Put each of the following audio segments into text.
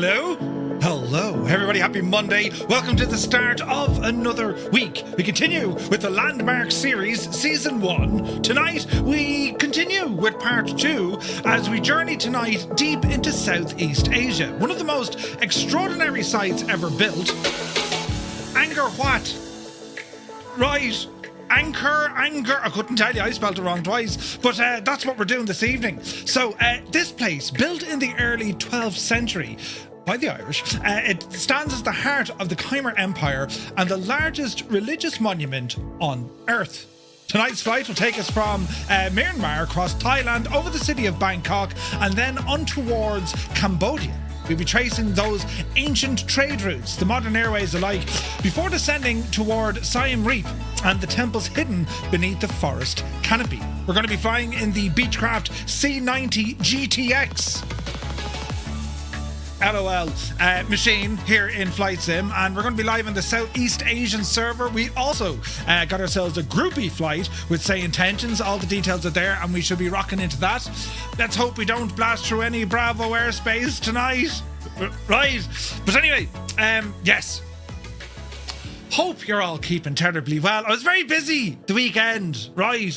Hello? Hello, everybody. Happy Monday. Welcome to the start of another week. We continue with the Landmark series, Season 1. Tonight, we continue with Part 2 as we journey tonight deep into Southeast Asia. One of the most extraordinary sites ever built. Angkor Wat. Right. Angkor, I couldn't tell you, I spelled it wrong twice, but that's what we're doing this evening. So this place, built in the early 12th century by the Irish, it stands as the heart of the Khmer Empire and the largest religious monument on Earth. Tonight's flight will take us from Myanmar across Thailand over the city of Bangkok and then on towards Cambodia. We'll be tracing those ancient trade routes, the modern airways alike, before descending toward Siem Reap and the temples hidden beneath the forest canopy. We're going to be flying in the Beechcraft C90 GTX. LOL machine here in Flight Sim, and we're going to be live on the Southeast Asian server. We also got ourselves a groupie flight with Say Intentions. All the details are there and we should be rocking into that. Let's hope we don't blast through any Bravo airspace tonight. Right, but anyway, yes, hope you're all keeping terribly well. I was very busy the weekend, right?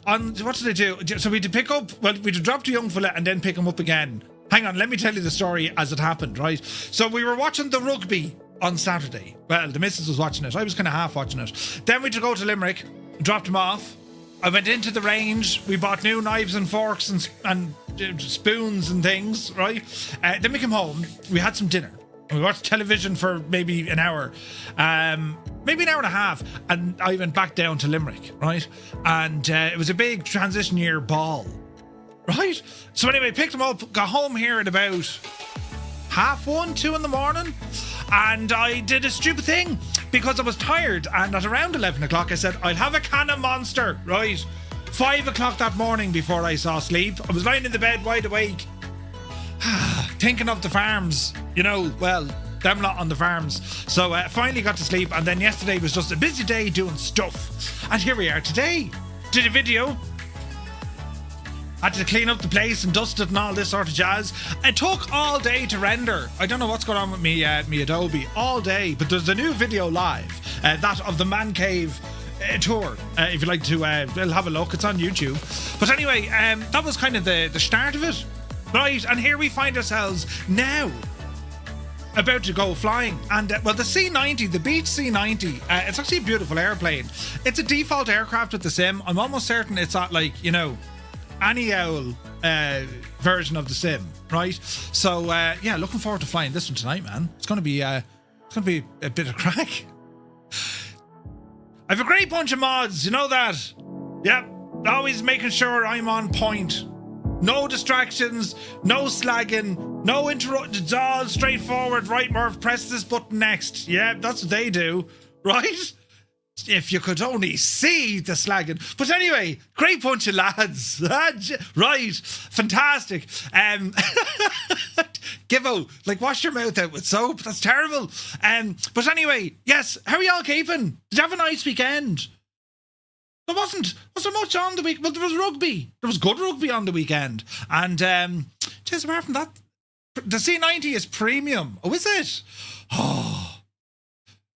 What did I do? So we did pick up, well, we did drop the young fella and then pick him up again. Hang on, let me tell you the story as it happened, right? So we were watching the rugby on Saturday. Well, the missus was watching it. I was kind of half watching it. Then we had to go to Limerick, dropped him off. I went into the range. We bought new knives and forks and spoons and things, right? Then we came home. We had some dinner. We watched television for maybe an hour. Maybe an hour and a half. And I went back down to Limerick, right? And it was a big transition year ball. Right? So anyway, picked him up, got home here at about 1:30, 2 in the morning, and I did a stupid thing because I was tired, and at around 11 o'clock I said, I'll have a can of Monster, right? 5 o'clock that morning before I saw sleep, I was lying in the bed wide awake, thinking of the farms, you know, well, them lot on the farms. So finally got to sleep, and then yesterday was just a busy day doing stuff. And here we are today. Did a video. Had to clean up the place and dust it and all this sort of jazz. It took all day to render. I don't know what's going on with me Adobe. All day. But there's a new video live. That of the Man Cave tour. If you'd like to we'll have a look. It's on YouTube. But anyway, that was kind of the start of it. Right, and here we find ourselves now about to go flying. And well, the C90, the Beech C90, it's actually a beautiful airplane. It's a default aircraft with the Sim. I'm almost certain it's not like, you know, any owl version of the Sim, right? So yeah, looking forward to flying this one tonight, man. It's gonna be a bit of crack. I have a great bunch of mods, you know that. Yep, always making sure I'm on point. No distractions, no slagging, no interruptions. It's all straightforward. Right, Murph, press this button next. Yeah, that's what they do, right? If you could only see the slagging. But anyway, great bunch of lads. Right, fantastic. Gibbo, like, wash your mouth out with soap. That's terrible. But anyway, yes, how are y'all keeping? Did you have a nice weekend? Was there much on the week? Well, there was rugby. There was good rugby on the weekend. And just apart from that, the C90 is premium. Oh, is it? Oh.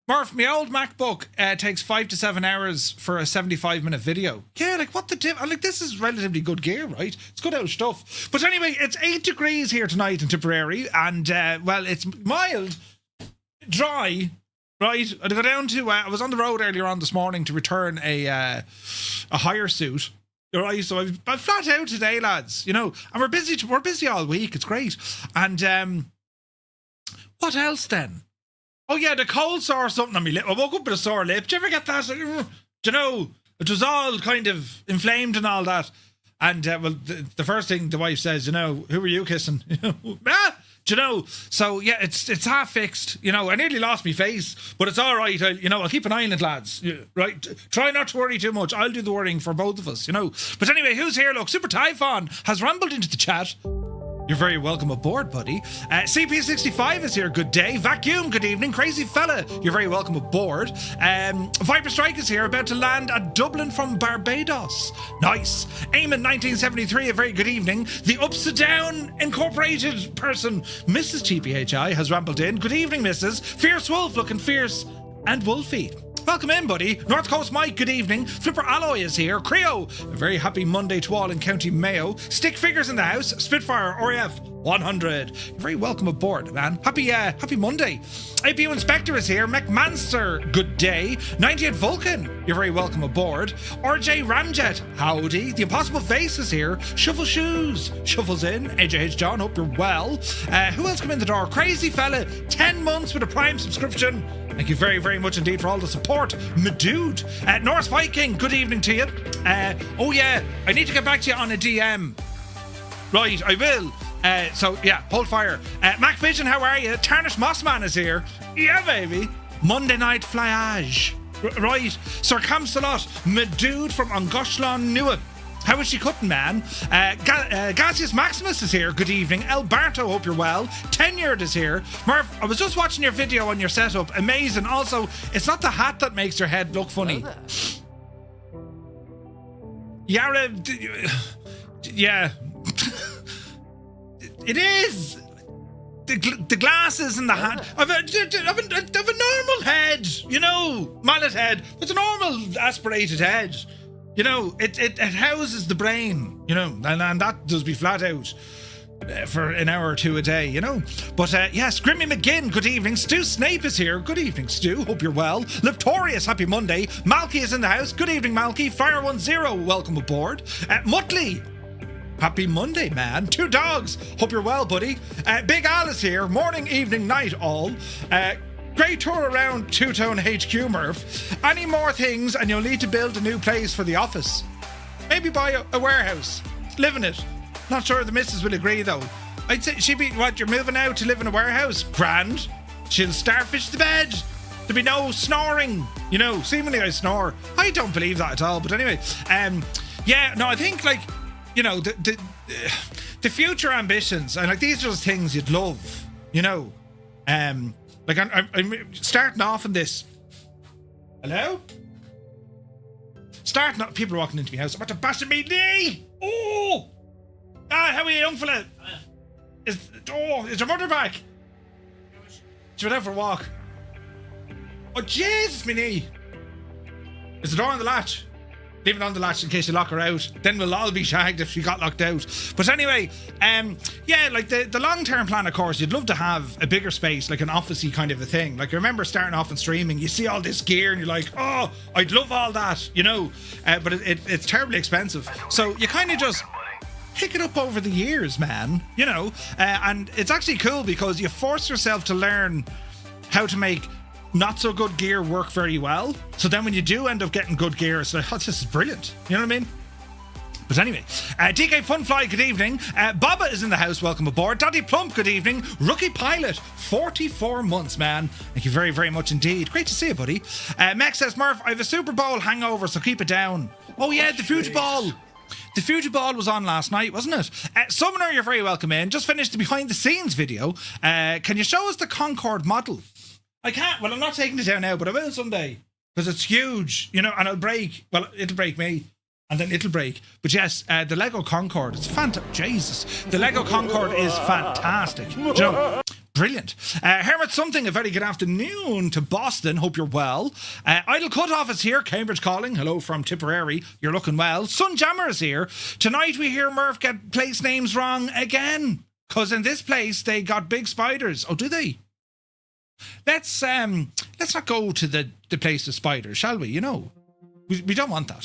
Murph, my old MacBook takes 5 to 7 hours for a 75-minute video. Yeah, like, what the tip? Like, this is relatively good gear, right? It's good old stuff. But anyway, it's 8 degrees here tonight in Tipperary, and, well, it's mild, dry, right? I go down to, I was on the road earlier on this morning to return a hire suit. Right, so I'm flat out today, lads, you know, and we're busy all week. It's great. And, what else then? Oh yeah, the cold sore or something on my lip. I woke up with a sore lip. Did you ever get that? Do you know, it was all kind of inflamed and all that. And well, the first thing the wife says, you know, who were you kissing? Do you know? So yeah, it's half fixed. You know, I nearly lost my face, but it's all right. I'll keep an eye on it, lads. Right? Try not to worry too much. I'll do the worrying for both of us. You know. But anyway, who's here? Look, Super Typhon has rambled into the chat. You're very welcome aboard, buddy. CP65 is here. Good day. Vacuum, good evening. Crazy fella, you're very welcome aboard. Viper Strike is here, about to land at Dublin from Barbados. Nice. Eamon 1973, a very good evening. The Upside Down Incorporated person, Mrs. TPHI, has rambled in. Good evening, Mrs. Fierce Wolf, looking fierce and wolfy. Welcome in, buddy. North Coast Mike, good evening. Flipper Alloy is here. Creo, a very happy Monday to all in County Mayo. Stick Figures in the house. Spitfire, RAF 100. You're very welcome aboard, man. Happy Monday. APU Inspector is here. McManster, good day. 98 Vulcan, you're very welcome aboard. RJ Ramjet, howdy. The Impossible Face is here. Shuffle Shoes, shuffles in. AJH John, hope you're well. Who else come in the door? Crazy fella, 10 months with a Prime subscription. Thank you very, very much indeed for all the support, my dude. Norse Viking, good evening to you. Oh yeah, I need to get back to you on a DM. Right, I will. So yeah, hold fire. Mac Vision, how are you? Tarnish Mossman is here. Yeah, baby. Monday Night Flyage. Right. Sir Camsalot, my dude from Angoshlan Nua. How is she cutting, man? Gaseous Maximus is here. Good evening. Alberto, hope you're well. Tenured is here. Murph, I was just watching your video on your setup. Amazing. Also, it's not the hat that makes your head look funny. Yara, yeah. It is. The glasses and the hat. I've a normal head, you know, mallet head. It's a normal aspirated head. You know, it houses the brain, you know, and that does be flat out for an hour or two a day, you know. But yes, Grimmy McGinn, good evening. Stu Snape is here. Good evening, Stu. Hope you're well. Leptorius, happy Monday. Malky is in the house. Good evening, Malky. Fire10, welcome aboard. Mutley, happy Monday, man. Two Dogs, hope you're well, buddy. Big Al is here. Morning, evening, night, all. Great tour around Two-Tone HQ, Murph. Any more things and you'll need to build a new place for the office. Maybe buy a warehouse. Live in it. Not sure the missus will agree, though. I'd say she'd be, what, you're moving out to live in a warehouse? Grand. She'll starfish the bed. There'll be no snoring. You know, seemingly I snore. I don't believe that at all. But anyway, yeah, no, I think, like, you know, the future ambitions, and like, these are just things you'd love, you know. Like, I'm starting off in this. Hello? Starting off, people are walking into my house. I'm about to bash me knee. Oh! How are you, young fella? Is your mother back? She went out for a walk. Oh, Jesus, my knee. Is the door on the latch? Leave it on the latch in case you lock her out. Then we'll all be shagged if she got locked out. But anyway, yeah, like the long-term plan, of course, you'd love to have a bigger space, like an office-y kind of a thing. Like, I remember starting off in streaming, you see all this gear and you're like, oh, I'd love all that, you know. But it's terribly expensive. So you kind of just pick it up over the years, man, you know. And it's actually cool because you force yourself to learn how to make not so good gear work very well. So then when you do end up getting good gear, it's like, oh, this is brilliant. You know what I mean? But anyway, DK Funfly, good evening. Baba is in the house, welcome aboard. Daddy Plump, good evening. Rookie Pilot, 44 months, man. Thank you very, very much indeed. Great to see you, buddy. Mech says, Murph, I have a Super Bowl hangover, so keep it down. Oh yeah, the Fuji Ball. The Fuji Ball was on last night, wasn't it? Summoner, you're very welcome in. Just finished the behind the scenes video. Can you show us the Concorde model? I can't. Well, I'm not taking it down now, but I will someday. Because it's huge, you know, and it'll break. Well, it'll break me. And then it'll break. But yes, the Lego Concorde, it's fantastic. Jesus. The Lego Concorde is fantastic. You know, brilliant. Hermit Something, a very good afternoon to Boston. Hope you're well. Idle Cutoff is here. Cambridge calling. Hello from Tipperary. You're looking well. Sun Jammer is here. Tonight we hear Murph get place names wrong again. Because in this place, they got big spiders. Oh, do they? Let's not go to the place of spiders, shall we? You know, we don't want that.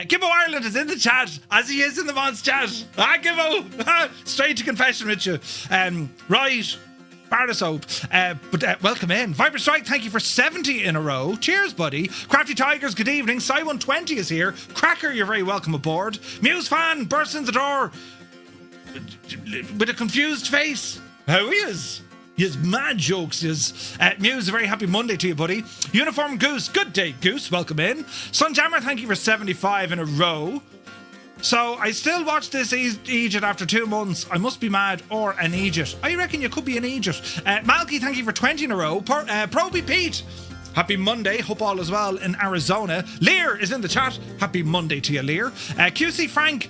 Gibbo Ireland is in the chat, as he is in the Mons chat. Gibbo, straight to confession with you. Right, bar of soap. But welcome in. Viper Strike, thank you for 70 in a row. Cheers, buddy. Crafty Tigers, good evening. Cy120 is here. Cracker, you're very welcome aboard. Muse Fan bursts in the door with a confused face. How is? His mad jokes is. Muse, a very happy Monday to you, buddy. Uniform Goose, good day, Goose. Welcome in. Sunjammer, thank you for 75 in a row. So I still watch this Egypt after 2 months. I must be mad or an Egypt. I reckon you could be an Egypt. Malky, thank you for 20 in a row. Proby Pete, happy Monday. Hope all is well in Arizona. Lear is in the chat. Happy Monday to you, Lear. QC Frank,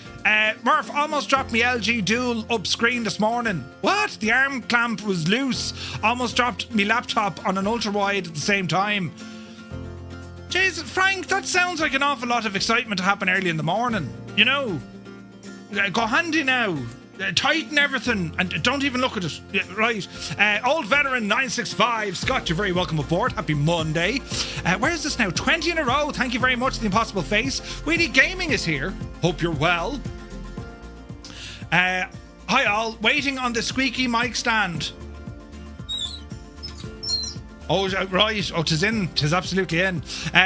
Murph almost dropped me LG Dual up screen this morning. What? The arm clamp was loose. Almost dropped me laptop on an ultra wide at the same time. Jesus, Frank, that sounds like an awful lot of excitement to happen early in the morning. You know, go handy now. Tighten everything and don't even look at it. Yeah, right. Old Veteran 965. Scott, you're very welcome aboard. Happy Monday. Where's this now? 20 in a row. Thank you very much, The Impossible Face. Weedy Gaming is here. Hope you're well. Hi all. Waiting on the squeaky mic stand. Oh, right. Oh, tis in. Tis absolutely in.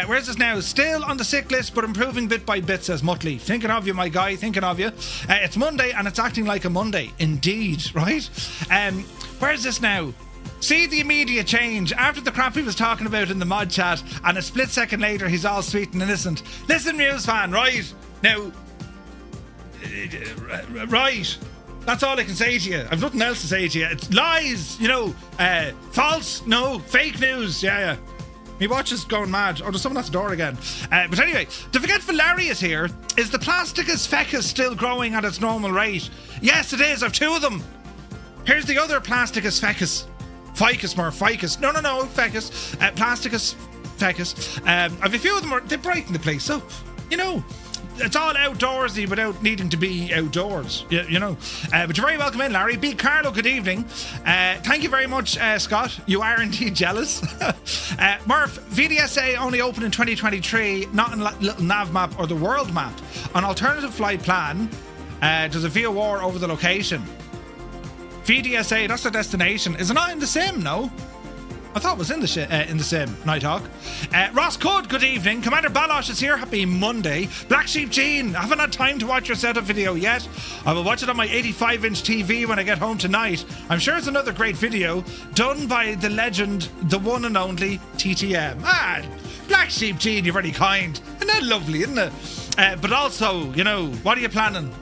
Where's this now? Still on the sick list, but improving bit by bit, says Mutley. Thinking of you, my guy. Thinking of you. It's Monday, and it's acting like a Monday. Indeed, right? Where's this now? See the immediate change. After the crap he was talking about in the mod chat, and a split second later, he's all sweet and innocent. Listen, Muse fan, right? Now, right. That's all I can say to you. I've nothing else to say to you. It's lies, you know, false, no, fake news. Yeah. My watch is going mad. Oh, there's someone at the door again. But anyway, the forgetful Larry is here. Is the Plasticus fecus still growing at its normal rate? Yes, it is. I've 2 of them. Here's the other Plasticus fecus. Ficus, more ficus. No, fecus. Plasticus fecus. I've a few of them. They brighten the place up. You know, it's all outdoorsy without needing to be outdoors, you know. But you're very welcome in, Larry. B. Carlo, good evening. Thank you very much, Scott. You are indeed jealous. Murph, VDSA only open in 2023, not in little nav map or the world map. An alternative flight plan. There's a VIA war over the location. VDSA, that's the destination. Is it not in the sim? No. I thought it was in the sim, Nighthawk. Ross Code, good evening. Commander Balosh is here. Happy Monday. Black Sheep Jean, I haven't had time to watch your setup video yet. I will watch it on my 85-inch TV when I get home tonight. I'm sure it's another great video done by the legend, the one and only TTM. Black Sheep Jean, you're very kind. Isn't that lovely, isn't it? But also, you know, what are you planning?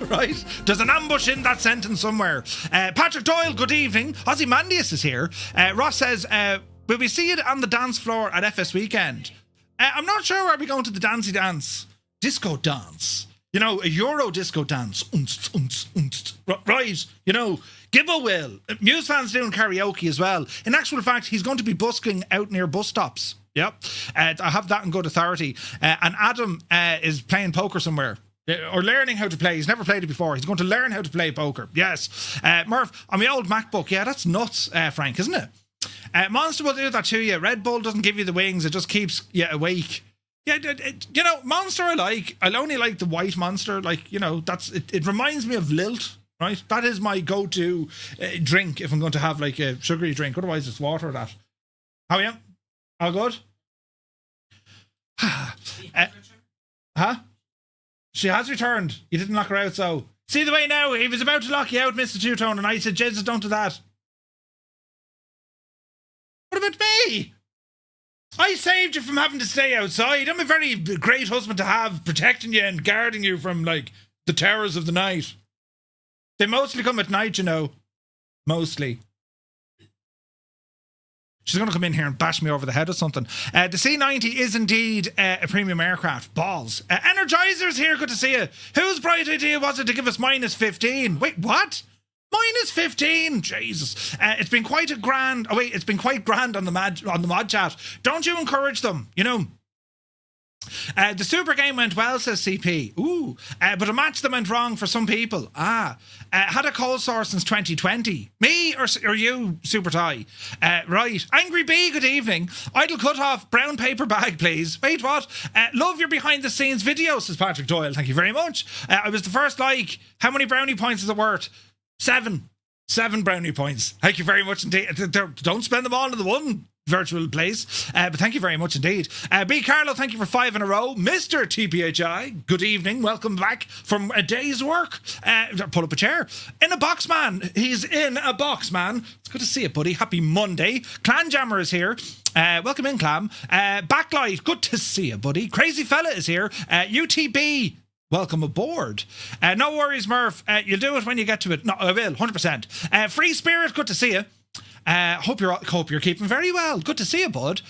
Right? There's an ambush in that sentence somewhere. Patrick Doyle, good evening. Ozymandias is here. Ross says, will we see it on the dance floor at FS Weekend? I'm not sure where we're going to the dancey dance. Disco dance. You know, a Euro disco dance. Right. You know, Gibbo will. Muse fans doing karaoke as well. In actual fact, he's going to be busking out near bus stops. Yep. I have that in good authority. And Adam is playing poker somewhere. Or learning how to play. He's never played it before. He's going to learn how to play poker. Yes. Murph, on my old MacBook. Yeah, that's nuts, Frank, isn't it? Monster will do that to you. Red Bull doesn't give you the wings. It just keeps you awake. Yeah, you know, Monster I like. I only like the white Monster. Like, you know, that's it reminds me of Lilt. Right? That is my go-to drink if I'm going to have like a sugary drink. Otherwise, it's water or that. How are you? All good? Huh? She has returned. You didn't lock her out, so... See the way now, he was about to lock you out, Mr. Two-Tone, and I said, Jesus, don't do that. What about me? I saved you from having to stay outside. I'm a very great husband to have, protecting you and guarding you from, like, the terrors of the night. They mostly come at night, you know. Mostly. She's going to come in here and bash me over the head or something. The C90 is indeed a premium aircraft. Balls. Energizer's here. Good to see you. Whose bright idea was it to give us minus 15? Wait, what? Minus 15? Jesus. It's been quite a grand... Oh, wait. It's been quite grand on the mod chat. Don't you encourage them? You know... the super game went well, says CP. Ooh, but a match that went wrong for some people. Had a cold sore since 2020. Me or you, Super Tie? Right. Angry Bee, good evening. Idle cut off, brown paper bag, please. Wait, what? Love your behind the scenes video, says Patrick Doyle. Thank you very much. I was the first like. How many brownie points is it worth? 7 brownie points. Thank you very much indeed. Don't spend them all in the one virtual place, but thank you very much indeed. B. Carlo, thank you for 5 in a row. Mr. TPHI, good evening, welcome back from a day's work. Pull up a chair. In a box, man. He's in a box, man. It's good to see you, buddy. Happy Monday. Clan Jammer is here. Welcome in, Clam. Backlight, good to see you, buddy. Crazy Fella is here. UTB welcome aboard. No worries, Murph. You'll do it when you get to it. No, I will, 100%. Free Spirit, good to see you. Hope you're keeping very well. Good to see you, bud.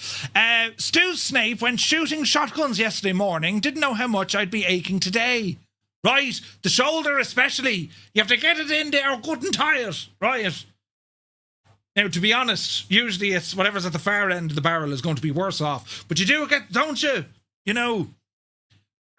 Stu Snape went shooting shotguns yesterday morning. Didn't know how much I'd be aching today. Right, the shoulder especially. You have to get it in there good and tight. Right. Now, to be honest, usually it's whatever's at the far end of the barrel is going to be worse off. But you do get, don't you? You know,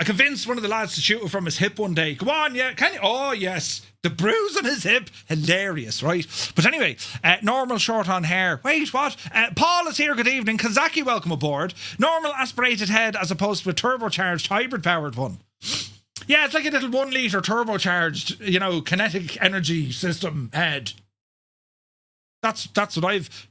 I convinced one of the lads to shoot it from his hip one day. Come on, yeah, can you? Oh, yes. The bruise on his hip, hilarious, right? But anyway, normal short on hair. Wait, what? Paul is here, good evening. Kazaki, welcome aboard. Normal aspirated head as opposed to a turbocharged hybrid powered one. Yeah, it's like a little 1 litre turbocharged, you know, kinetic energy system head. That's what I've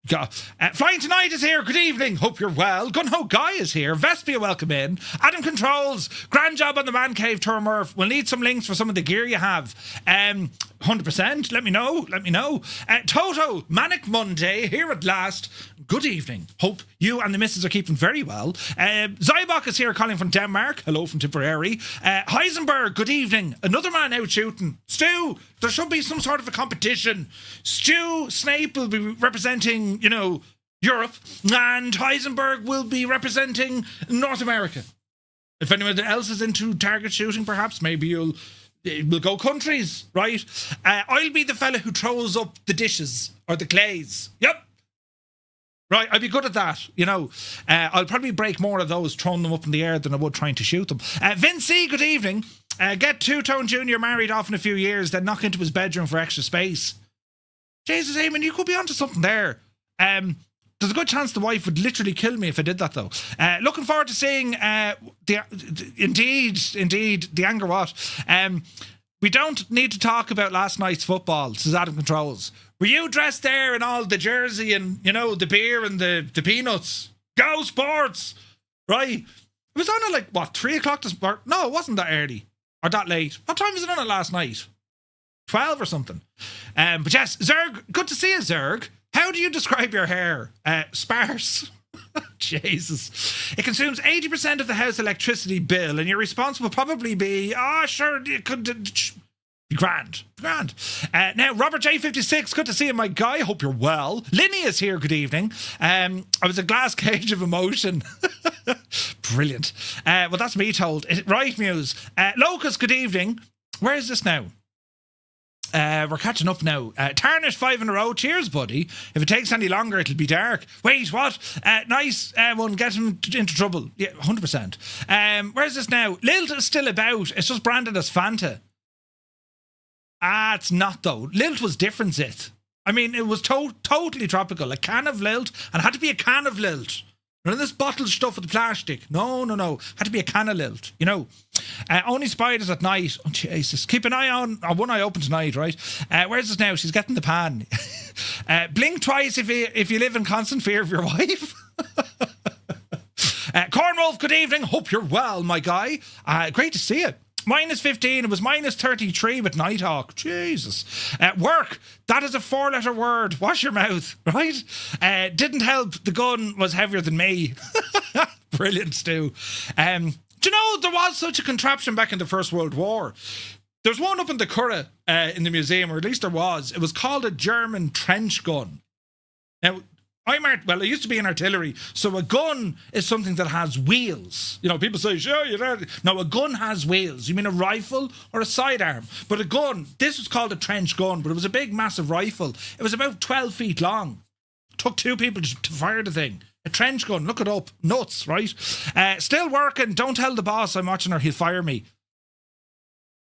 got. Flying Tonight is here. Good evening. Hope you're well. Gunho Guy is here. Vespia, welcome in. Adam Controls. Grand job on the Man Cave tour, Murph. We'll need some links for some of the gear you have. 100%. Let me know. Toto, Manic Monday, here at last. Good evening. Hope you and the missus are keeping very well. Zybok is here calling from Denmark. Hello from Tipperary. Heisenberg, good evening. Another man out shooting. Stu, there should be some sort of a competition. Stu Snape will be representing, you know, Europe, and Heisenberg will be representing North America. If anyone else is into target shooting, perhaps, maybe we'll go countries, right? I'll be the fella who throws up the dishes or the clays. Yep. Right, I'd be good at that, you know. I'll probably break more of those throwing them up in the air than I would trying to shoot them. Vince C, good evening. Get Two-Tone Jr. married off in a few years, then knock into his bedroom for extra space. Jesus, Eamon, you could be onto something there. There's a good chance the wife would literally kill me if I did that, though. Looking forward to seeing indeed, the Angkor Wat. We don't need to talk about last night's football, says Adam Controls. Were you dressed there in all the jersey and, you know, the beer and the peanuts? Go Sports! Right. It was on at like, what, 3 o'clock this morning? No, it wasn't that early. Or that late. What time was it on at last night? 12 or something. But yes, Zerg, good to see you, Zerg. How do you describe your hair? Sparse. Jesus. It consumes 80% of the house electricity bill, and your response will probably be, sure, it could be grand. Now, Robert J56, good to see you, my guy. Hope you're well. Linny is here, good evening. I was a glass cage of emotion. Brilliant. Well, that's me told. Right, Muse. Locust, good evening. Where is this now? We're catching up now. Tarnish 5 in a row. Cheers, buddy. If it takes any longer, it'll be dark. Wait, what? Nice one. Get him into trouble. Yeah, 100%. Where's this now? Lilt is still about. It's just branded as Fanta. It's not, though. Lilt was different, Zith. I mean, it was totally tropical. A can of Lilt, and it had to be a can of Lilt. None of this bottled stuff with the plastic. No. Had to be a can of Lilt, you know. Only spiders at night. Oh, Jesus. Keep an eye on one eye open tonight, right? Where's this now? She's getting the pan. Blink twice if you live in constant fear of your wife. Cornwolf, good evening. Hope you're well, my guy. Great to see you. -15. It was -33 with Nighthawk. Jesus. Work. That is a 4-letter word. Wash your mouth, right? Didn't help. The gun was heavier than me. Brilliant, Stu. Do you know there was such a contraption back in the First World War? There's one up in the Curragh in the museum, or at least there was. It was called a German trench gun. Now, I used to be in artillery, so a gun is something that has wheels. You know, people say, sure, you're there. No, a gun has wheels. You mean a rifle or a sidearm? But a gun, this was called a trench gun, but it was a big, massive rifle. It was about 12 feet long. It took 2 people to fire the thing. A trench gun, look it up. Nuts, right? Still working. Don't tell the boss I'm watching or he'll fire me.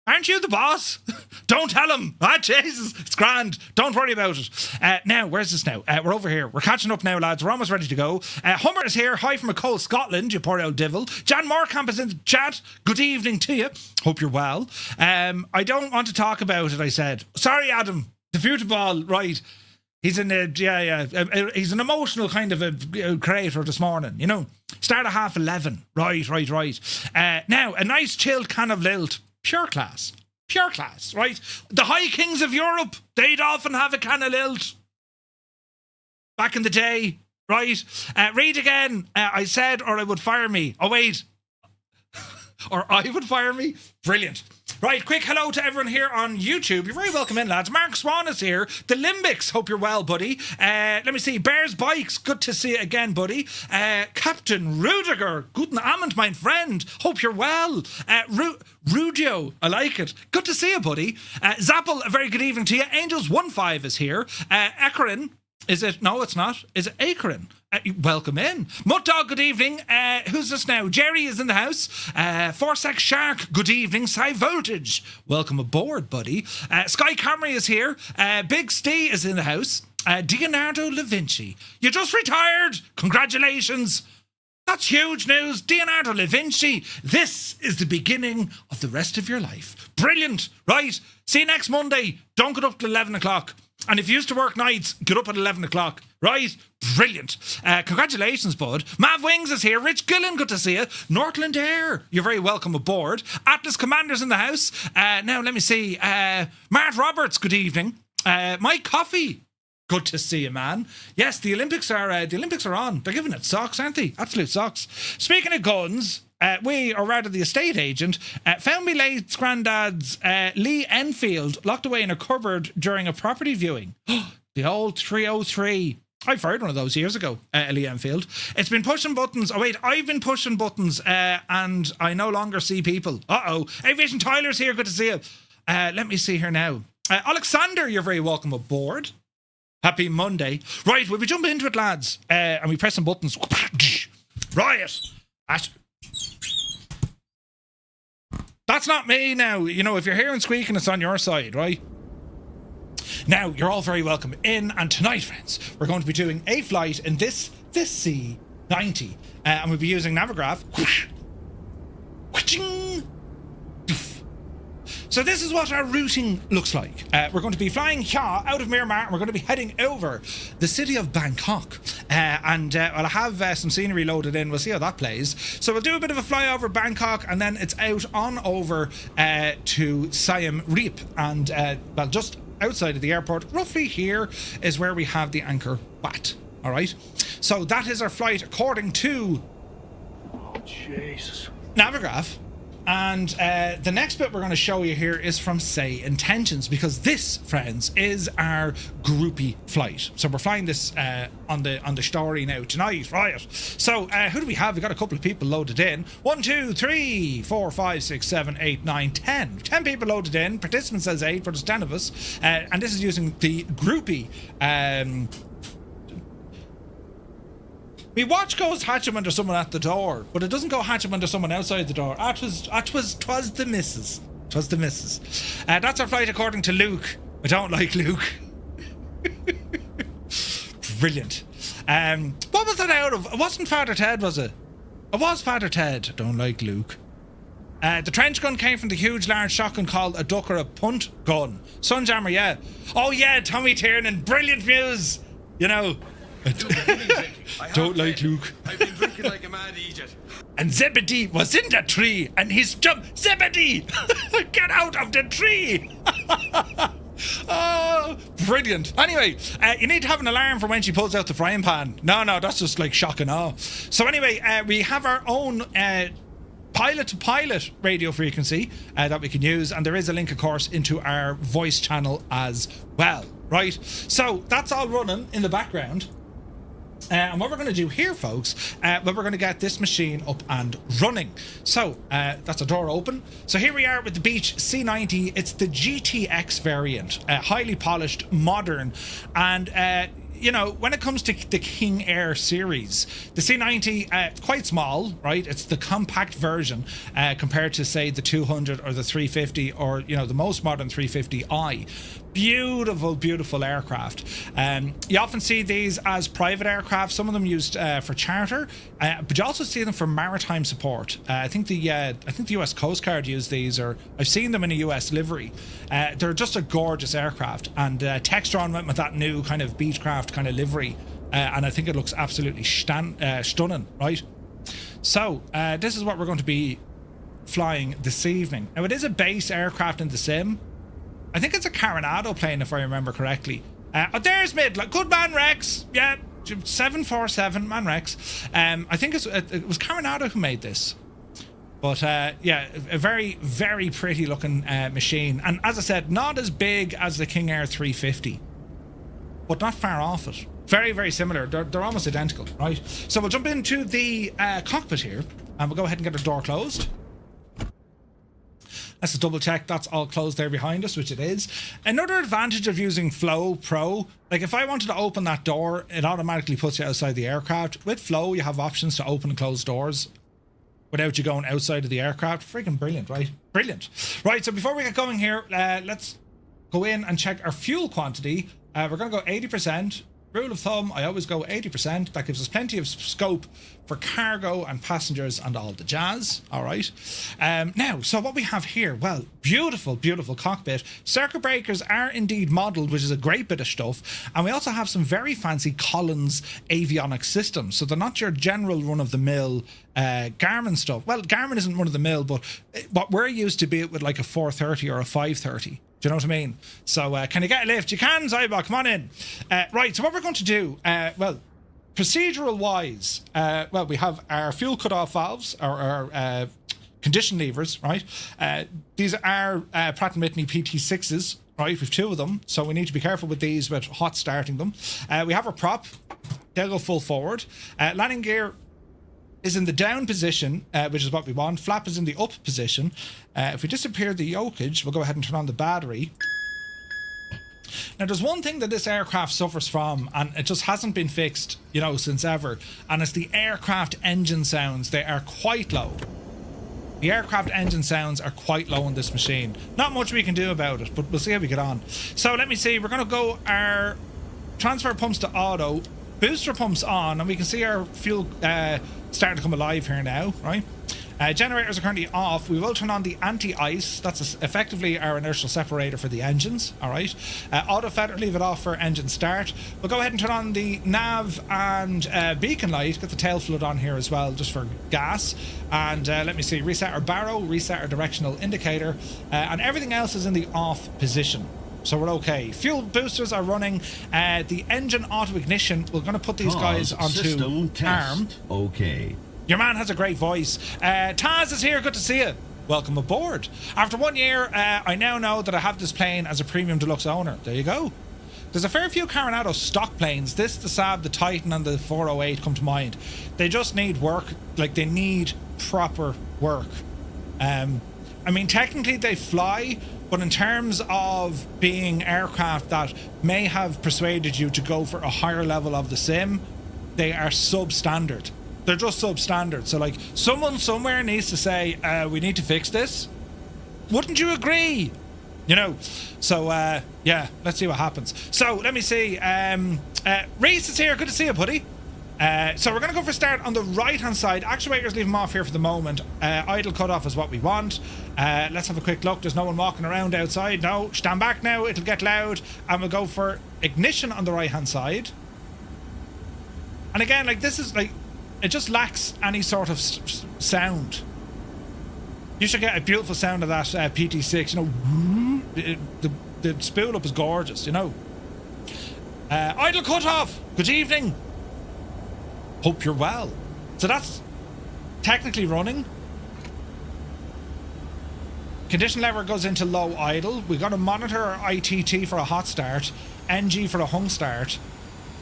Aren't you the boss? Don't tell him. Jesus, it's grand. Don't worry about it. Now, where's this now? We're over here. We're catching up now, lads. We're almost ready to go. Hummer is here. Hi from a cold Scotland, you poor old devil. Jan Moorcamp is in the chat. Good evening to you. Hope you're well. I don't want to talk about it, I said. Sorry, Adam. The football, right. He's in he's an emotional kind of a creator this morning, you know. Start at 11:30. Right. Now, a nice chilled can of Lilt. Pure class, right? The High Kings of Europe, they'd often have a can of Lilt back in the day, right? Read again. I said, or I would fire me. Oh, wait. Or I would fire me? Brilliant. Right, quick hello to everyone here on YouTube. You're very welcome in, lads. Mark Swan is here. The Limbics, hope you're well, buddy. Let me see. Bears Bikes, good to see you again, buddy. Captain Rudiger, guten Abend, mein friend. Hope you're well. Rudio, I like it. Good to see you, buddy. Zappel, a very good evening to you. Angels15 is here. Ekrin, is it? No, it's not. Is it Akron? Welcome in. Muttdog, good evening. Who's this now? Jerry is in the house. Forsac Shark, good evening. High Voltage, welcome aboard, buddy. Sky Camry is here. Big Steve is in the house. Leonardo da Vinci, you just retired. Congratulations. That's huge news. Leonardo da Vinci, this is the beginning of the rest of your life. Brilliant. Right. See you next Monday. Don't get up till 11 o'clock. And if you used to work nights, get up at 11 o'clock. Right? Brilliant. Congratulations, bud. Mav Wings is here. Rich Gillen, good to see you. Northland Air, you're very welcome aboard. Atlas Commander's in the house. Now, let me see. Mart Roberts, good evening. Mike Coffey, good to see you, man. Yes, the Olympics are on. They're giving it socks, aren't they? Absolute socks. Speaking of guns, we, or rather the estate agent, found me late granddad's Lee Enfield locked away in a cupboard during a property viewing. The old 303. I fired one of those years ago, Lee Enfield. It's been pushing buttons. Oh, wait, I've been pushing buttons and I no longer see people. Uh-oh. Aviation Tyler's here. Good to see you. Let me see here now. Alexander, you're very welcome aboard. Happy Monday. Right, we'll be jumping into it, lads. And we press some buttons. Riot. That's not me now. You know, if you're hearing squeaking, it's on your side, right? Now, you're all very welcome in. And tonight, friends, we're going to be doing a flight in this C90. And we'll be using Navigraph. So this is what our routing looks like. We're going to be flying here out of Myanmar and we're going to be heading over the city of Bangkok. I'll have some scenery loaded in. We'll see how that plays. So we'll do a bit of a fly over Bangkok and then it's out on over to Siem Reap. And well, just outside of the airport, roughly here is where we have the Angkor Wat. All right. So that is our flight according to Navigraph. And the next bit we're going to show you here is from Say Intentions, because this, friends, is our groupie flight. So we're flying this on the story now tonight, right? So who do we have? We got a couple of people loaded in. 1, 2, 3, 4, 5, 6, 7, 8, 9, 10. 10 people loaded in. Participant says 8, but there's 10 of us. And this is using the groupie. Me watch goes hatching under someone at the door, but it doesn't go hatching under someone outside the door. Twas the missus. Twas the missus. That's our flight according to Luke. I don't like Luke. Brilliant. What was that out of? It wasn't Father Ted, was it? It was Father Ted. I don't like Luke. The trench gun came from the huge large shotgun called a duck or a punt gun. Sunjammer, yeah. Oh yeah, Tommy Tiernan, brilliant views. You know. Don't like Luke. I've been drinking like a mad idiot. And Zebedee was in the tree and he's jumped. Zebedee! Get out of the tree! Oh, brilliant. Anyway, you need to have an alarm for when she pulls out the frying pan. No, that's just like shock and awe. So anyway, we have our own pilot-to-pilot radio frequency that we can use, and there is a link, of course, into our voice channel as well, right? So that's all running in the background. And what we're going to do here, folks, we're going to get this machine up and running. So that's a door open. So here we are with the Beech C90. It's the GTX variant, highly polished, modern, and you know, when it comes to the King Air series, the C90, it's quite small, right? It's the compact version compared to, say, the 200 or the 350 or, you know, the most modern 350i. Beautiful, beautiful aircraft. You often see these as private aircraft, some of them used for charter, but you also see them for maritime support. I think the US Coast Guard use these, or I've seen them in a US livery. They're just a gorgeous aircraft, and Textron went with that new kind of Beechcraft kind of livery, and I think it looks absolutely stunning, right? So this is what we're going to be flying this evening. Now, it is a base aircraft in the sim. I think it's a Coronado plane, if I remember correctly. Oh, there's Midland. Good man, Rex. Yeah, 747, man, Rex. I think it was Coronado who made this. But yeah, a very, very pretty looking machine. And as I said, not as big as the King Air 350, but not far off it. Very, very similar. They're almost identical, right? So we'll jump into the cockpit here, and we'll go ahead and get the door closed. Let's just double check that's all closed there behind us, which it is. Another advantage of using Flow Pro, like if I wanted to open that door, it automatically puts you outside the aircraft. With Flow, you have options to open and close doors without you going outside of the aircraft. Freaking brilliant, right? Brilliant. Right, so before we get going here, let's go in and check our fuel quantity. We're going to go 80%. Rule of thumb, I always go 80%. That gives us plenty of scope for cargo and passengers and all the jazz. All right. Now, so what we have here, well, beautiful, beautiful cockpit. Circuit breakers are indeed modelled, which is a great bit of stuff. And we also have some very fancy Collins avionics systems. So they're not your general run-of-the-mill Garmin stuff. Well, Garmin isn't run-of-the-mill, but what we're used to be it with like a 430 or a 530. Do you know what I mean? So can you get a lift? You can, Zybok, come on in. Right, so what we're going to do, well, procedural wise, well, we have our fuel cutoff valves, our condition levers, right? These are Pratt & Whitney PT6s, right? We've two of them, so we need to be careful with these with hot starting them. We have our prop, they'll go full forward. Landing gear is in the down position, which is what we want. Flap is in the up position. If we disappear the yokage, we'll go ahead and turn on the battery. Now, there's one thing that this aircraft suffers from, and it just hasn't been fixed, you know, since ever, and it's the aircraft engine sounds. They are quite low. The aircraft engine sounds are quite low on this machine. Not much we can do about it, but we'll see how we get on. So let me see. We're going to go our transfer pumps to auto, booster pumps on, and we can see our fuel starting to come alive here now, right? Generators are currently off. We will turn on the anti-ice. That's effectively our inertial separator for the engines, all right? Auto feather, leave it off for engine start. We'll go ahead and turn on the nav and beacon light. Get the tail fluid on here as well, just for gas. And let me see, reset our barrow, reset our directional indicator, and everything else is in the off position. So we're okay. Fuel boosters are running. The engine auto ignition, we're going to put these guys onto arm. Okay. Your man has a great voice. Taz is here. Good to see you. Welcome aboard. After 1 year, I now know that I have this plane as a premium deluxe owner. There you go. There's a fair few Coronado stock planes. This, the Saab, the Titan, and the 408 come to mind. They just need work. Like, they need proper work. I mean, technically they fly, but in terms of being aircraft that may have persuaded you to go for a higher level of the sim, they are substandard. They're just substandard. So, like, someone somewhere needs to say, we need to fix this. Wouldn't you agree? You know? So, yeah, let's see what happens. So, let me see. Reese is here. Good to see you, buddy. So we're going to go for start on the right-hand side. Actuators, leave them off here for the moment. Idle cut-off is what we want. Let's have a quick look. There's no one walking around outside. No, stand back now. It'll get loud. And we'll go for ignition on the right-hand side. And again, like, this is, like, it just lacks any sort of sound. You should get a beautiful sound of that PT6. You know, the spool up is gorgeous, you know. Idle cut-off. Good evening. Hope you're well. So that's technically running. Condition lever goes into low idle. We've got to monitor our ITT for a hot start, NG for a hung start,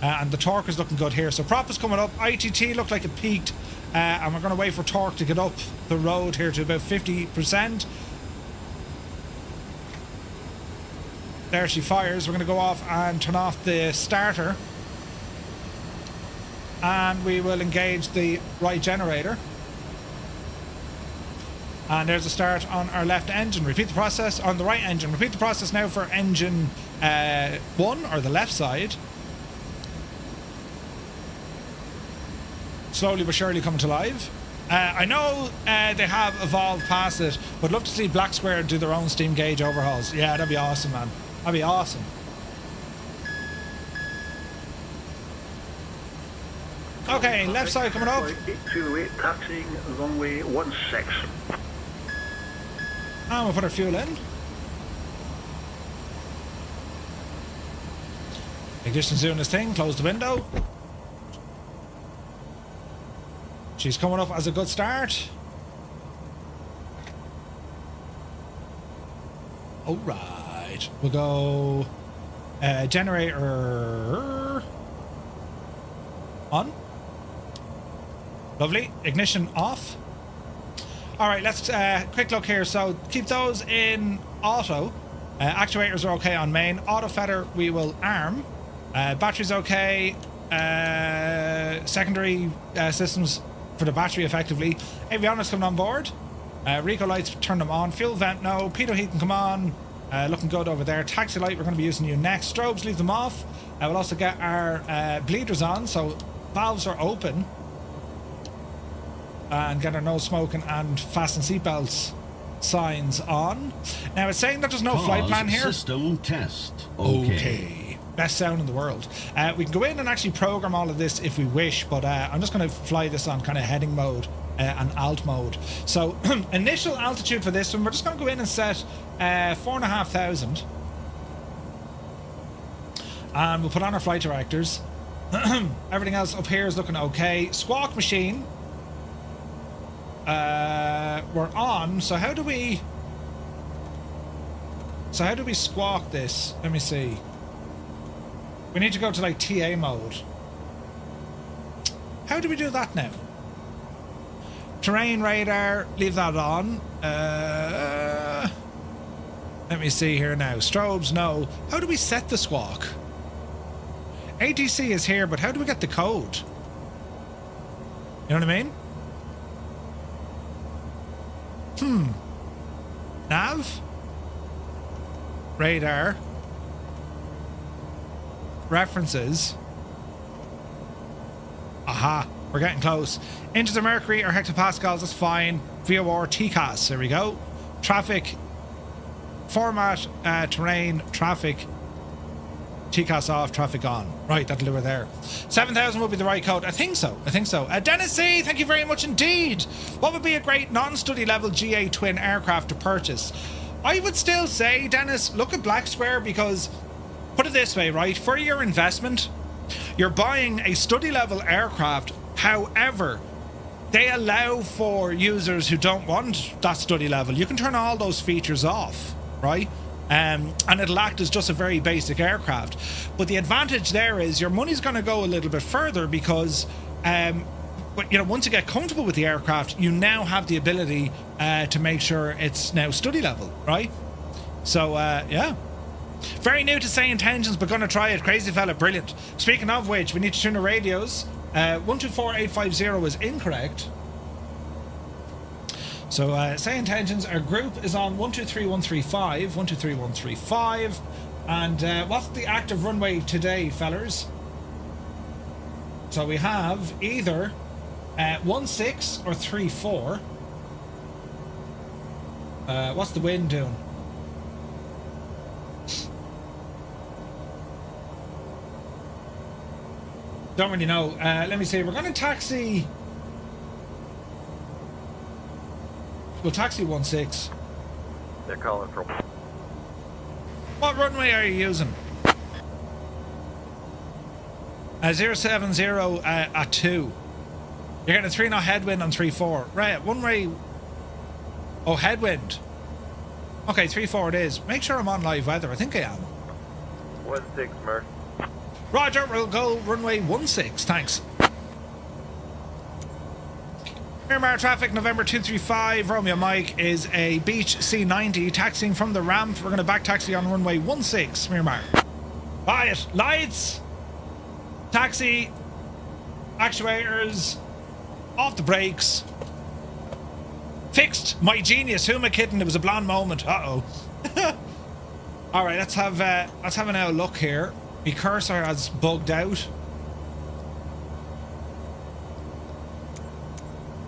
and the torque is looking good here. So prop is coming up. ITT looked like it peaked, and we're going to wait for torque to get up the road here to about 50%. There she fires. We're going to go off and turn off the starter. And we will engage the right generator. And there's a start on our left engine. Repeat the process on the right engine. Repeat the process now for engine 1, or the left side. Slowly but surely coming to life. I know they have evolved past it, but love to see Black Square do their own steam gauge overhauls. Yeah, that'd be awesome, man. That'd be awesome. Okay, left side coming up. 828, taxiing runway 16. And we'll put our fuel in. Ignition's doing this thing. Close the window. She's coming up as a good start. All right. We'll go generator on. Lovely. Ignition off. All right, let's quick look here. So keep those in auto. Actuators are okay on main. Auto feather we will arm. Battery's okay. Secondary systems for the battery effectively. Avionics coming on board. Rico lights, turn them on. Fuel vent, no. Pitot heat can come on. Looking good over there. Taxi light, we're going to be using you next. Strobes, leave them off. We'll also get our bleeders on, so valves are open. And get our no smoking and fasten seatbelts signs on. Now it's saying that there's no flight plan here. System test. Okay. Best sound in the world. We can go in and actually program all of this if we wish, but I'm just going to fly this on kind of heading mode and alt mode. So initial altitude for this one, we're just going to go in and set 4,500. And we'll put on our flight directors. Everything else up here is looking okay. Squawk machine. We're on. So how do we squawk this? Let me see. We need to go to like TA mode. How do we do that now? Terrain radar, leave that on. Let me see here now. Strobes, no. How do we set the squawk? ATC is here, but how do we get the code? You know what I mean? Nav? Radar? References? Aha, we're getting close. Inches of mercury or hectopascals, that's fine. VOR, TCAS, there we go. Traffic, format, terrain, traffic. TCAS off, traffic on. Right, that'll do it there. 7,000 will be the right code. I think so. Dennis C, thank you very much indeed. What would be a great non-study level GA twin aircraft to purchase? I would still say, Dennis, look at Black Square, because put it this way, right? For your investment, you're buying a study level aircraft. However, they allow for users who don't want that study level. You can turn all those features off, right? And it'll act as just a very basic aircraft. But the advantage there is your money's going to go a little bit further because, but you know, once you get comfortable with the aircraft, you now have the ability to make sure it's now study level, right? So, yeah. Very new to say intentions, but going to try it. Crazy fella, brilliant. Speaking of which, we need to tune the radios. 124850 is incorrect. So, say intentions, our group is on 123135, 123135. And what's the active runway today, fellers? So we have either 16 or 34. What's the wind doing? Don't really know. Let me see. We're going to taxi. We'll taxi 16. They're calling for. What runway are you using? 070 at 2. You're getting a 3 knot headwind on 34. Right, one way. Oh, headwind. Okay, 34 it is. Make sure I'm on live weather. I think I am. 16, Murph. Roger, we'll go runway 16. Thanks. Myanmar traffic, November 235, Romeo Mike is a Beech C90 taxiing from the ramp. We're going to back taxi on runway 16, Myanmar. Quiet, lights, taxi, actuators, off the brakes, fixed. My genius, who am I kidding? It was a blonde moment. Uh-oh. All right, let's have a look here. My cursor has bugged out.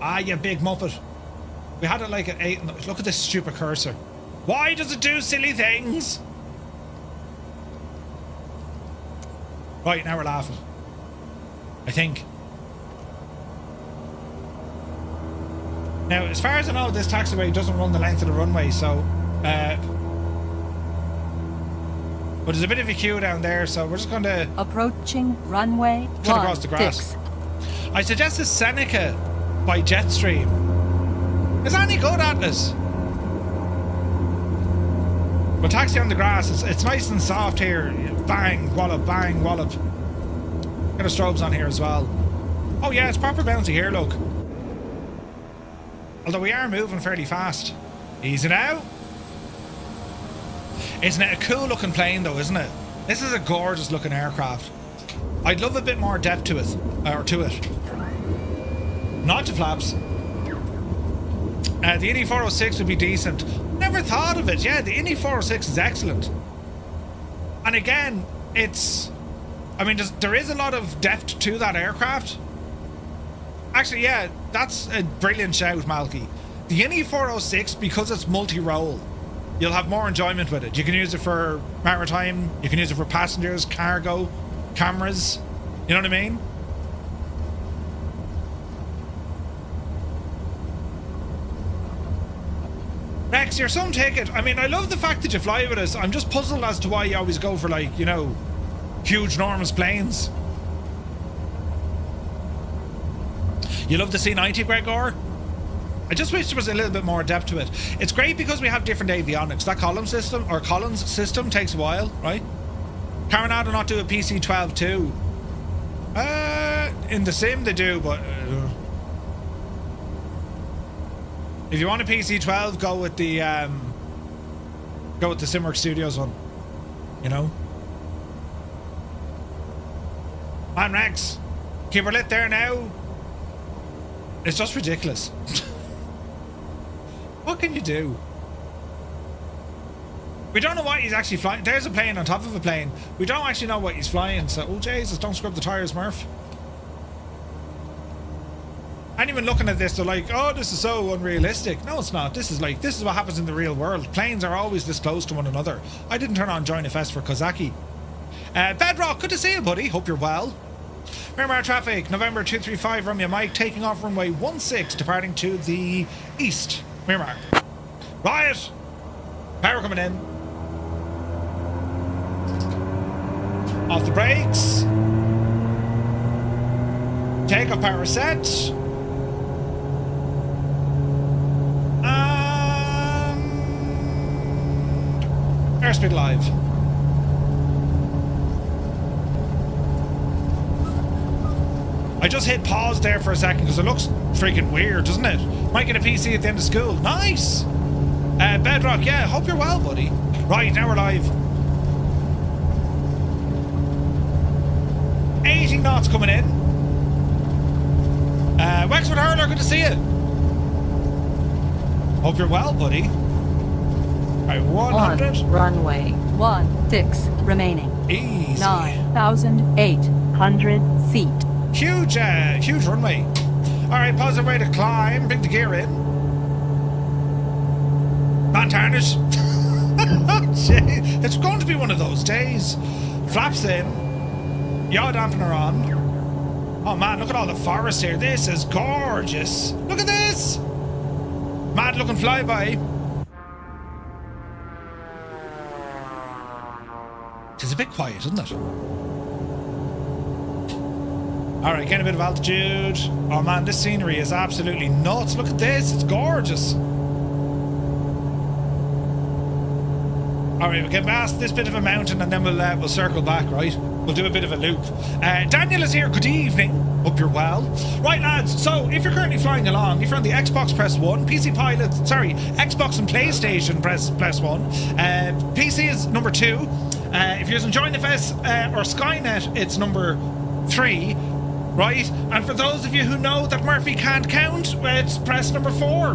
Ah, you big muppet. We had it like at 8. Look at this stupid cursor. Why does it do silly things? Right, now we're laughing. I think. Now, as far as I know, this taxiway doesn't run the length of the runway, so... but there's a bit of a queue down there, so we're just going to... Approaching runway cut across the grass. I suggest a Seneca by Jetstream. Is that any good, Atlas? We'll taxi on the grass. It's nice and soft here. Bang, wallop, bang, wallop. Got a strobes on here as well. Oh yeah, it's proper bouncy here, look. Although we are moving fairly fast. Easy now. Isn't it a cool looking plane though, isn't it? This is a gorgeous looking aircraft. I'd love a bit more depth to it. Not to flaps. The Indy 406 would be decent. Never thought of it. Yeah, the Indy 406 is excellent. And again, it's... I mean, there is a lot of depth to that aircraft. Actually, yeah, that's a brilliant shout, Malky. The Indy 406, because it's multi-role, you'll have more enjoyment with it. You can use it for maritime, you can use it for passengers, cargo, cameras. You know what I mean? Rex, you're some ticket. I mean, I love the fact that you fly with us. I'm just puzzled as to why you always go for, like, you know, huge, enormous planes. You love the C90, Gregor? I just wish there was a little bit more depth to it. It's great because we have different avionics. That Collins system takes a while, right? Carinado not do a PC-12 too. In the sim they do, but if you want a PC-12, go with the Simworks Studios one. You know. Man, Rex, keep her lit there now. It's just ridiculous. What can you do? We don't know what he's actually flying. There's a plane on top of a plane. We don't actually know what he's flying. So, oh Jesus, don't scrub the tires, Murph. Anyone looking at this, they're like, oh, this is so unrealistic. No, it's not. This is what happens in the real world. Planes are always this close to one another. I didn't turn on Join FS for Kozaki. Bedrock, good to see you, buddy. Hope you're well. Myanmar traffic, November 235, Romeo Mike, taking off runway 16, departing to the east. Myanmar. Riot! Power coming in. Off the brakes. Takeoff power set. And airspeed live. I just hit pause there for a second because it looks freaking weird, doesn't it? Might get a PC at the end of school. Nice! Bedrock, yeah, hope you're well, buddy. Right, now we're live. 80 knots coming in. Wexford Hurler, good to see you. Hope you're well, buddy. Right, 100. On runway 16 remaining. Easy. 9,800 feet. Huge runway. Alright, positive way to climb. Bring the gear in. Not tarnish. It's going to be one of those days. Flaps in. Yaw dampener on. Oh man, look at all the forest here. This is gorgeous. Look at this. Mad looking flyby. It's a bit quiet, isn't it? Alright, getting a bit of altitude. Oh man, this scenery is absolutely nuts. Look at this, it's gorgeous. Alright, we'll get past this bit of a mountain and then we'll circle back, right? We'll do a bit of a loop. Daniel is here, good evening. Hope you're well. Right lads, so if you're currently flying along, if you're on the Xbox, press 1. Xbox and PlayStation, press 1. PC is number 2. If you're using Join FS or Skynet, it's number 3. Right, and for those of you who know that Murphy can't count, it's press number 4.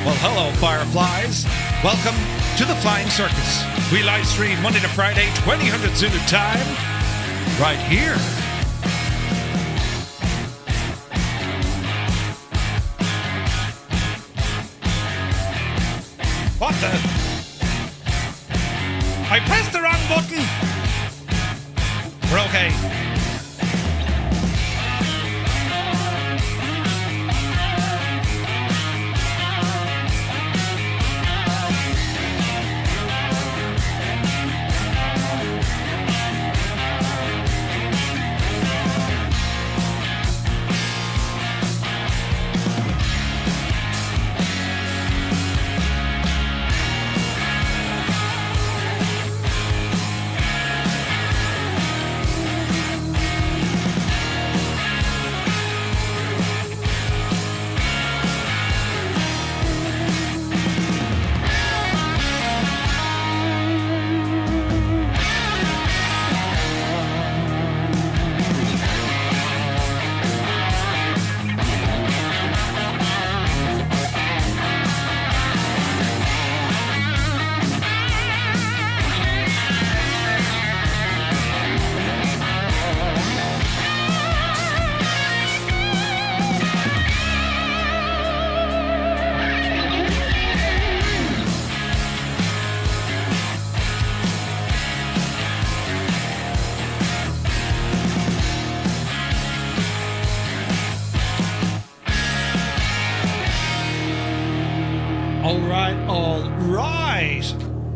Well, hello, Fireflies. Welcome to the Flying Circus. We live stream Monday to Friday, 2000 Zulu time, right here. What the? I pressed the wrong button. We're okay. All right.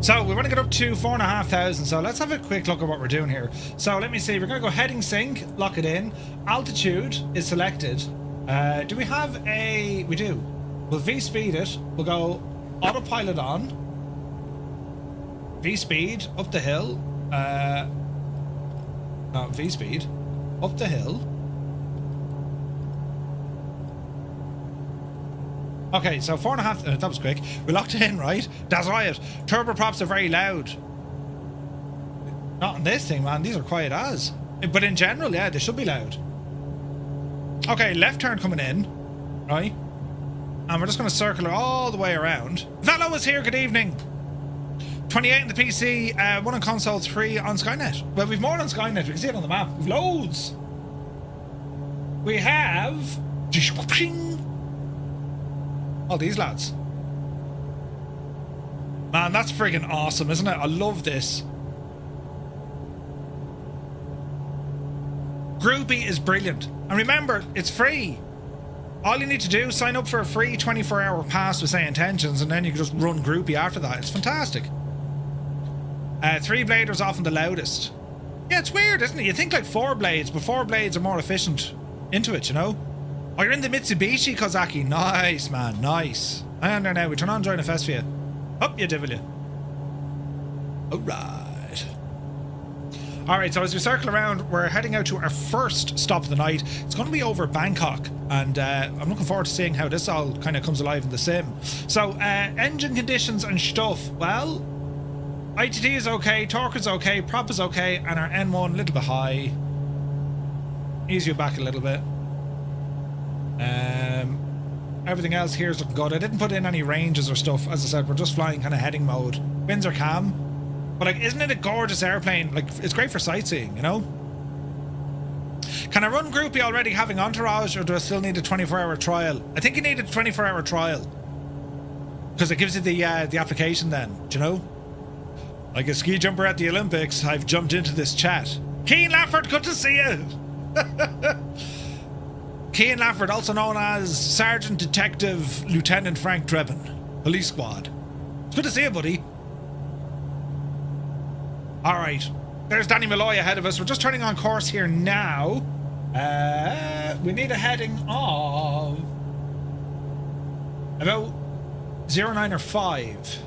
So we want to get up to 4,500. So let's have a quick look at what we're doing here. So let me see. We're going to go heading sync, lock it in. Altitude is selected. Do we have a... We do. We'll V-speed it. We'll go autopilot on. V-speed up the hill. No, V-speed up the hill. Okay, so 4.5. That was quick. We locked it in, right? That's right. Turboprops are very loud. Not on this thing, man. These are quiet as. But in general, yeah, they should be loud. Okay, left turn coming in, right? And we're just going to circle it all the way around. Velo is here. Good evening. 28 in the PC, 1 on console, 3 on Skynet. Well, we've more on Skynet. We can see it on the map. We've loads. We have... all these lads. Man, that's friggin' awesome, isn't it? I love this. Groupie is brilliant. And remember, it's free. All you need to do is sign up for a free 24-hour pass with Say Intentions, and then you can just run Groupie after that. It's fantastic. 3-blader's often the loudest. Yeah, it's weird, isn't it? You think like 4 blades, but 4 blades are more efficient into it, you know? Oh, you're in the Mitsubishi, Kozaki. Nice, man. Nice. Hang on there now. We turn on Join FS for you. Up you devil you. Alright. Alright, so as we circle around, we're heading out to our first stop of the night. It's going to be over Bangkok. And I'm looking forward to seeing how this all kind of comes alive in the sim. So, engine conditions and stuff. Well, ITT is okay. Torque is okay. Prop is okay. And our N1 a little bit high. Ease you back a little bit. Everything else here is looking good. I didn't put in any ranges or stuff. As I said, we're just flying kind of heading mode. Winds are calm. But like, isn't it a gorgeous airplane? Like, it's great for sightseeing, you know? Can I run Groupie already having Entourage, or do I still need a 24-hour trial? I think you need a 24-hour trial. Because it gives you the application then, do you know? Like a ski jumper at the Olympics, I've jumped into this chat. Keen Lafford, good to see you! Cian Lafford, also known as Sergeant Detective Lieutenant Frank Drebin, Police Squad. It's good to see you, buddy. Alright, there's Danny Malloy ahead of us. We're just turning on course here now. We need a heading of about 09 or 5.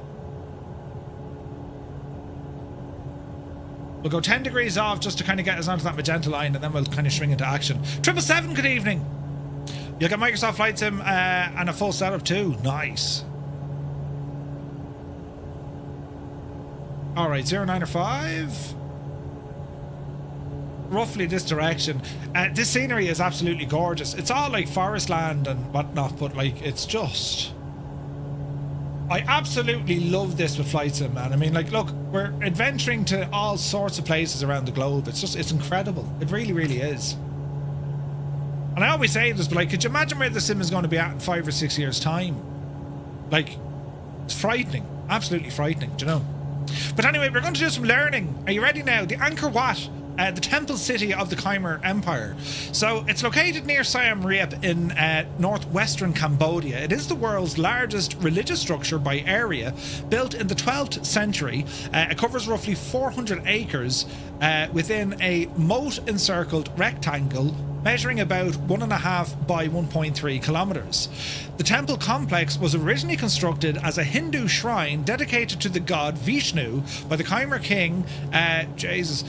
We'll go 10 degrees off just to kind of get us onto that magenta line, and then we'll kind of swing into action. 777, good evening. You'll get Microsoft Flight Sim and a full setup too. Nice. Alright, 09 or 5. Roughly this direction. This scenery is absolutely gorgeous. It's all like forest land and whatnot, but like, it's just... I absolutely love this with Flight Sim, man. I mean, like, look, we're adventuring to all sorts of places around the globe. It's just, it's incredible. It really, really is. And I always say this, but like, could you imagine where the sim is going to be at in 5 or 6 years' time? Like, it's frightening. Absolutely frightening, do you know? But anyway, we're going to do some learning. Are you ready now? The Angkor Wat, the temple city of the Khmer Empire. So it's located near Siem Reap in northwestern Cambodia. It is the world's largest religious structure by area, built in the 12th century. It covers roughly 400 acres within a moat-encircled rectangle measuring about 1.5 by 1.3 kilometers. The temple complex was originally constructed as a Hindu shrine dedicated to the god Vishnu by the Khmer king, Suri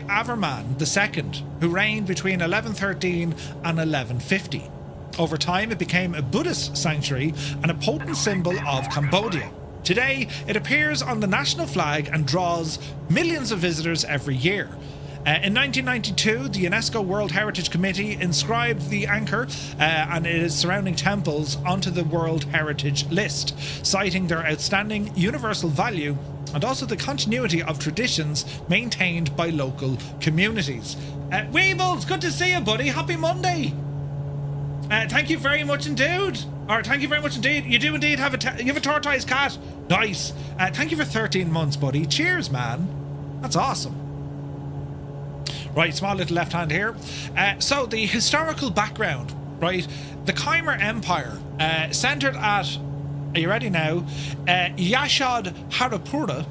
Avarman II, who reigned between 1113 and 1150. Over time, it became a Buddhist sanctuary and a potent symbol of Cambodia. Today, it appears on the national flag and draws millions of visitors every year. In 1992, the UNESCO World Heritage Committee inscribed the Angkor and its surrounding temples onto the World Heritage List, citing their outstanding universal value and also the continuity of traditions maintained by local communities. Weebles, good to see you, buddy. Happy Monday. Thank you very much indeed. Or thank you very much indeed. You do indeed have you have a tortoise cat. Nice. Thank you for 13 months, buddy. Cheers, man. That's awesome. Right, small little left hand here. So the historical background, right? The Khmer Empire, centered at Are you ready now? Yashad Harapura,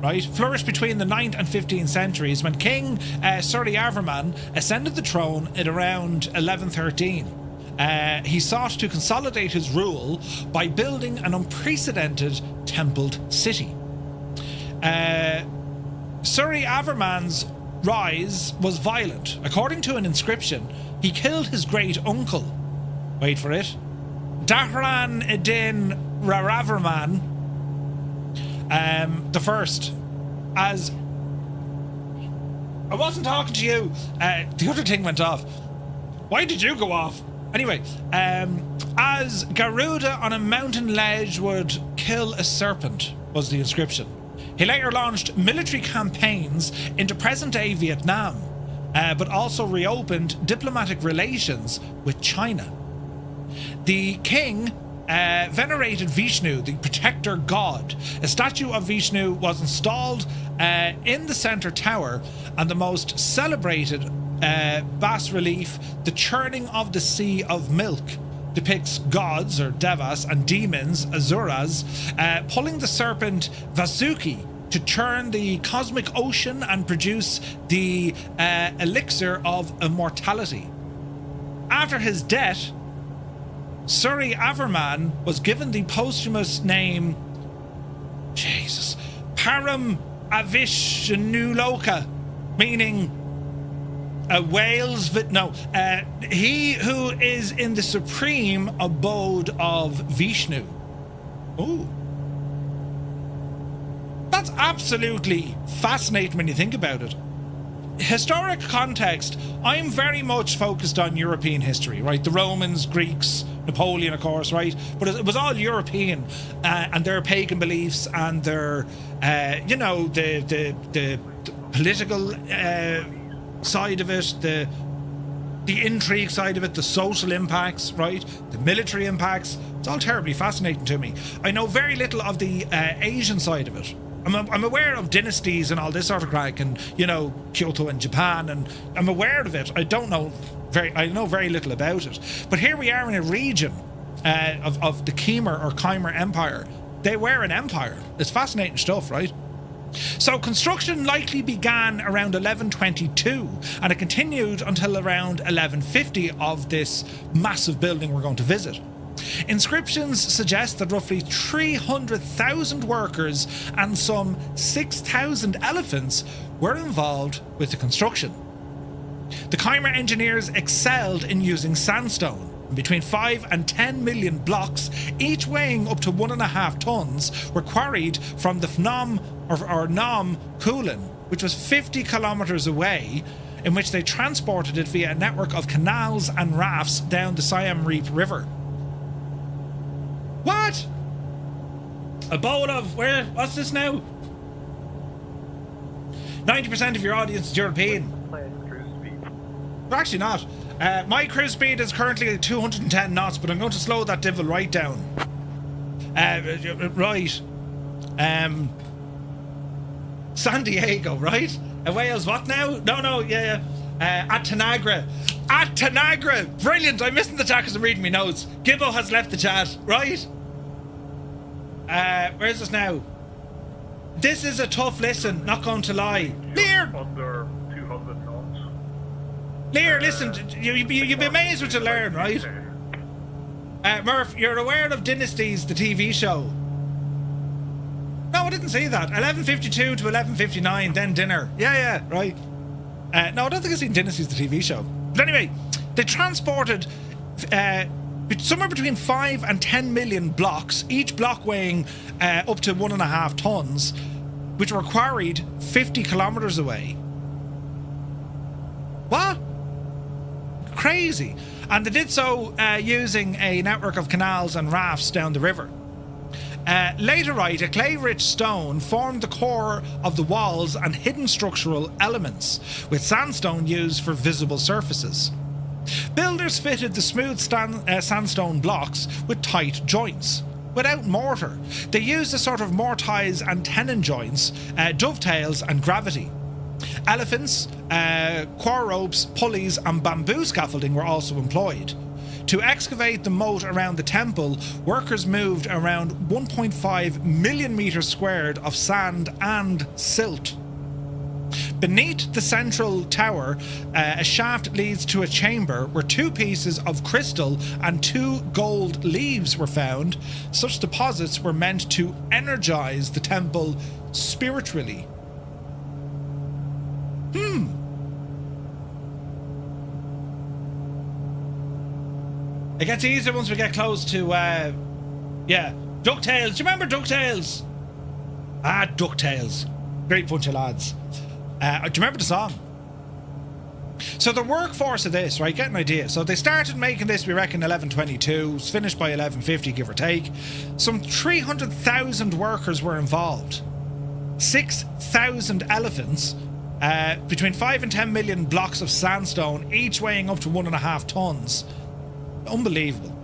right, flourished between the 9th and 15th centuries when King Suryavarman ascended the throne at around 1113. He sought to consolidate his rule by building an unprecedented templed city. Suryavarman's rise was violent. According to an inscription, he killed his great uncle. Wait for it. Dahran Edin Raravarman the first, as I wasn't talking to you. The other thing went off. Why did you go off? Anyway, as Garuda on a mountain ledge would kill a serpent, was the inscription. He later launched military campaigns into present-day Vietnam, but also reopened diplomatic relations with China. The king venerated Vishnu, the protector god. A statue of Vishnu was installed in the center tower, and the most celebrated bas-relief, the churning of the sea of milk, depicts gods or devas and demons, asuras, pulling the serpent Vasuki to churn the cosmic ocean and produce the elixir of immortality. After his death, Suryavarman was given the posthumous name Param Avishanuloka, meaning he who is in the supreme abode of Vishnu. Ooh. That's absolutely fascinating when you think about it. Historic context, I'm very much focused on European history, right? The Romans, Greeks, Napoleon, of course, right? But it was all European, and their pagan beliefs and their, the political side of it, the intrigue side of it, the social impacts, right? The military impacts. It's all terribly fascinating to me. I know very little of the Asian side of it. I'm aware of dynasties and all this sort of crack, and Kyoto and Japan, and I'm aware of it. I know very little about it. But here we are in a region of the Khmer Empire. They were an empire. It's fascinating stuff, right? So construction likely began around 1122, and it continued until around 1150 of this massive building we're going to visit. Inscriptions suggest that roughly 300,000 workers and some 6,000 elephants were involved with the construction. The Khmer engineers excelled in using sandstone. Between 5 and 10 million blocks, each weighing up to 1.5 tons, were quarried from the Phnom or Nam Kulin, which was 50 kilometers away, in which they transported it via a network of canals and rafts down the Siem Reap River. What? A bowl of what's this now? 90% of your audience is European. But actually not. My cruise speed is currently at 210 knots, but I'm going to slow that devil right down. Right. San Diego, right? Wales, what now? No, yeah. At Tanagra. At Tanagra! Brilliant! I'm missing the chat because I'm reading my notes. Gibbo has left the chat, right? Where's this now? This is a tough listen, not going to lie. Lear! Under 200 knots. Lear, listen, you'll be amazed what you learn, right? Murph, you're aware of Dynasties, the TV show? No, I didn't see that. 11:52 to 11:59, then dinner. Yeah, right. No, I don't think I've seen Dynasties, the TV show. But anyway, they transported somewhere between 5 and 10 million blocks, each block weighing up to 1.5 tons, which were quarried 50 kilometers away. What? Crazy. And they did so using a network of canals and rafts down the river. Laterite, a clay-rich stone, formed the core of the walls and hidden structural elements, with sandstone used for visible surfaces. Builders fitted the smooth sandstone blocks with tight joints, without mortar. They used a sort of mortise and tenon joints, dovetails and gravity. Elephants, coir ropes, pulleys and bamboo scaffolding were also employed. To excavate the moat around the temple, workers moved around 1.5 million meters squared of sand and silt. Beneath the central tower, a shaft leads to a chamber where 2 pieces of crystal and 2 gold leaves were found. Such deposits were meant to energize the temple spiritually. It gets easier once we get close to, DuckTales. Do you remember DuckTales? DuckTales. Great bunch of lads. Do you remember the song? So the workforce of this, right, get an idea. So they started making this, we reckon, 1122. It's finished by 1150, give or take. Some 300,000 workers were involved. 6,000 elephants, between 5 and 10 million blocks of sandstone, each weighing up to 1.5 tons. Unbelievable.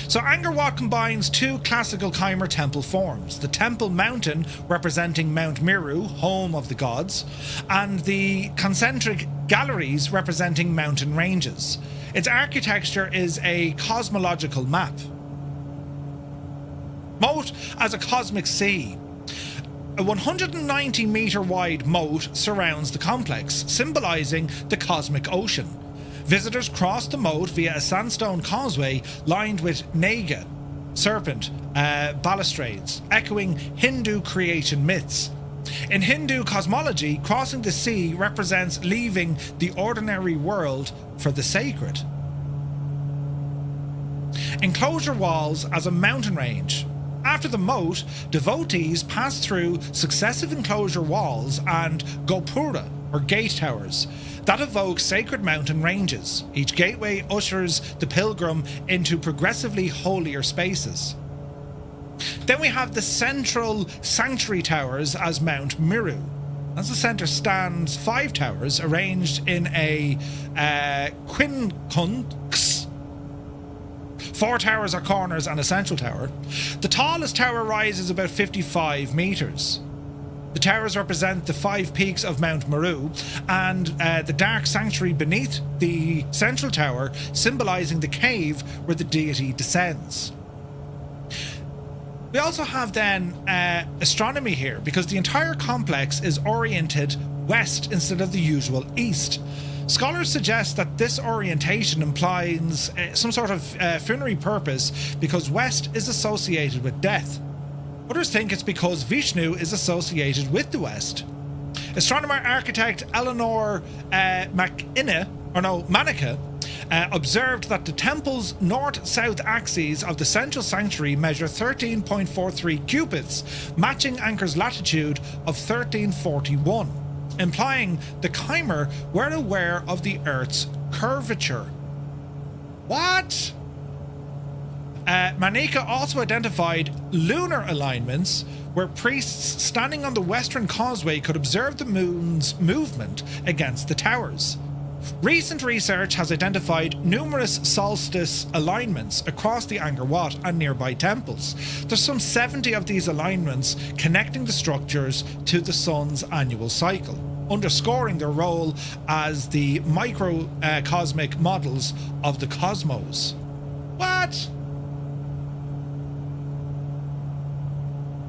So Angkor Wat combines 2 classical Khmer temple forms. The Temple Mountain, representing Mount Meru, home of the gods, and the concentric galleries representing mountain ranges. Its architecture is a cosmological map. Moat as a cosmic sea. A 190 meter wide moat surrounds the complex, symbolizing the cosmic ocean. Visitors cross the moat via a sandstone causeway lined with naga, serpent, balustrades, echoing Hindu creation myths. In Hindu cosmology, crossing the sea represents leaving the ordinary world for the sacred. Enclosure walls as a mountain range. After the moat, devotees pass through successive enclosure walls and gopura, or gate towers, that evoke sacred mountain ranges. Each gateway ushers the pilgrim into progressively holier spaces. Then we have the central sanctuary towers as Mount Meru. As the centre stands 5 towers arranged in a quincunx. 4 towers are corners and a central tower. The tallest tower rises about 55 metres. The towers represent the 5 peaks of Mount Meru and the dark sanctuary beneath the central tower, symbolising the cave where the deity descends. We also have then astronomy here, because the entire complex is oriented west instead of the usual east. Scholars suggest that this orientation implies some sort of funerary purpose, because west is associated with death. Others think it's because Vishnu is associated with the West. Astronomer architect Eleanor Manica observed that the temple's north-south axes of the central sanctuary measure 13.43 cubits, matching Angkor's latitude of 1341, implying the Khmer were aware of the Earth's curvature. What? Manica also identified lunar alignments where priests standing on the western causeway could observe the moon's movement against the towers. Recent research has identified numerous solstice alignments across the Angkor Wat and nearby temples. There's some 70 of these alignments connecting the structures to the sun's annual cycle, underscoring their role as the microcosmic models of the cosmos. What?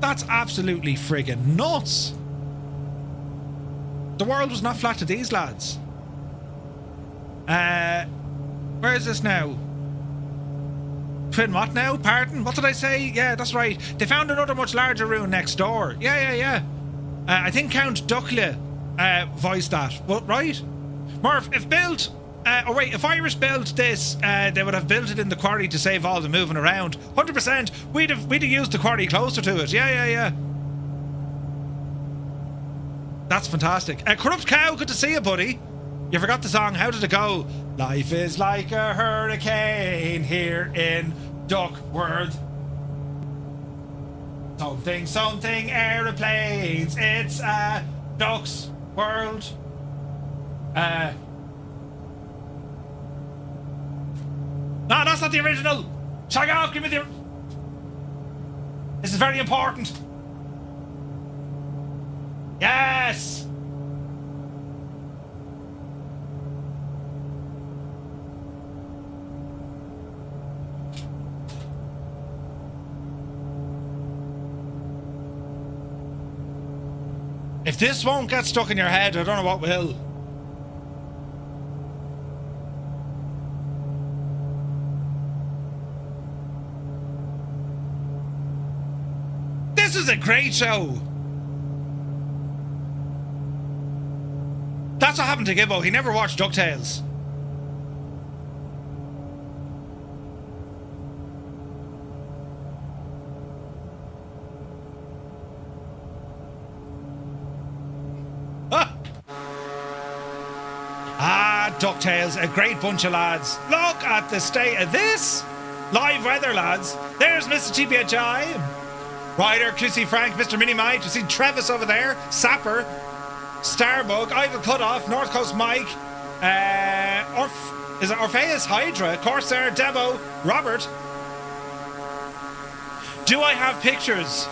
That's absolutely friggin' nuts. The world was not flat to these lads. Where is this now? Twin what now? Pardon? What did I say? Yeah, that's right. They found another much larger ruin next door. Yeah. I think Count Duckle voiced that. Well, right? Murph, if Irish built this, they would have built it in the quarry to save all the moving around. 100%. We'd have used the quarry closer to it. Yeah. That's fantastic. Corrupt Cow, good to see you, buddy. You forgot the song. How did it go? Life is like a hurricane here in Duckworth. Something aeroplanes. It's a Duck's world. No, that's not the original. Shag off, give me the... This is very important. Yes! If this won't get stuck in your head, I don't know what will. This is a great show. That's what happened to Gibbo. He never watched DuckTales. DuckTales, a great bunch of lads. Look at the state of this. Live weather, lads. There's Mr. TPHI, Ryder, Chrissy Frank, Mr. Minimite. You see Travis over there, Sapper, Starbug, Ivan Cutoff, North Coast Mike, is it Orpheus, Hydra, Corsair, Debo, Robert. Do I have pictures?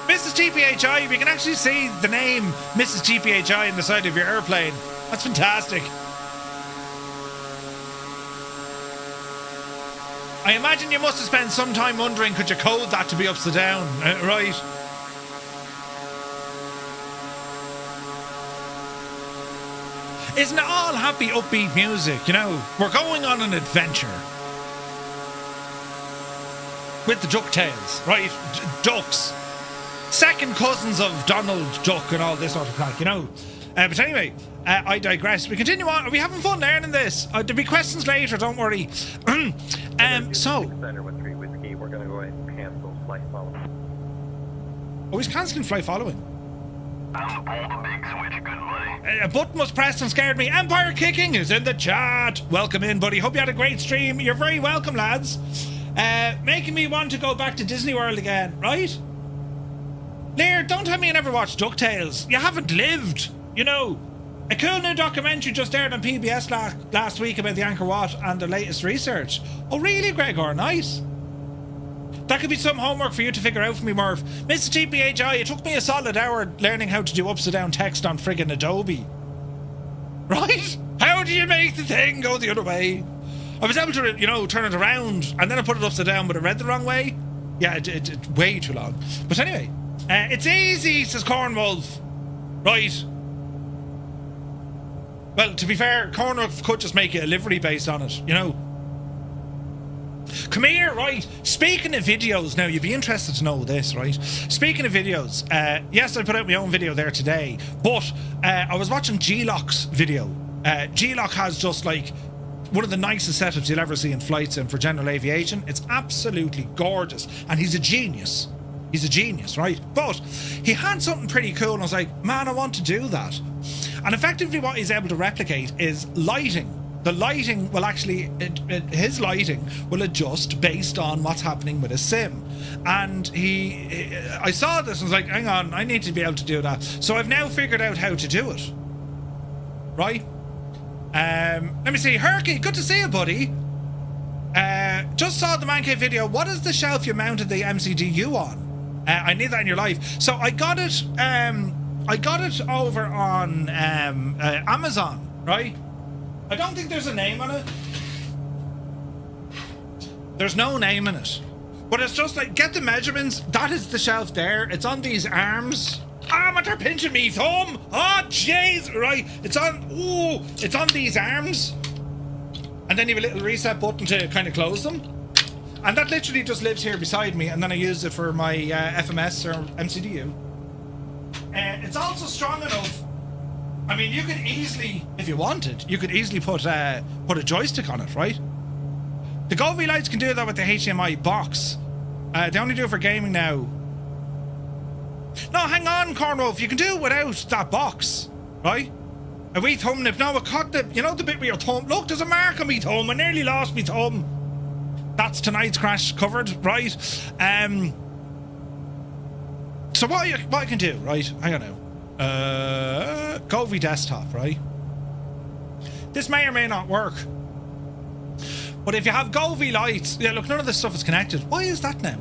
Mrs. TPHI, we can actually see the name Mrs. TPHI in the side of your airplane. That's fantastic. I imagine you must have spent some time wondering, could you code that to be upside down, right? Isn't it all happy, upbeat music? You know, we're going on an adventure with the DuckTales, right? Ducks, second cousins of Donald Duck and all this sort of crack, you know. But anyway, I digress. We continue on. Are we having fun learning this? There'll be questions later, don't worry. So. Center with 3 whiskey. We're going to go ahead and cancel flight following. Oh, he's cancelling flight following. And pull the big switch, good buddy. A button was pressed and scared me. Empire Kicking is in the chat. Welcome in, buddy. Hope you had a great stream. You're very welcome, lads. Making me want to go back to Disney World again, right? Lear, don't tell me you never watched DuckTales. You haven't lived. You know, a cool new documentary just aired on PBS last week about the Angkor Wat and the latest research. Oh, really, Gregor? Nice. That could be some homework for you to figure out for me, Murph. Mr. TPHI, it took me a solid hour learning how to do upside down text on friggin' Adobe. Right? How do you make the thing go the other way? I was able to, you know, turn it around and then I put it upside down, but it read the wrong way. Yeah, it way too long. But anyway, it's easy, says Cornwolf. Right. Well, to be fair, Cornwolf could just make it a livery based on it, you know. Come here, right? Speaking of videos, now you'd be interested to know this, right? Speaking of videos, yes, I put out my own video there today, but I was watching G-Lock's video. G-Lock has just like one of the nicest setups you'll ever see in flight sim for general aviation. It's absolutely gorgeous, and he's a genius. He's a genius, right? But he had something pretty cool, and I was like, man, I want to do that. And effectively what he's able to replicate is lighting. The lighting will actually, his lighting will adjust based on what's happening with a sim. And I saw this and was like, hang on, I need to be able to do that. So I've now figured out how to do it. Right? Let me see. Herky, good to see you, buddy. Just saw the Man Cave video. What is the shelf you mounted the MCDU on? I need that in your life. So I got it over on Amazon, right? I don't think there's a name on it. There's no name in it. But it's just like, get the measurements. That is the shelf there. It's on these arms. Ah, but they're pinching me thumb. Oh, jeez. Right. It's on these arms. And then you have a little reset button to kind of close them. And that literally just lives here beside me. And then I use it for my FMS or MCDU. It's also strong enough. I mean, you could easily, if you wanted, you could easily put a joystick on it, right? The Govee lights can do that with the HDMI box. They only do it for gaming now. No, hang on, Cornwolf. You can do it without that box, right? A wee thumb nip. No, it caught the, you know the bit with your thumb? Look, there's a mark on me thumb. I nearly lost me thumb. That's tonight's crash covered, right? So what I can do, right? Hang on now. Govee desktop, right? This may or may not work. But if you have Govee lights, yeah, look, none of this stuff is connected. Why is that now?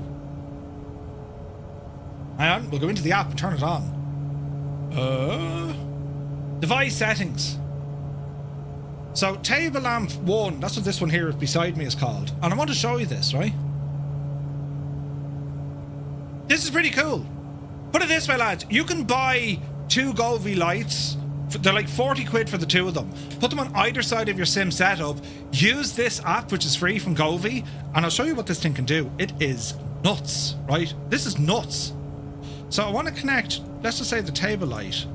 Hang on, we'll go into the app and turn it on. Device settings. So table lamp 1, that's what this one here beside me is called. And I want to show you this, right? This is pretty cool. Put it this way, lads. You can buy 2 Govee lights. They're like 40 quid for the 2 of them. Put them on either side of your sim setup. Use this app, which is free from Govee, and I'll show you what this thing can do. It is nuts, right? This is nuts. So I want to connect, let's just say, the table light.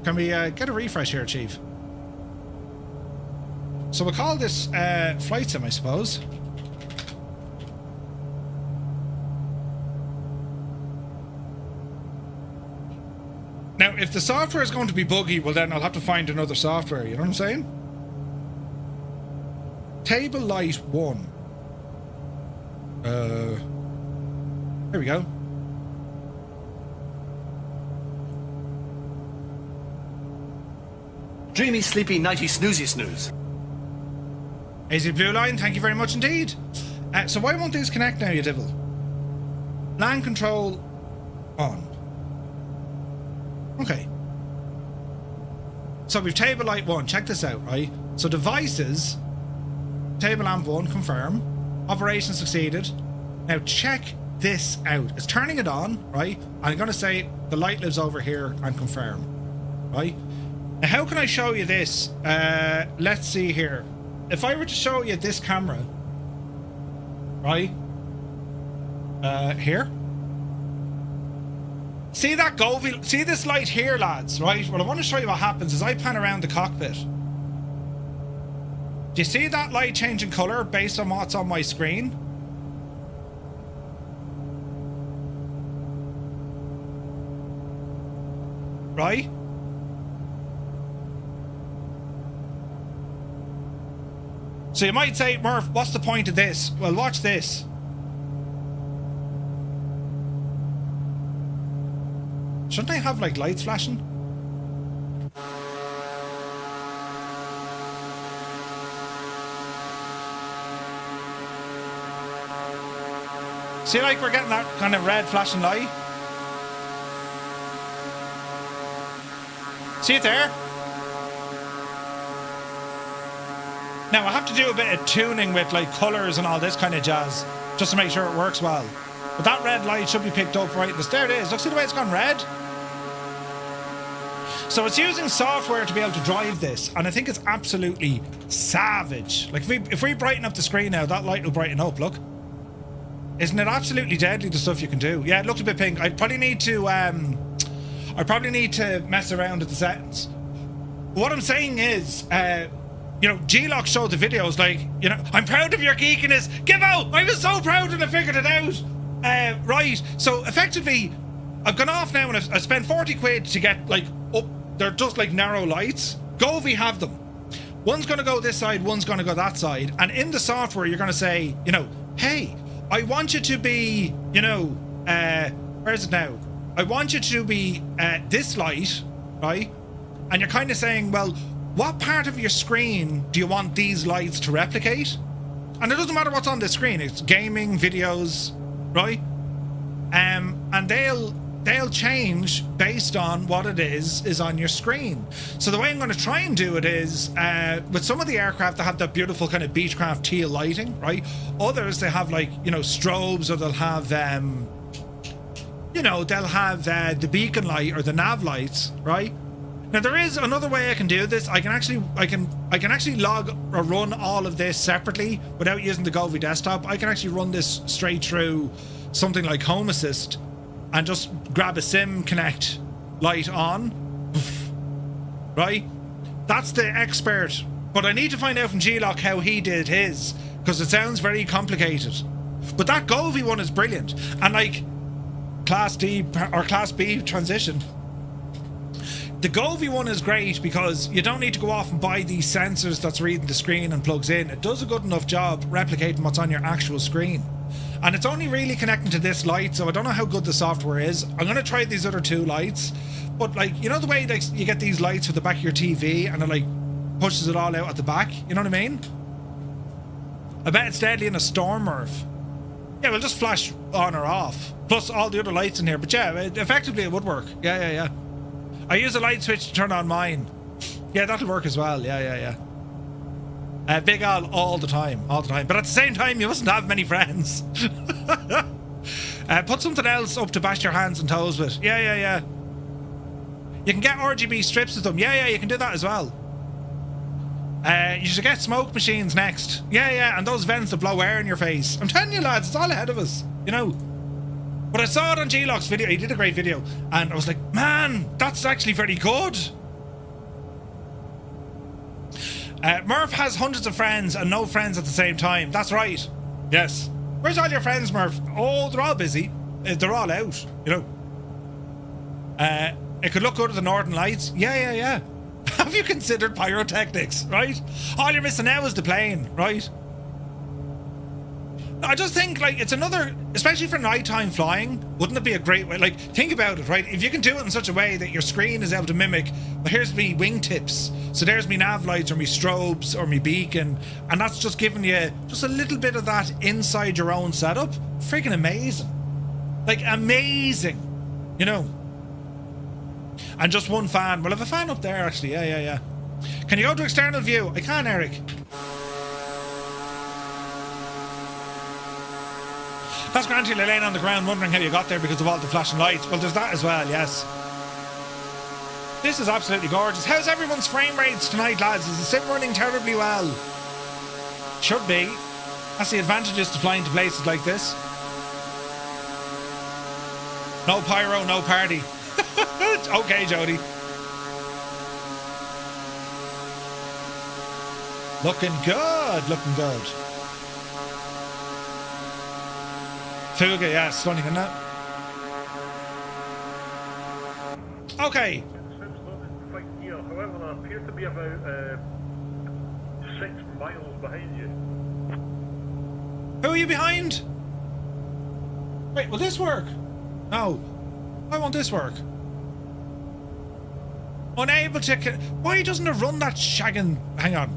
Can we get a refresh here, Chief? So we'll call this flight sim, I suppose. Now, if the software is going to be buggy, well then I'll have to find another software, you know what I'm saying? Table light 1. Here we go. Dreamy, sleepy, nighty, snoozy, snooze. AZ Blue Line, thank you very much indeed. So why won't these connect now, you devil? Land control on. Okay. So we've table light 1. Check this out, right? So devices, table lamp 1, confirm. Operation succeeded. Now check this out. It's turning it on, right? And I'm going to say the light lives over here and confirm, right? Now how can I show you this? Let's see here. If I were to show you this camera, right? Here. See that Govee? See this light here, lads, right? What I want to show you what happens is I pan around the cockpit. Do you see that light changing colour based on what's on my screen? Right? So you might say, Murph, what's the point of this? Well, watch this. Shouldn't I have like lights flashing? See, like we're getting that kind of red flashing light? See it there? Now I have to do a bit of tuning with like colours and all this kind of jazz just to make sure it works well. But that red light should be picked up right in this. There it is. Look, see the way it's gone red? So it's using software to be able to drive this, and I think it's absolutely savage. Like if we brighten up the screen now, that light will brighten up, look. Isn't it absolutely deadly, the stuff you can do? Yeah, it looked a bit pink. I probably need to mess around with the settings. What I'm saying is, you know, G-Lock showed the videos, like, you know, I'm proud of your geekiness. Give out! I was so proud when I figured it out. Right, so effectively, I've gone off now and I've spent 40 quid to get, like, up. They're just like narrow lights. Govee have them. One's going to go this side, one's going to go that side. And in the software, you're going to say, you know, hey, I want you to be, you know, where is it now? I want you to be this light, right? And you're kind of saying, well, what part of your screen do you want these lights to replicate? And it doesn't matter what's on the screen. It's gaming, videos, right? And they'll change based on what it is on your screen. So the way I'm going to try and do it is with some of the aircraft that have that beautiful kind of Beechcraft teal lighting, right? Others, they have like, you know, strobes, or they'll have you know, they'll have the beacon light or the nav lights, right? Now there is another way I can do this. I can actually log or run all of this separately without using the Govee desktop. I can actually run this straight through something like Home Assist and just grab a Sim Connect light on, right? That's the expert. But I need to find out from G-Lock how he did his, because it sounds very complicated. But that Govee one is brilliant. And like Class D or Class B transition, the Govee one is great because you don't need to go off and buy these sensors that's reading the screen and plugs in. It does a good enough job replicating what's on your actual screen. And it's only really connecting to this light, so I don't know how good the software is. I'm going to try these other 2 lights. But like, you know the way like you get these lights for the back of your TV and it like pushes it all out at the back? You know what I mean? I bet it's deadly in a storm, Murph. Yeah, we'll just flash on or off. Plus all the other lights in here. But yeah, effectively it would work. Yeah. I use a light switch to turn on mine. Yeah, that'll work as well. Yeah. Big Al all the time. But at the same time, you mustn't have many friends. Put something else up to bash your hands and toes with. Yeah. You can get RGB strips with them. Yeah, you can do that as well. You should get smoke machines next. Yeah, and those vents that blow air in your face. I'm telling you, lads, it's all ahead of us, you know. But I saw it on G-Lock's video. He did a great video. And I was like, man, that's actually very good. Murph has hundreds of friends and no friends at the same time. That's right. Yes. Where's all your friends, Murph? Oh, they're all busy. They're all out, you know. It could look good at the Northern Lights. Yeah. Have you considered pyrotechnics, right? All you're missing now is the plane, right? I just think, like, it's another, especially for nighttime flying, wouldn't it be a great way? Like, think about it, right? If you can do it in such a way that your screen is able to mimic, well, here's me wingtips, so there's me nav lights or me strobes or me beacon, and that's just giving you just a little bit of that inside your own setup. Freaking amazing. Like, amazing, you know? And just one fan. Well, I have a fan up there, actually. Yeah. Can you go to external view? I can, Eric. That's granted, you're laying on the ground wondering how you got there because of all the flashing lights. Well, there's that as well, yes. This is absolutely gorgeous. How's everyone's frame rates tonight, lads? Is the sim running terribly well? Should be. That's the advantages to flying to places like this. No pyro, no party. Okay, Jody. Looking good. Fuga, yeah, stunning, isn't it? Okay. However, there appear to be about 6 miles behind you. Who are you behind? Wait, will this work? No. Why won't this work? Unable to... Why doesn't it run that shagging... Hang on.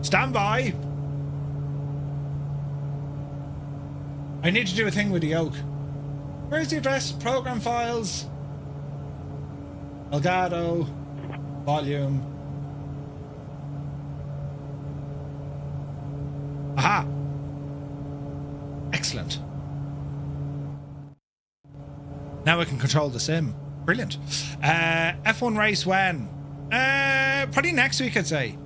Stand by. I need to do a thing with the yoke. Where's the address? Program files. Elgato. Volume. Aha! Excellent. Now I can control the sim. Brilliant. F1 race when? Probably next week, I'd say.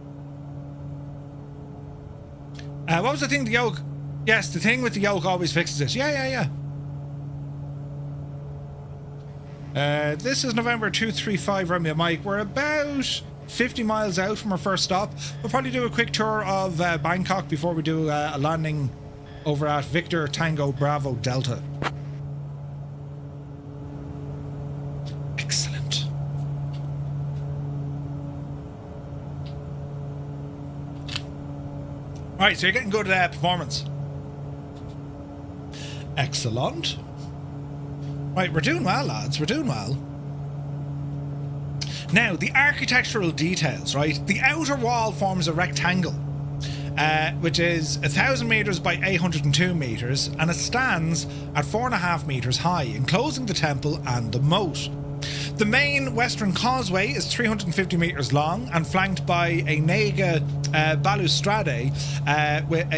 What was the thing, the yoke? Yes, the thing with the yoke always fixes it. Yeah. This is November 235 Romeo Mike. We're about 50 miles out from our first stop. We'll probably do a quick tour of Bangkok before we do a landing over at Victor Tango Bravo Delta. Excellent. Alright, so you're getting good at performance. Excellent. Right, we're doing well, lads. We're doing well. Now, the architectural details, right? The outer wall forms a rectangle, which is 1,000 meters by 802 meters, and it stands at 4.5 meters high, enclosing the temple and the moat. The main western causeway is 350 meters long and flanked by a Naga balustrade with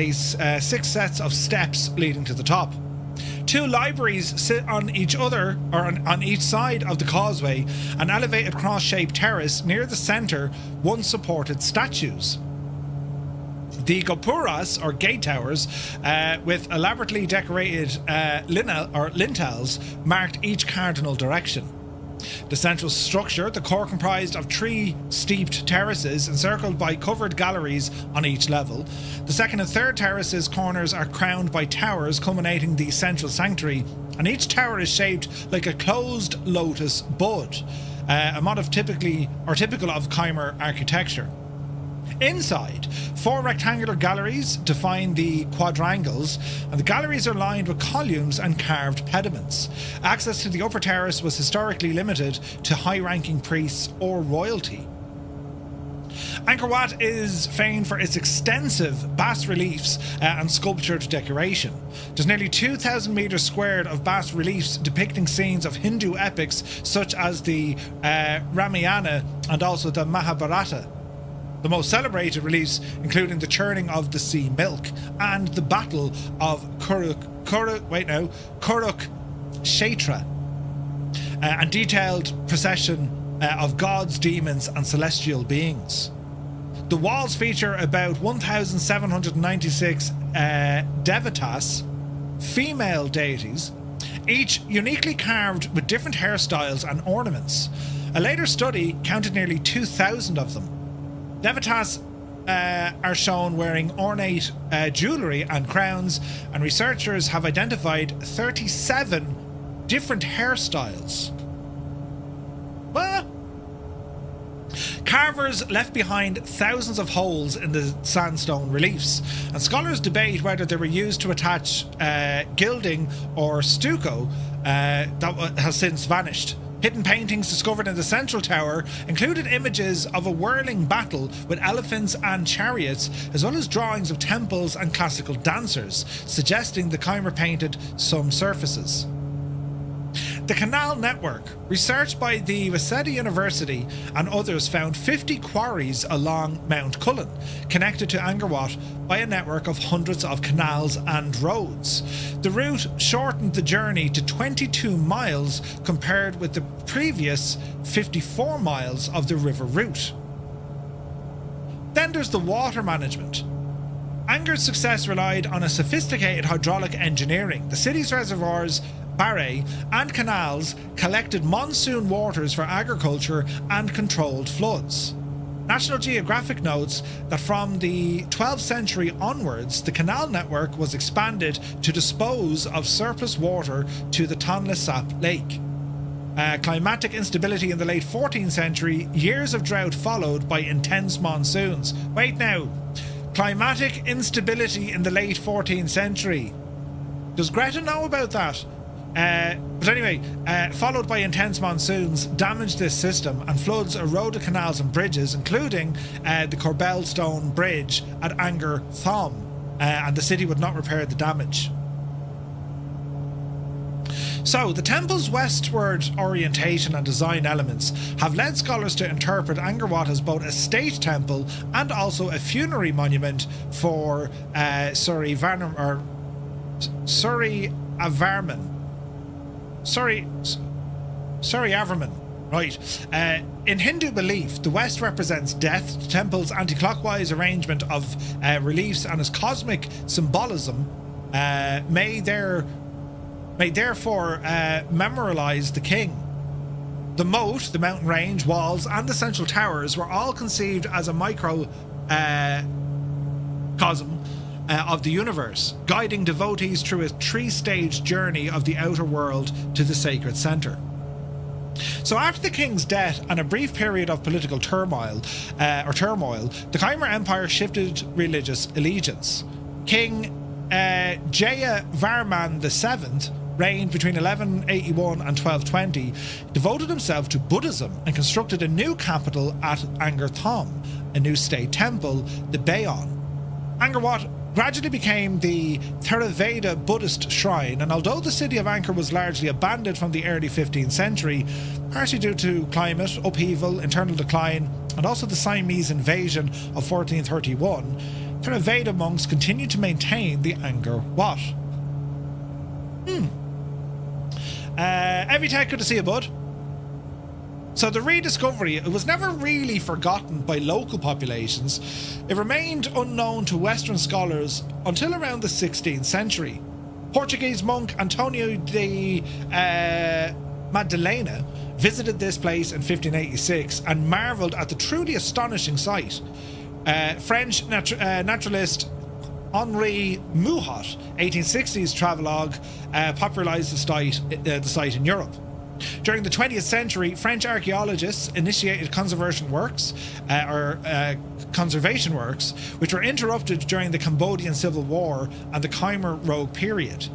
6 sets of steps leading to the top. 2 libraries sit on each other, or on each side of the causeway, an elevated cross-shaped terrace near the centre once supported statues. The gopuras, or gate towers, with elaborately decorated lintels, marked each cardinal direction. The central structure, the core, comprised of 3 steeped terraces encircled by covered galleries on each level. The second and third terraces' corners are crowned by towers culminating the central sanctuary, and each tower is shaped like a closed lotus bud, a motif typical of Khmer architecture. Inside, 4 rectangular galleries define the quadrangles, and the galleries are lined with columns and carved pediments. Access to the upper terrace was historically limited to high-ranking priests or royalty. Angkor Wat is famed for its extensive bas-reliefs and sculptured decoration. There's nearly 2,000 meters squared of bas-reliefs depicting scenes of Hindu epics such as the Ramayana and also the Mahabharata. The most celebrated reliefs including the churning of the sea milk and the Battle of Kuruk Kshetra, and detailed procession of gods, demons, and celestial beings. The walls feature about 1,796 devatas, female deities, each uniquely carved with different hairstyles and ornaments. A later study counted nearly 2,000 of them. Devatas are shown wearing ornate jewellery and crowns, and researchers have identified 37 different hairstyles. What? Carvers left behind thousands of holes in the sandstone reliefs, and scholars debate whether they were used to attach gilding or stucco that has since vanished. Hidden paintings discovered in the central tower included images of a whirling battle with elephants and chariots, as well as drawings of temples and classical dancers, suggesting the Khmer painted some surfaces. The canal network, researched by the Waseda University and others, found 50 quarries along Mount Cullen, connected to Angkor Wat by a network of hundreds of canals and roads. The route shortened the journey to 22 miles compared with the previous 54 miles of the river route. Then there's the water management. Angkor's success relied on a sophisticated hydraulic engineering. The city's reservoirs, barrage, and canals collected monsoon waters for agriculture and controlled floods. National Geographic notes that from the 12th century onwards, the canal network was expanded to dispose of surplus water to the Tonle Sap Lake. Climatic instability in the late 14th century, years of drought followed by intense monsoons. Wait now, climatic instability in the late 14th century. Does Greta know about that? But anyway, followed by intense monsoons, damaged this system, and floods eroded canals and bridges, including the Corbellstone Bridge at Angkor Thom, and the city would not repair the damage. So, the temple's westward orientation and design elements have led scholars to interpret Angkor Wat as both a state temple and also a funerary monument for Surrey Avarman. Right. In Hindu belief, the West represents death. The temple's anti-clockwise arrangement of reliefs and its cosmic symbolism may therefore memorialize the king. The moat, the mountain range, walls, and the central towers were all conceived as a microcosm of the universe, guiding devotees through a three-stage journey of the outer world to the sacred centre. So after the king's death and a brief period of political turmoil, the Khmer Empire shifted religious allegiance. King Jayavarman VII reigned between 1181 and 1220, devoted himself to Buddhism and constructed a new capital at Angkor Thom, a new state temple, the Bayon. Angkor Wat gradually became the Theravada Buddhist shrine, and although the city of Angkor was largely abandoned from the early 15th century, partly due to climate, upheaval, internal decline, and also the Siamese invasion of 1431, Theravada monks continued to maintain the Angkor Wat. Every tech good to see you, bud. So the rediscovery, it was never really forgotten by local populations. It remained unknown to Western scholars until around the 16th century. Portuguese monk Antonio de Madalena visited this place in 1586 and marvelled at the truly astonishing sight. French naturalist Henri Mouhot, 1860s travelogue, popularised the site in Europe. During the 20th century, French archaeologists initiated conservation works, which were interrupted during the Cambodian Civil War and the Khmer Rouge period.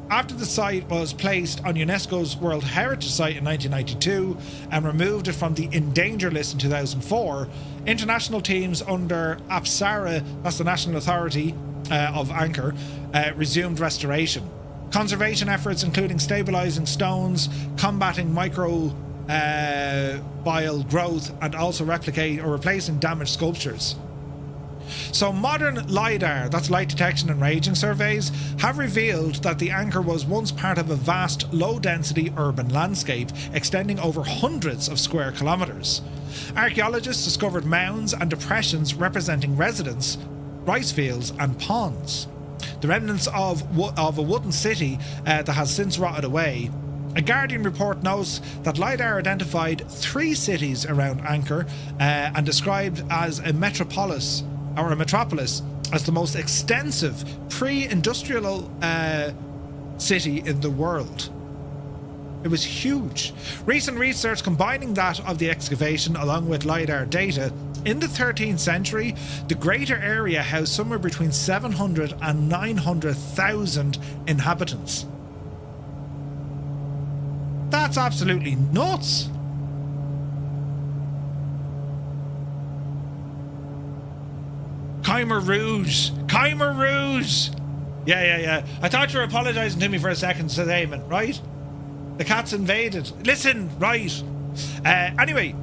After the site was placed on UNESCO's World Heritage Site in 1992 and removed it from the endangered list in 2004, international teams under Apsara, that's the national authority of Angkor, resumed restoration. Conservation efforts including stabilising stones, combating microbial growth, and also replacing damaged sculptures. So modern LiDAR, that's light detection and ranging surveys, have revealed that the Angkor was once part of a vast, low-density urban landscape extending over hundreds of square kilometres. Archaeologists discovered mounds and depressions representing residents, rice fields and ponds. The remnants of a wooden city that has since rotted away. A Guardian report notes that LiDAR identified 3 cities around Angkor and described as a metropolis as the most extensive pre-industrial city in the world. It was huge. Recent research combining that of the excavation along with LiDAR data, in the 13th century, the greater area housed somewhere between 700 and 900,000 inhabitants. That's absolutely nuts. Khmer Rouge. Yeah. I thought you were apologising to me for a second, said Eamon, right? The cat's invaded. Listen, right. Anyway,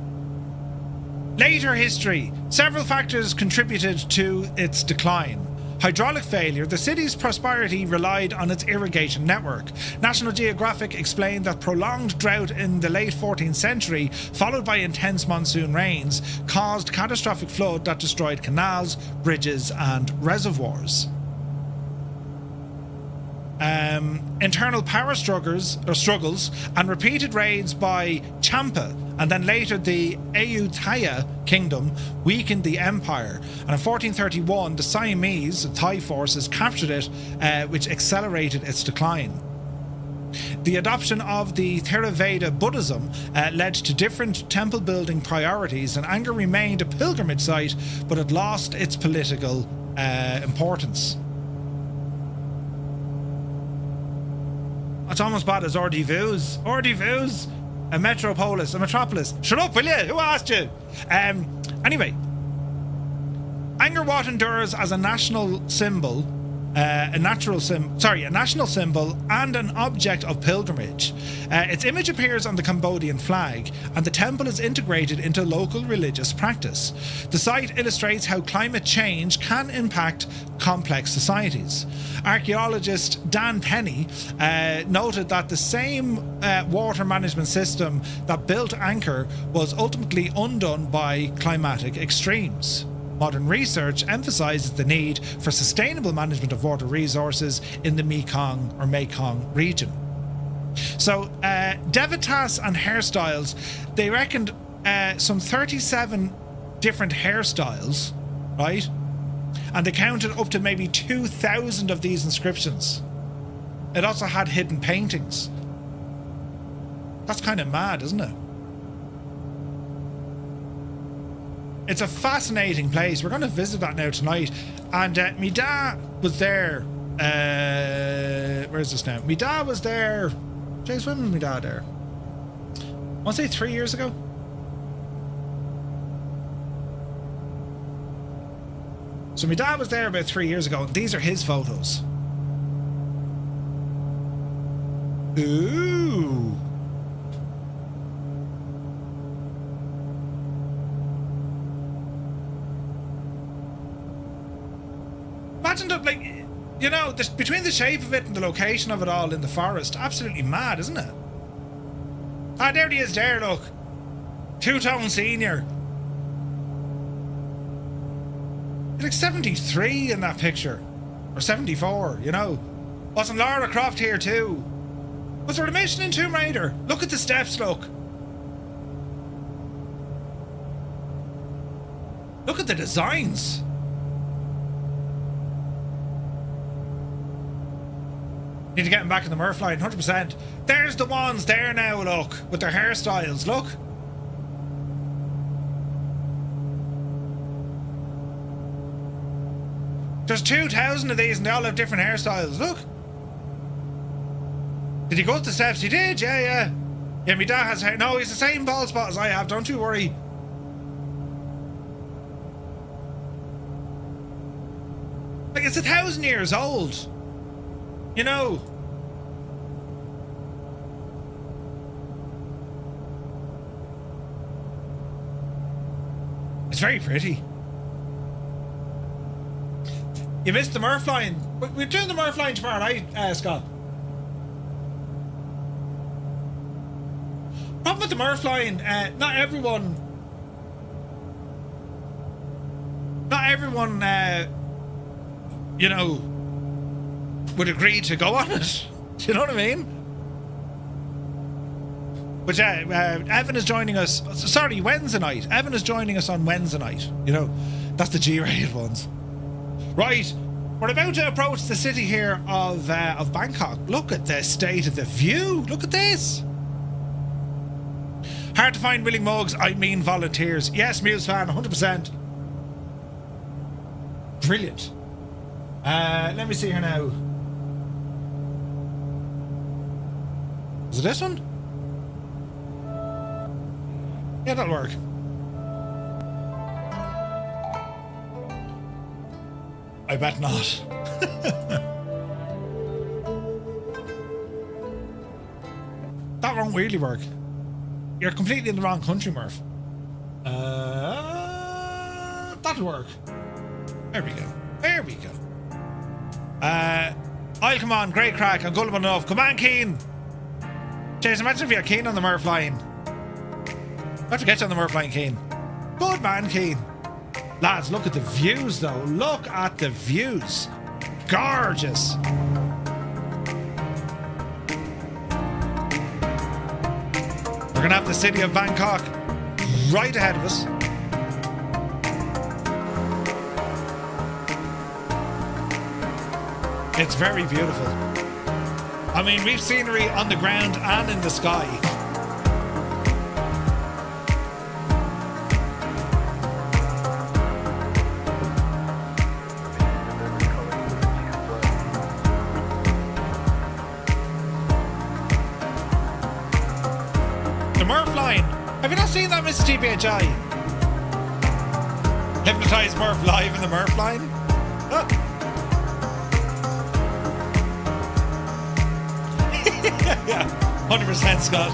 later history. Several factors contributed to its decline. Hydraulic failure. The city's prosperity relied on its irrigation network. National Geographic explained that prolonged drought in the late 14th century, followed by intense monsoon rains, caused catastrophic flood that destroyed canals, bridges and reservoirs. Internal power struggles and repeated raids by Champa and then later the Ayutthaya kingdom weakened the empire, and in 1431 the Siamese Thai forces captured it, which accelerated its decline. The adoption of the Theravada Buddhism led to different temple building priorities, and Angkor remained a pilgrimage site but had lost its political importance. It's almost bad as Ordivus. A metropolis. Shut up, will you? Who asked you? Anyway, Angkor Wat endures as a national symbol, a national symbol and an object of pilgrimage. Its image appears on the Cambodian flag, and the temple is integrated into local religious practice. The site illustrates how climate change can impact complex societies. Archaeologist Dan Penny noted that the same water management system that built Angkor was ultimately undone by climatic extremes. Modern research emphasises the need for sustainable management of water resources in the Mekong region. So, Devatas and hairstyles, they reckoned some 37 different hairstyles, right? And they counted up to maybe 2,000 of these inscriptions. It also had hidden paintings. That's kind of mad, isn't it? It's a fascinating place. We're going to visit that now tonight. And me dad was there. Where is this now? Me dad was there. James, when was me dad there? I want to say 3 years ago. So my dad was there about 3 years ago, and these are his photos. Ooh. Imagine that, like, you know, between the shape of it and the location of it all in the forest, absolutely mad, isn't it? Ah, there he is there, look. Two-tone senior. He's like 73 in that picture. Or 74, you know. Wasn't Lara Croft here too? Was there a mission in Tomb Raider? Look at the steps, look. Look at the designs. Need to get him back in the Murph line, 100%. There's the ones there now, look, with their hairstyles, look. There's 2,000 of these and they all have different hairstyles, look. Did he go up the steps? He did, yeah. Yeah, my dad has hair. No, he's the same bald spot as I have, don't you worry. Like, it's 1,000 years old. You know. It's very pretty. You missed the Murph line. We're doing the Murph line tomorrow night, Scott. Problem with the Murph line, not everyone, you know, would agree to go on it. Do you know what I mean? But yeah, Evan is joining us. Sorry, Wednesday night. Evan is joining us on Wednesday night. You know, that's the G-rated ones. Right, we're about to approach the city here of Bangkok. Look at the state of the view. Look at this. Hard to find willing mugs, I mean volunteers. Yes, Muse fan, 100%. Brilliant. Let me see here now. Is it this one? Yeah, that'll work. I bet not. That won't really work. You're completely in the wrong country, Murph. That'll work. There we go. There we go. I'll come on. Great crack. I'm gullible enough. Come on, Keen. Jeez, imagine if you had Keen on the Murph line. I have to get you on the Murph line, Keen. Good man, Keen. Lads, look at the views, though. Look at the views. Gorgeous. We're going to have the city of Bangkok right ahead of us. It's very beautiful. I mean, we've scenery on the ground and in the sky. The Murph line. Have you not seen that, Mrs. GPHI? Hypnotise Murph live in the Murph line? Huh? Yeah, 100% Scott.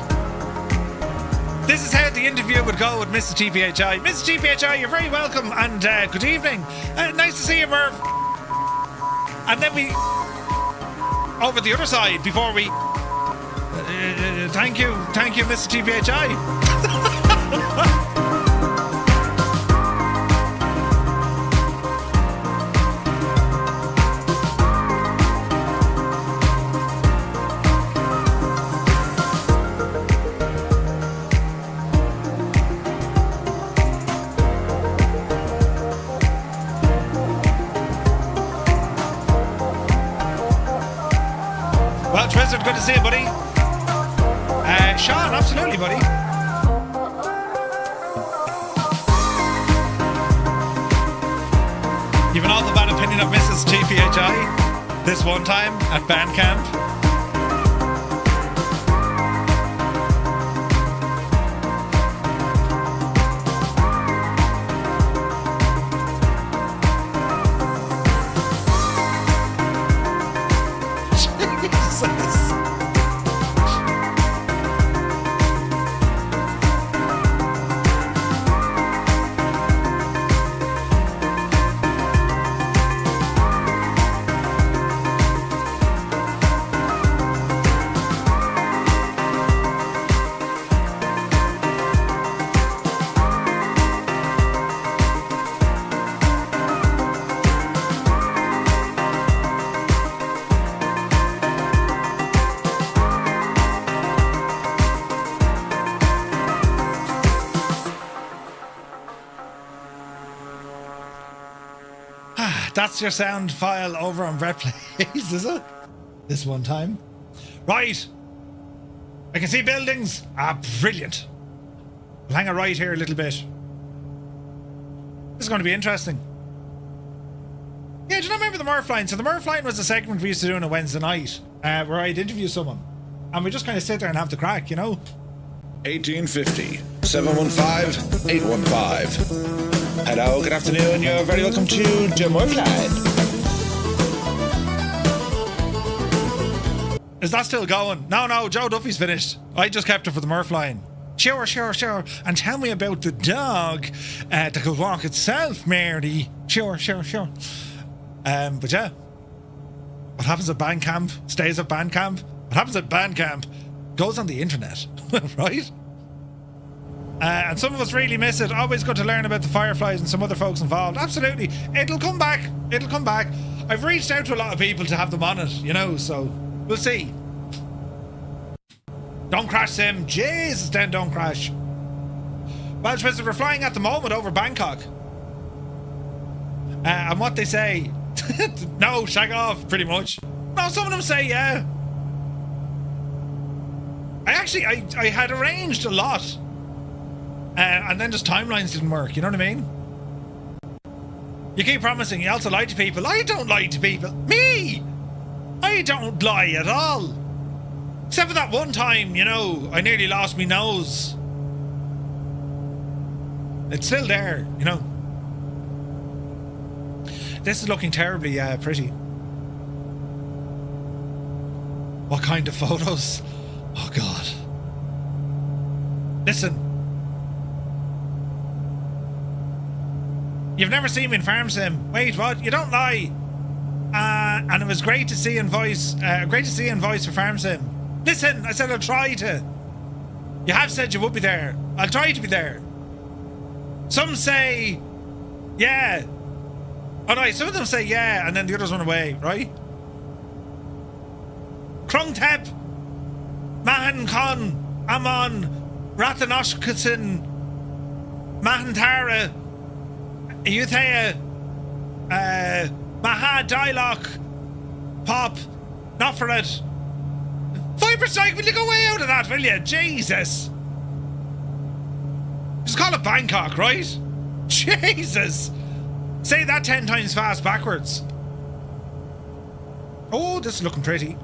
This is how the interview would go with Mrs. GPHI. Mrs. GPHI, you're very welcome and good evening. Nice to see you, Murph. And then we over the other side before we thank you, Mrs. GPHI. Tristan, good to see you, buddy. Sean, absolutely, buddy. You've an awful bad opinion of Mrs. GPHI this one time at band camp. That's your sound file over on Brett Plays, is it? This one time. Right. I can see buildings. Brilliant. We'll hang a right here a little bit. This is going to be interesting. Yeah, do you not remember the Murph line? So the Murph line was the segment we used to do on a Wednesday night where I'd interview someone. And we just kind of sit there and have the crack, you know? 1850 715 815. Hello, good afternoon. You're very welcome to the Murph line. Is that still going? No, Joe Duffy's finished. I just kept it for the Murph line. Sure. And tell me about the dog that could walk itself, Mary. Sure. But yeah, what happens at band camp stays at band camp. What happens at band camp goes on the internet, right? And some of us really miss it. Always good to learn about the Fireflies and some other folks involved. Absolutely. It'll come back. It'll come back. I've reached out to a lot of people to have them on it, you know, so we'll see. Don't crash, Sim. Jesus, then don't crash. Well, Spencer, we're flying at the moment over Bangkok. And what they say, no, shag off, pretty much. No, some of them say, yeah. I had arranged a lot. And then just timelines didn't work, you know what I mean? You keep promising, you also lie to people. I don't lie to people. Me! I don't lie at all. Except for that one time, you know, I nearly lost my nose. It's still there, you know. This is looking terribly pretty. What kind of photos? Oh, God. Listen. You've never seen me in Farm Sim. Wait, what? You don't lie. And it was great to see you in voice. For Farm Sim. Listen, I said I'll try to. You have said you would be there. I'll try to be there. Some say, yeah. Oh no, some of them say yeah, and then the others run away, right? Krungtep, Mahan Khan, Amon, Ratanoshkatsin, Mahantara, Euthea, Maha Dialogue, Pop, Noferet. Viper Strike, will you go way out of that, will you? Jesus. Just call it Bangkok, right? Jesus. Say that 10 times fast backwards. Oh, this is looking pretty.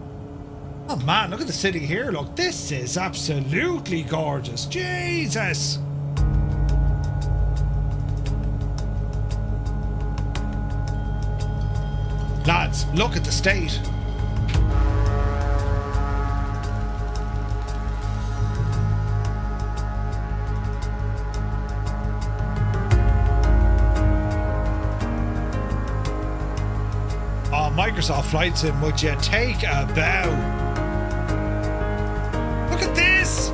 Oh man, look at the city here. Look, this is absolutely gorgeous. Jesus. Lads, look at the state. Oh, Microsoft Flight Sim, would you take a bow? Look at this!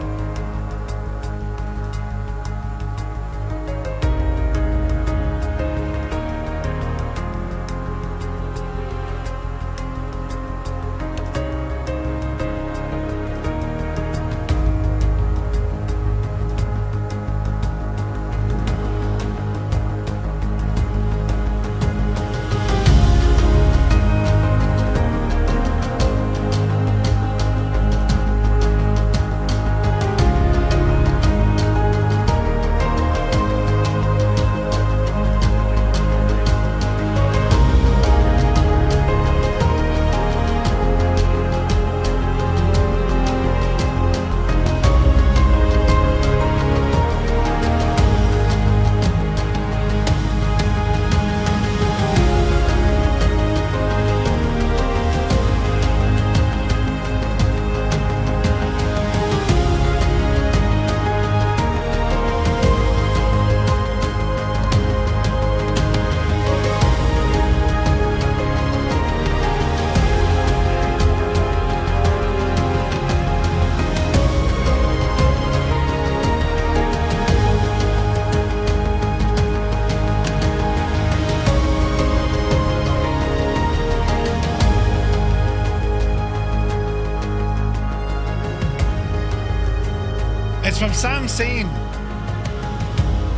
From Sam Scene,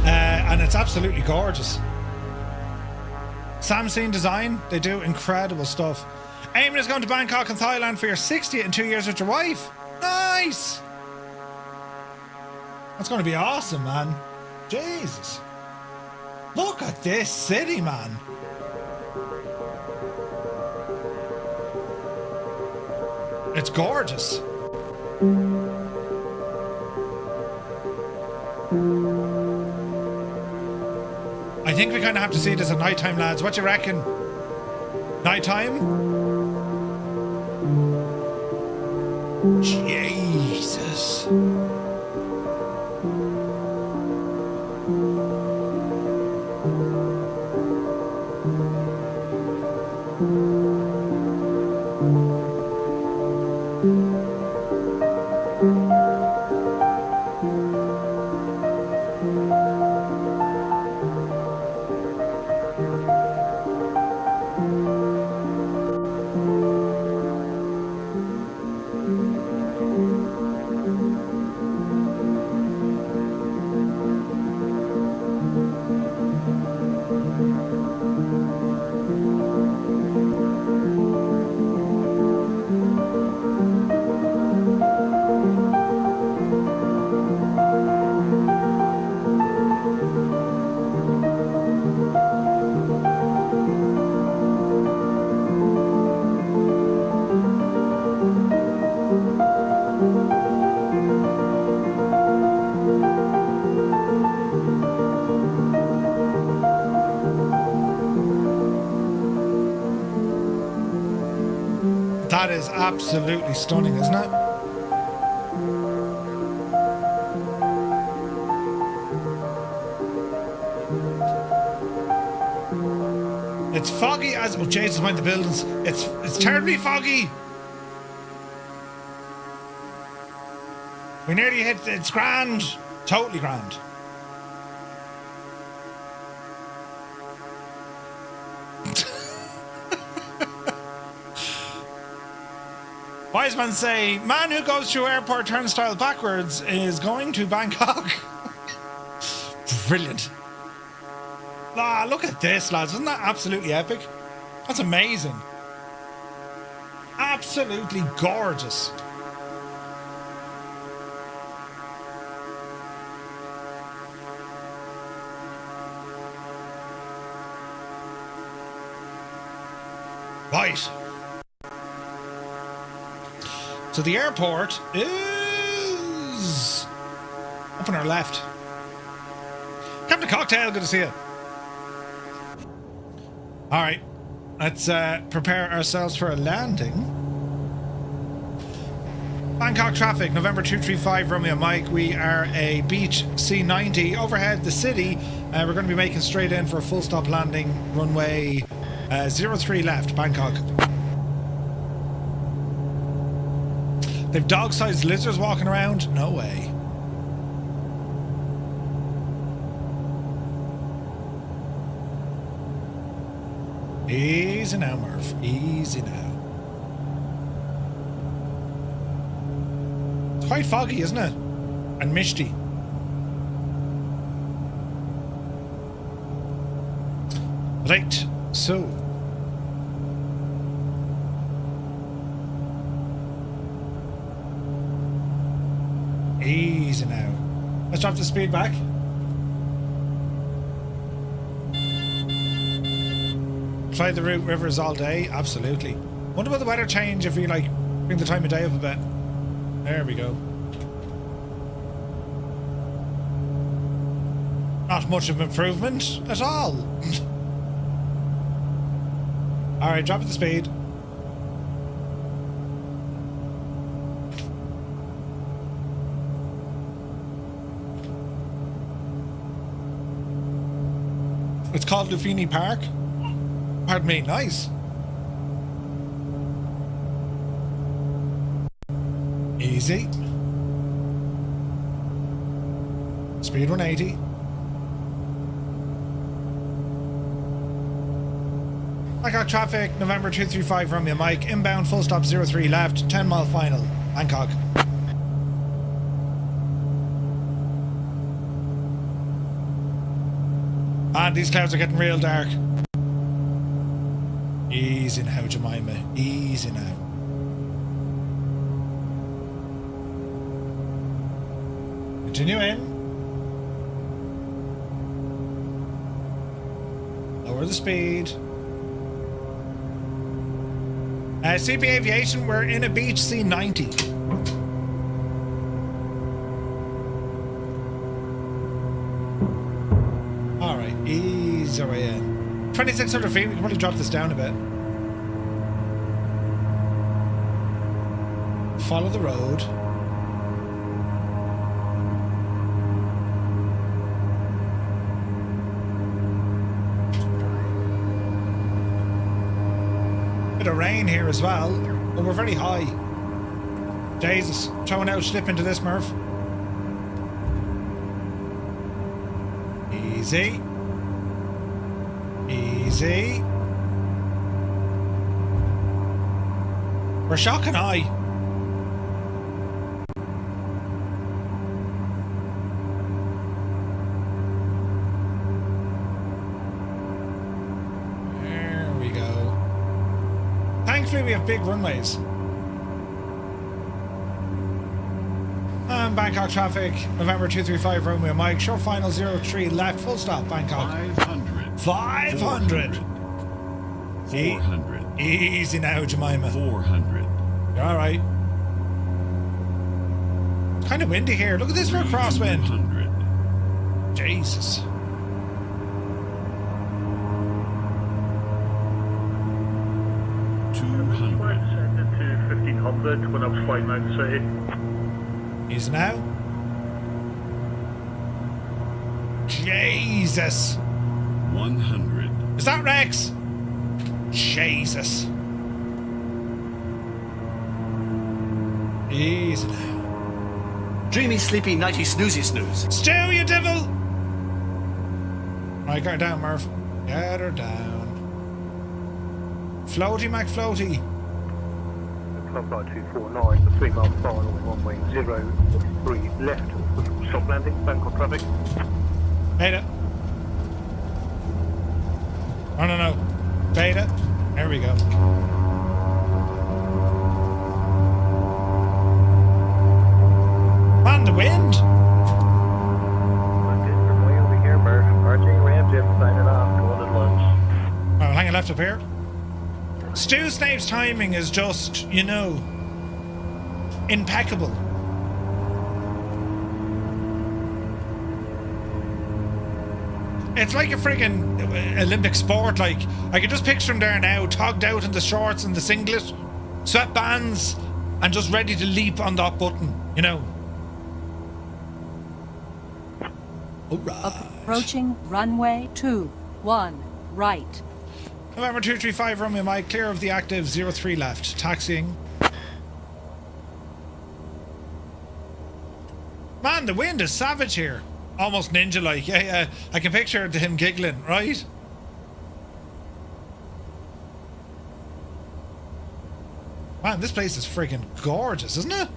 and it's absolutely gorgeous. Sam Scene Design, they do incredible stuff. Eamon is going to Bangkok and Thailand for your 60th in 2 years with your wife. Nice. That's going to be awesome, man. Jesus, look at this city, man. It's gorgeous. I think we kind of have to see this at night time, lads. What you reckon? Night time? Jesus. That is absolutely stunning, isn't it? It's foggy as... Oh, Jesus, mind the buildings. It's terribly foggy. We nearly hit... It's grand. Totally grand. Wise man say, man who goes through airport turnstile backwards is going to Bangkok. Brilliant. Ah, look at this, lads. Isn't that absolutely epic? That's amazing. Absolutely gorgeous. Right. So the airport is up on our left. Captain Cocktail, good to see you. All right, let's prepare ourselves for a landing. Bangkok traffic, November 235, Romeo Mike. We are a Beech C90 overhead the city. We're going to be making straight in for a full stop landing. Runway 03 left, Bangkok. They've dog-sized lizards walking around? No way. Easy now, Murph. Easy now. It's quite foggy, isn't it? And misty. Right, so... Easy now. Let's drop the speed back. Fly the route rivers all day? Absolutely. Wonder about the weather change if we like bring the time of day up a bit. There we go. Not much of improvement at all. Alright, drop the speed. It's called Lufini Park. Pardon me, nice. Easy. Speed 180. Bangkok traffic, November 235, Romeo Mike. Inbound, full stop 03 left, 10 mile final, Bangkok. And these clouds are getting real dark. Easy now, Jemima. Easy now. Continue in. Lower the speed. CP Aviation, we're in a Beech C90. Alright, ease our way in. 2,600 feet, we can probably drop this down a bit. Follow the road. Bit of rain here as well, but we're very high. Jesus, throwing out slip into this, Murph. Easy. Easy. We're shocking high. There we go. Thankfully we have big runways. And Bangkok traffic, November 235, Romeo Mike. Short final 03 left, full stop, Bangkok. 500. 500. 400. Easy now, Jemima. 400. You're all right. It's kind of windy here. Look at this for a crosswind. 300. Jesus. Flight set to 1500 when I was flying around the city. He's now. Jesus. 100. Is that Rex? Jesus. Easy now. Dreamy, sleepy, nighty, snoozy, snooze. Stew, you devil! Right, get her down, Murph. Get her down. Floaty, McFloaty. Club Flight 249, the 3 mile final, runway 03 left, stop landing, Bangkok traffic. Beta. Oh, no. Beta. There we go. Man, the wind! Way over here, Murph. RJ Ram Jim signing off, going to lunch. Oh, hanging left up here. Stu Snape's timing is just, you know, impeccable. It's like a friggin' Olympic sport. Like, I can just picture him there now, togged out in the shorts and the singlet, sweatbands, and just ready to leap on that button, you know. Alright. Approaching runway 21 right. November 235, runway Mike, clear of the active 03 left. Taxiing. Man, the wind is savage here. Almost ninja-like. Yeah. I can picture him giggling, right? Man, this place is freaking gorgeous, isn't it?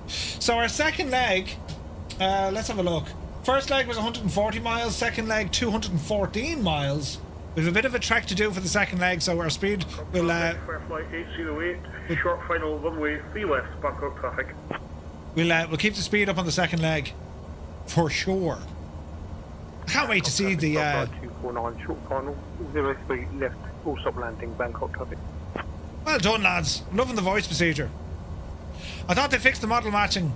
So our second leg, let's have a look. First leg was 140 miles, second leg 214 miles. We have a bit of a trek to do for the second leg, so our speed will... Flight 808, short final runway 3 left, Bangkok traffic. We'll keep the speed up on the second leg. For sure. I can't wait to see the... 249, short final 03 left, full stop landing, Bangkok traffic. Well done, lads. Loving the voice procedure. I thought they fixed the model matching.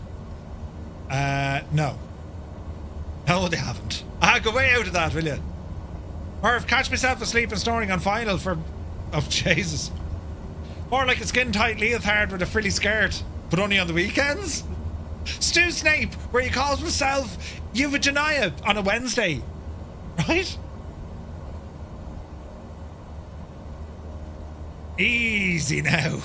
No. No, they haven't. Go way out of that, will you? Or catch myself asleep and snoring on final for... Oh, Jesus. More like a skin-tight leotard with a frilly skirt, but only on the weekends? Stu Snape, where he calls himself Euvaginia on a Wednesday. Right? Easy now.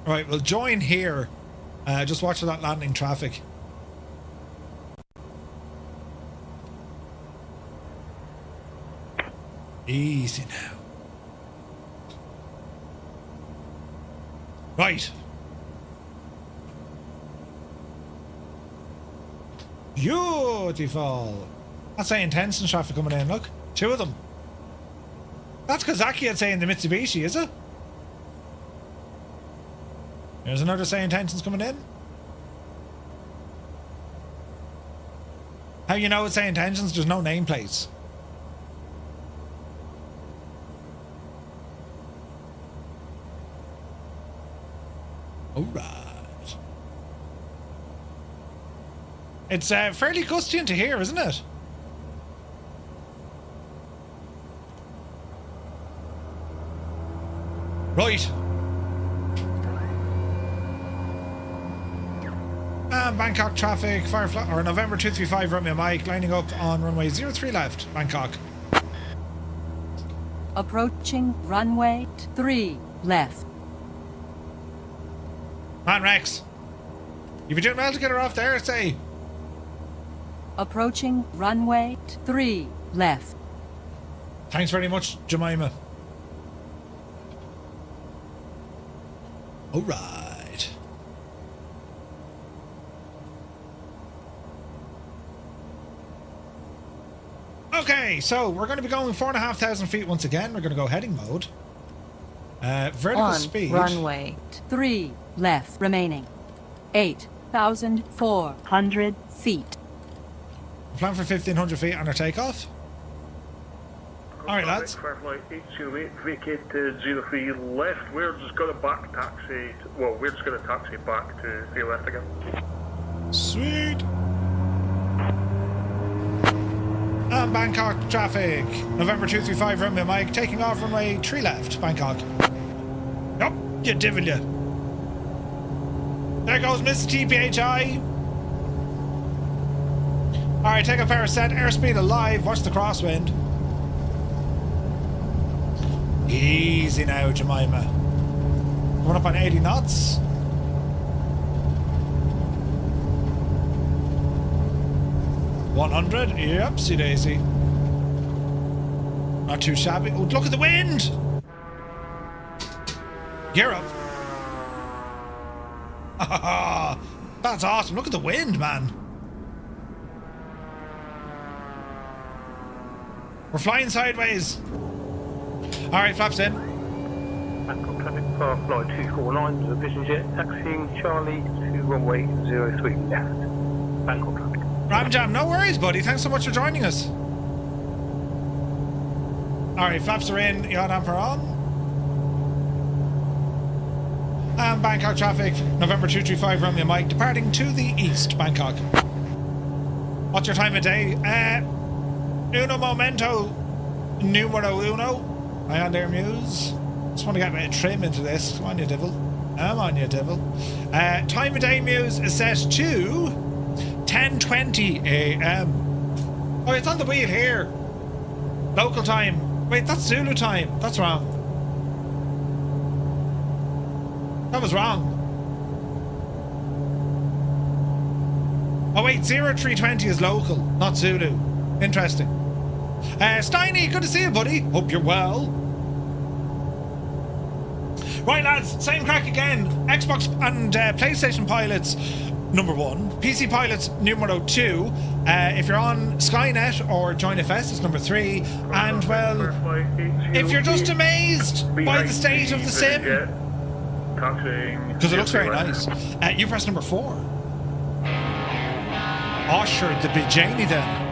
Right, we'll join here. Just watch for that landing traffic. Easy now. Right. Beautiful. That's saying intense and traffic coming in, look. 2 of them. That's Kazaki, I'd say, in the Mitsubishi, is it? There's another say intentions coming in. How you know it's say intentions? There's no nameplates. Alright. It's fairly gusty into here, isn't it? Right. Bangkok traffic, Firefly, or November 235 runway Mike, lining up on runway 03 left, Bangkok. Approaching runway 3 left. Man, Rex. You've been doing well to get her off there, say. Approaching runway 3 left. Thanks very much, Jemima. Alright. Okay, so we're going to be going 4,500 feet once again. We're going to go heading mode. Vertical On speed. runway 3 left remaining. 8,400 feet. Plan for 1,500 feet on our takeoff. Alright, lads. Flight 808, vacate to 03 left. We're just going to back taxi. We're just going to taxi back to 3 left again. Sweet. And Bangkok traffic. November 235 runway Mike, taking off runway 3 left, Bangkok. Yup, you divil you. There goes Mr. TPHI. Alright, take a power set, airspeed alive, watch the crosswind. Easy now, Jemima. Coming up on 80 knots. $100, yep, see daisy. Not too shabby. Oh, look at the wind! Gear up. That's awesome, look at the wind, man. We're flying sideways. Alright, flaps in. Bangkok traffic for flight 249, the Vision Jet, taxiing Charlie to runway 03 left. Bangkok traffic. Ramjam, no worries, buddy. Thanks so much for joining us. Alright, flaps are in. Yacht Amper on. And Bangkok traffic, November 235 Romeo Mike, departing to the east, Bangkok. What's your time of day? Uno momento numero uno. Hang on there, Muse. Just want to get a bit of trim into this. Come on, you devil. Come on, you devil. Time of day, Muse, is set to 10:20 a.m. Oh, it's on the wheel here. Local time. Wait, that's Zulu time. That's wrong. That was wrong. Oh wait, 0320 is local, not Zulu. Interesting. Steiny, good to see you, buddy. Hope you're well. Right, lads, same crack again. Xbox and PlayStation pilots, number 1. PC pilots, numero 2. If you're on Skynet or JoinFS, it's number 3. And, well, if you're just amazed by the state of the sim, because it looks very nice, you press number 4. Oh, sure, the big Janie then.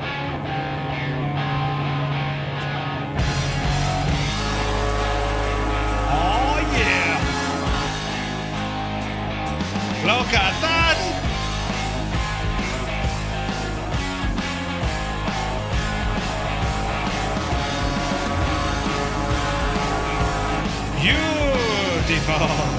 Look at that! Beautiful!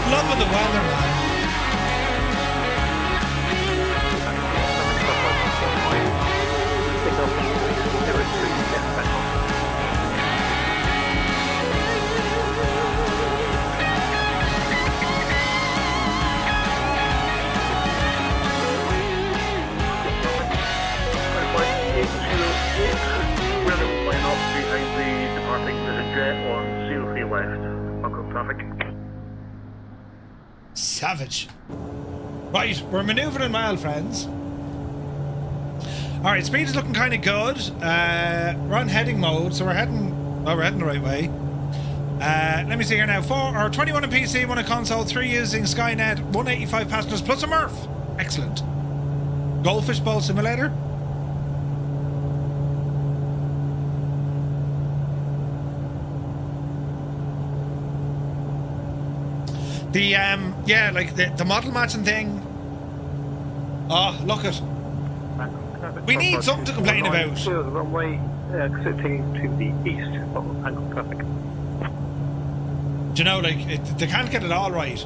Loving the weather, man. Savage. Right, we're manoeuvring well, friends. Alright, speed is looking kind of good. We're on heading mode, so we're heading the right way. Let me see here now. 21 on PC, 1 on console, 3 using Skynet, 185 passengers plus a Murph. Excellent. Goldfish Bowl Simulator. The yeah, like the model matching thing. Oh, look it. We need something to complain about. The runway exiting to the east of Angkor traffic. Do you know, like they can't get it all right.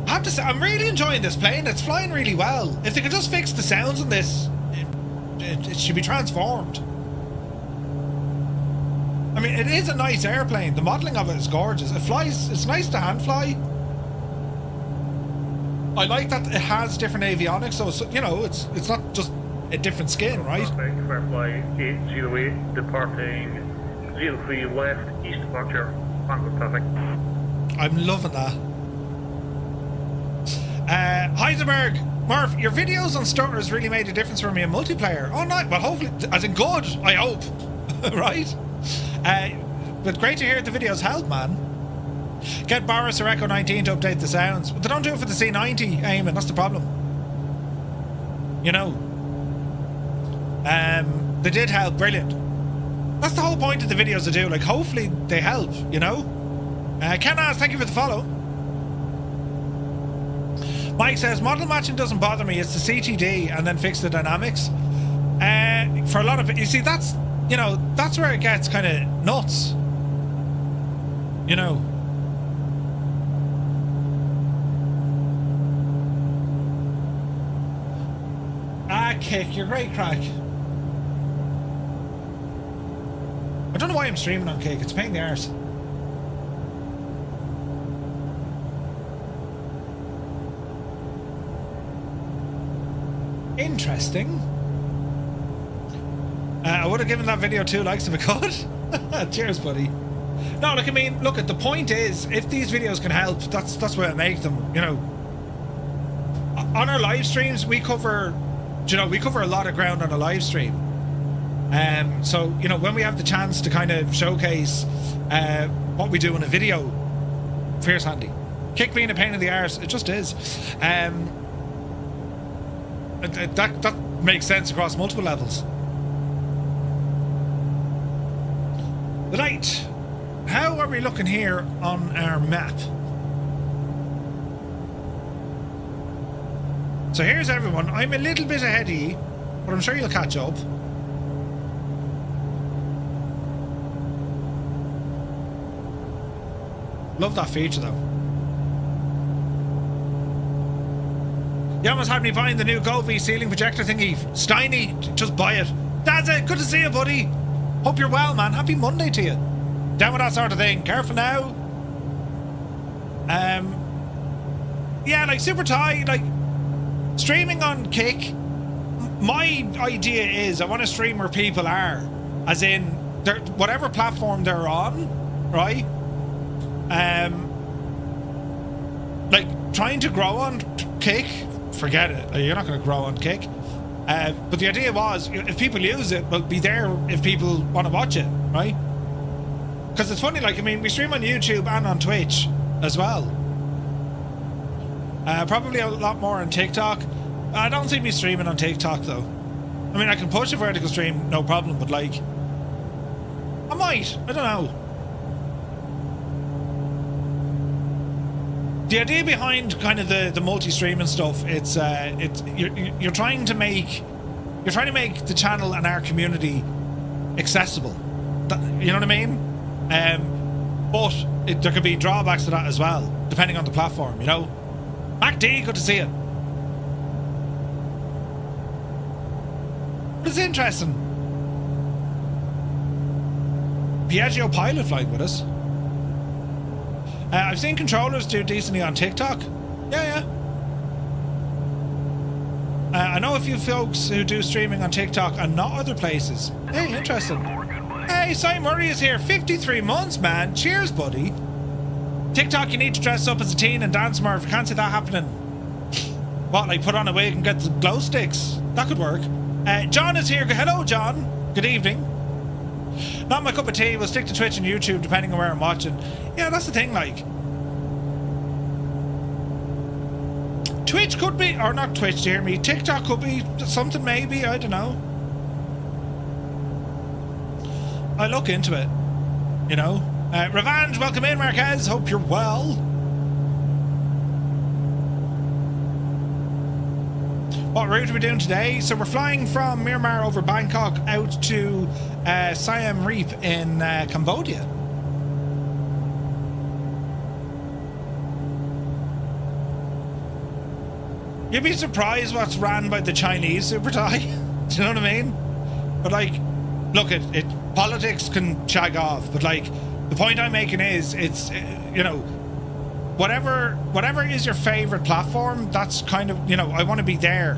I have to say, I'm really enjoying this plane. It's flying really well. If they could just fix the sounds in this, it should be transformed. I mean, it is a nice airplane. The modelling of it is gorgeous. It flies. It's nice to hand fly. I like that it has different avionics, so it's, you know, it's not just a different skin, right? Perfect. Firefly 808 departing 03 left, east departure, Bangkok traffic. I'm loving that. Heisenberg, Murph, your videos on stutters really made a difference for me in multiplayer. Oh, no, well, hopefully, as in good, I hope, right? But great to hear the videos help, man. Get Boris or Echo 19 to update the sounds. But they don't do it for the C90, Eamon, that's the problem. You know. They did help, brilliant. That's the whole point of the videos I do, like, hopefully they help, you know? Ken As, thank you for the follow. Mike says, model matching doesn't bother me, it's the CTD and then fix the dynamics. For a lot of, you see, that's, you know, that's where it gets kind of nuts. You know. Kick, you're great crack. I don't know why I'm streaming on Kick, it's a pain in the arse. Interesting. I would have given that video 2 likes if I could. Cheers, buddy. No, look, I mean, look, at the point is, if these videos can help, that's why I make them, you know. On our live streams, we cover, you know, we cover a lot of ground on a live stream. So, you know, when we have the chance to kind of showcase what we do in a video, fierce handy. Kick being a pain in the arse, it just is. That makes sense across multiple levels. Right, how are we looking here on our map? So here's everyone. I'm a little bit ahead of you, but I'm sure you'll catch up. Love that feature though. You almost had me buying the new Govee ceiling projector thingy. Steiny, just buy it. That's it. Good to see you, buddy. Hope you're well, man. Happy Monday to you. Down with that sort of thing. Careful now. Yeah, like Super Thai, like streaming on Kick. My idea is I want to stream where people are, as in whatever platform they're on, right? Like trying to grow on Kick. Forget it. You're not going to grow on Kick. But the idea was, if people use it, we'll be there if people want to watch it, right? Because it's funny, like, I mean, we stream on YouTube and on Twitch as well. Probably a lot more on TikTok. I don't see me streaming on TikTok, though. I mean, I can push a vertical stream, no problem, but, like, I might. I don't know. The idea behind kind of the multi-stream and stuff, it's you're trying to make the channel and our community accessible. You know what I mean? But there could be drawbacks to that as well, depending on the platform. You know, Mac D, good to see you. It's interesting. Piaggio Pilot flying with us. I've seen controllers do decently on TikTok. Yeah. I know a few folks who do streaming on TikTok and not other places. Hey, interesting. Hey, Simon Murray is here. 53 months, man. Cheers, buddy. TikTok, you need to dress up as a teen and dance more. If you can't see that happening. What, like put on a wig and get the glow sticks? That could work. John is here. Hello, John. Good evening. Not my cup of tea. We'll stick to Twitch and YouTube depending on where I'm watching. Yeah, that's the thing, like. Twitch could be, or not Twitch, dear me. TikTok could be something maybe, I don't know. I look into it, you know. Revenge, welcome in, Marquez. Hope you're well. What route are we doing today? So we're flying from Myanmar over Bangkok out to Siem Reap in Cambodia. You'd be surprised what's ran by the Chinese Super Thai. Do you know what I mean? But like, look, politics can shag off, but like the point I'm making is it's you know, whatever is your favorite platform, that's kind of, you know, I want to be there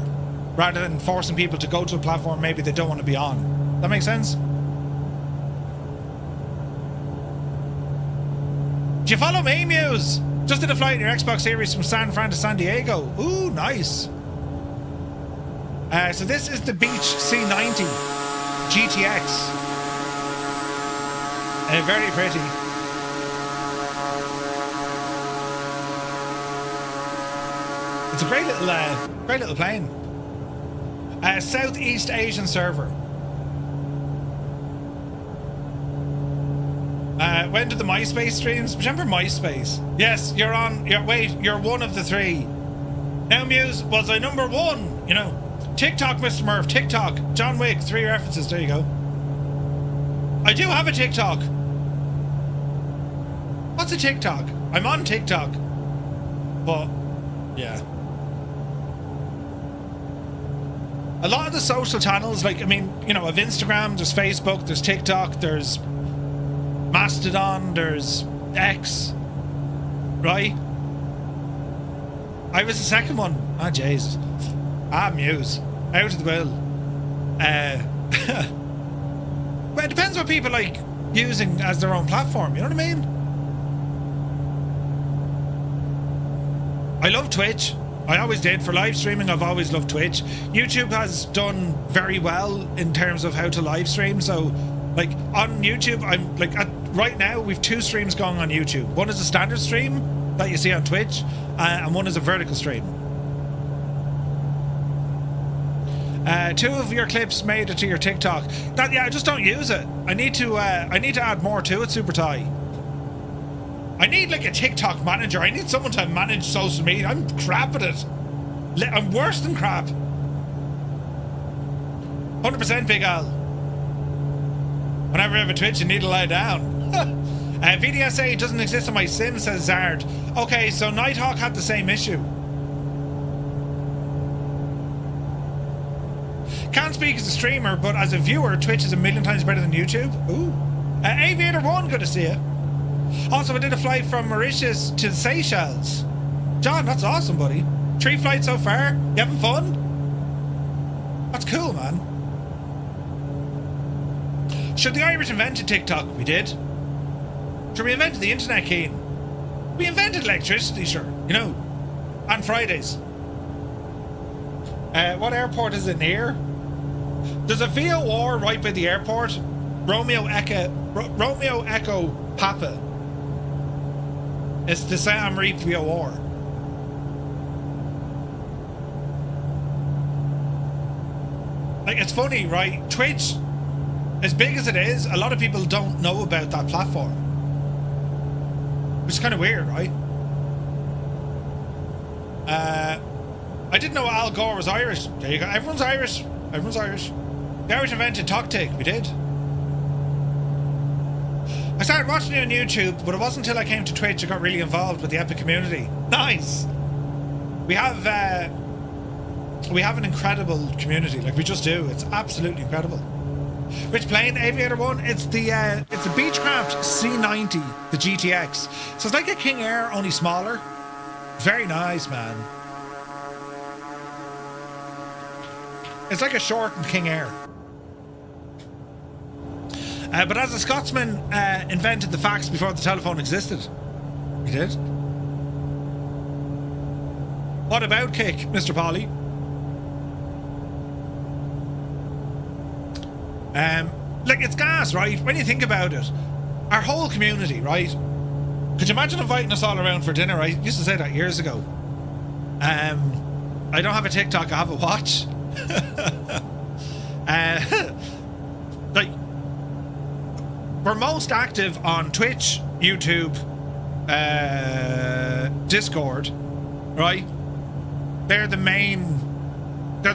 rather than forcing people to go to a platform maybe they don't want to be on. That makes sense? Do you follow me, Muse? Just did a flight in your Xbox Series from San Fran to San Diego. Ooh, nice. So this is the Beech C90 GTX. Very pretty. It's a great little plane. Southeast Asian server. When did the MySpace streams? Remember MySpace? Yes, you're on. You're one of the three. Now, Muse, was I number one? You know, TikTok, Mr. Murph, TikTok, John Wick, 3 references. There you go. I do have a TikTok. What's a TikTok? I'm on TikTok. But, yeah. A lot of the social channels, like, I mean, you know, of Instagram, there's Facebook, there's TikTok, there's Mastodon, there's X, right? I was the second one. Ah, Jesus. Muse. Out of the will. Well, it depends what people like using as their own platform, you know what I mean? I love Twitch. I always did. For live streaming, I've always loved Twitch. YouTube has done very well in terms of how to live stream. So, like, on YouTube, I'm like, right now, we've 2 streams going on YouTube. One is a standard stream that you see on Twitch, and one is a vertical stream. 2 of your clips made it to your TikTok. I just don't use it. I need to add more to it, Super Thai. I need like a TikTok manager. I need someone to manage social media. I'm crap at it. I'm worse than crap. 100% Big Al. Whenever I have a Twitch, you need to lie down. VDSA doesn't exist on my sim, says Zard. Okay, so Nighthawk had the same issue. Can't speak as a streamer, but as a viewer, Twitch is a million times better than YouTube. Ooh. Aviator 1, good to see you. Also, I did a flight from Mauritius to the Seychelles. John, that's awesome, buddy. 3 flights so far. You having fun? That's cool, man. Should the Irish invented TikTok? We did. Sure, we invented the internet, Keen. We invented electricity, sure. You know, on Fridays. What airport is it near? There's a VOR right by the airport. Romeo Echo Papa. It's the Siem Reap VOR. Like, it's funny, right? Twitch, as big as it is, a lot of people don't know about that platform. Which is kind of weird, right? I didn't know Al Gore was Irish. There you go. Everyone's Irish. Everyone's Irish. The Irish invented TalkTake. We did. I started watching it on YouTube, but it wasn't until I came to Twitch I got really involved with the Epic community. Nice! We have an incredible community, like we just do. It's absolutely incredible. Which plane? Aviator 1? It's the Beechcraft C90, the GTX. So it's like a King Air, only smaller. Very nice, man. It's like a shortened King Air. But as a Scotsman invented the fax before the telephone existed. He did. What about Kick, Mr. Polly? Like, it's gas, right? When you think about it, our whole community, right? Could you imagine inviting us all around for dinner? I used to say that years ago. I don't have a TikTok, I have a watch. Like, we're most active on Twitch, YouTube, Discord, right? They're the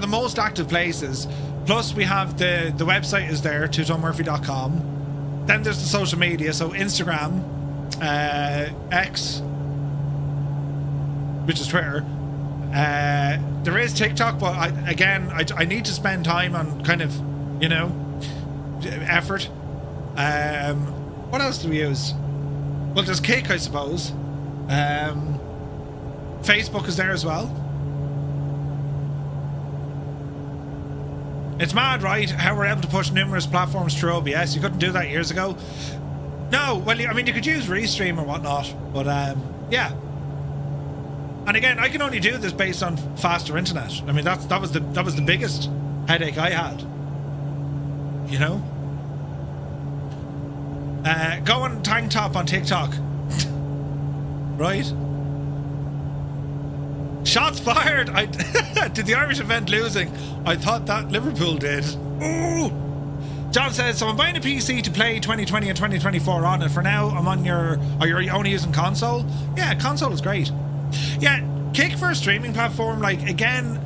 most active places. Plus, we have the website is there, twotonemurphy.com. Then there's the social media, so Instagram, X, which is Twitter. There is TikTok, but I need to spend time on kind of, you know, effort. What else do we use? Well, there's Kick, I suppose. Facebook is there as well. It's mad, right? How we're able to push numerous platforms through OBS. You couldn't do that years ago. No, well, I mean, you could use Restream or whatnot, but yeah. And again, I can only do this based on faster internet. I mean, that was the biggest headache I had. You know. Go on tank top on TikTok. Right? Shots fired! Did the Irish event losing? I thought that Liverpool did. Ooh! John says, so I'm buying a PC to play 2020 and 2024 on it. For now, I'm on your... Are you only using console? Yeah, console is great. Yeah, Kick for a streaming platform, like, again,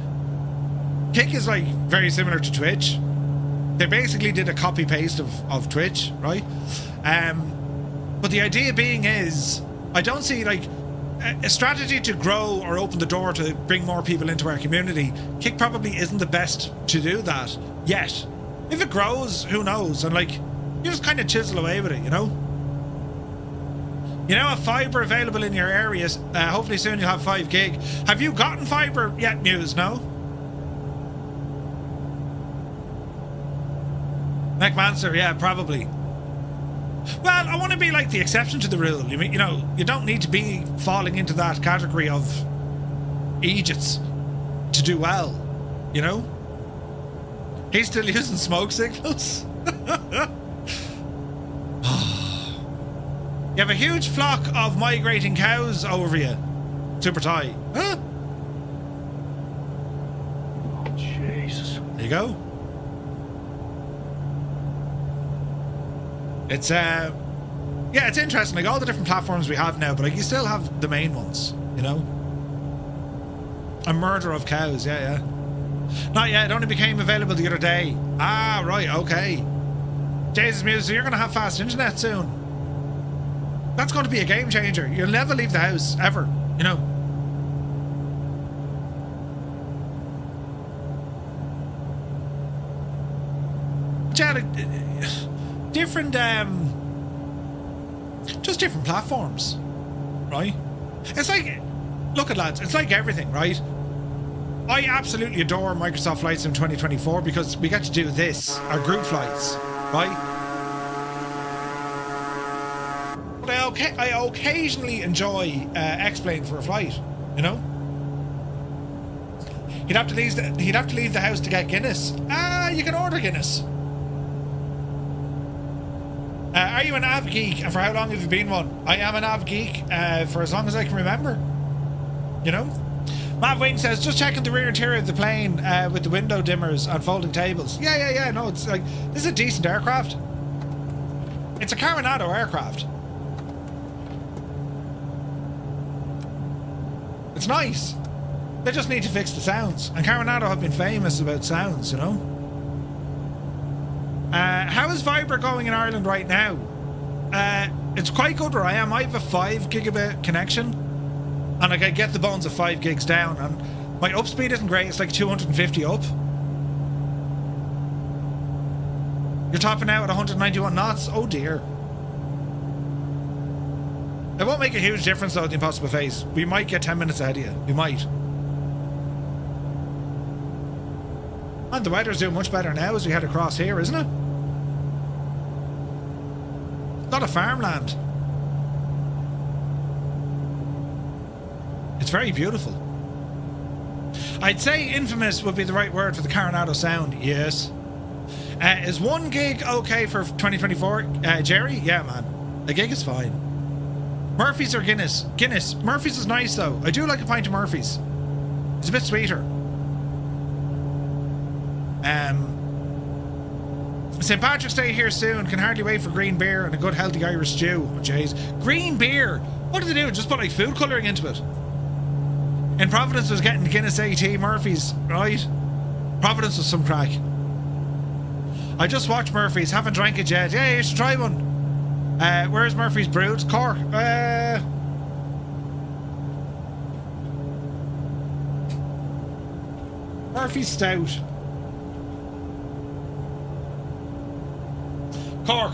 Kick is, like, very similar to Twitch. They basically did a copy-paste of Twitch, right? But the idea being is, I don't see, like, a strategy to grow or open the door to bring more people into our community. Kick probably isn't the best to do that yet. If it grows, who knows? And like, you just kind of chisel away with it, you know? You now have fibre available in your areas. Hopefully soon you'll have 5 gig. Have you gotten fibre yet, Muse? No? McManser, yeah, probably. Well, I want to be like the exception to the rule. You know, you don't need to be falling into that category of Egypts to do well, you know? He's still using smoke signals? You have a huge flock of migrating cows over you. Super Thai. Huh? Oh, Jesus. There you go. It's yeah, it's interesting, like all the different platforms we have now, but like you still have the main ones, you know? A murder of cows, yeah. Not yet, it only became available the other day. Ah, right, okay. Jesus Muse, so you're gonna have fast internet soon. That's going to be a game changer. You'll never leave the house, ever, you know? But yeah, like, different, just different platforms, right? It's like, look at lads, it's like everything, right? I absolutely adore Microsoft Flight Sim 2024 because we get to do this, our group flights, right? But I occasionally enjoy X-Plane for a flight, you know? He'd have to leave the house to get Guinness. Ah, you can order Guinness. Are you an Av geek, and for how long have you been one? I am an Av geek for as long as I can remember. You know? Matt Wayne says, just checking the rear interior of the plane with the window dimmers and folding tables. Yeah. No, it's like, this is a decent aircraft. It's a Coronado aircraft. It's nice. They just need to fix the sounds. And Coronado have been famous about sounds, you know? How is Viber going in Ireland right now? It's quite good where I am. I have a 5 gigabit connection, and like I get the bones of 5 gigs down, and my up speed isn't great. It's like 250 up. You're topping out at 191 knots. Oh dear. It won't make a huge difference though, the Impossible Phase. We might get 10 minutes ahead of you. We might. And the weather's doing much better now as we head across here, isn't it? A lot of farmland. It's very beautiful. I'd say infamous would be the right word for the Coronado sound, yes. Is 1 gig okay for 2024? Jerry? Yeah, man. A gig is fine. Murphy's or Guinness? Guinness. Murphy's is nice, though. I do like a pint of Murphy's. It's a bit sweeter. St. Patrick's Day here soon. Can hardly wait for green beer and a good healthy Irish stew. Oh, jeez. Green beer? What did they do? Just put, like, food colouring into it? In Providence was getting Guinness AT Murphy's, right? Providence was some crack. I just watched Murphy's. Haven't drank it yet. Yeah, you should try one. Where's Murphy's Brewed? Cork. Murphy's Stout. Cork.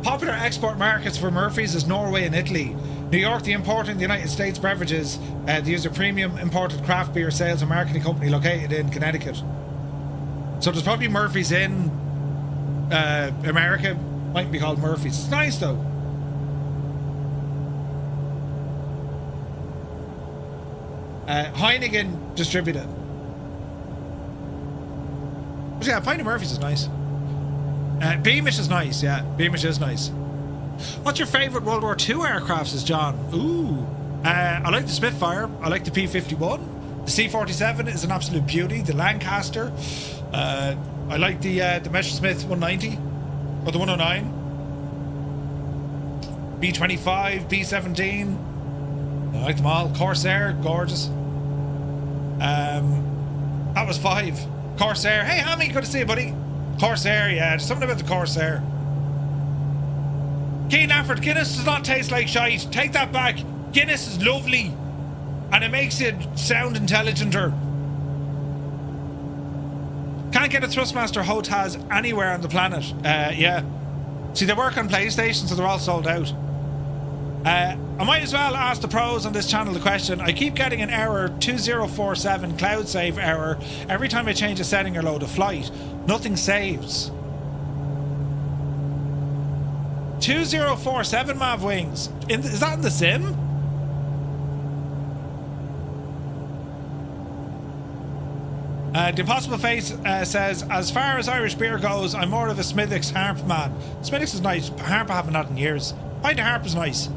Popular export markets for Murphy's is Norway and Italy. New York, the importer in the United States beverages. They use a premium imported craft beer sales and marketing company located in Connecticut. So there's probably Murphy's in America. Might be called Murphy's. It's nice though. Heineken distributed. But yeah, a pint of Murphy's is nice. Beamish is nice, yeah. Beamish is nice. What's your favourite World War II aircraft, says John? Ooh. I like the Spitfire. I like the P-51. The C-47 is an absolute beauty. The Lancaster. I like the Messerschmitt 190. Or the 109. B-25, B-17. I like them all. Corsair, gorgeous. That was 5. Corsair. Hey, Hammy, good to see you, buddy. Corsair, yeah. There's something about the Corsair. Keen Afford, Guinness does not taste like shite. Take that back. Guinness is lovely. And it makes it sound intelligenter. Can't get a Thrustmaster HOTAS anywhere on the planet. Yeah. See, they work on PlayStation, so they're all sold out. I might as well ask the pros on this channel the question. I keep getting an error 2047 cloud save error every time I change a setting or load a flight. Nothing saves. 2047 Mav Wings. Is that in the sim? The Impossible Face says, as far as Irish beer goes, I'm more of a Smithwick's Harp man. Smithwick's is nice. Harp I haven't had in years. Pint of Harp is nice.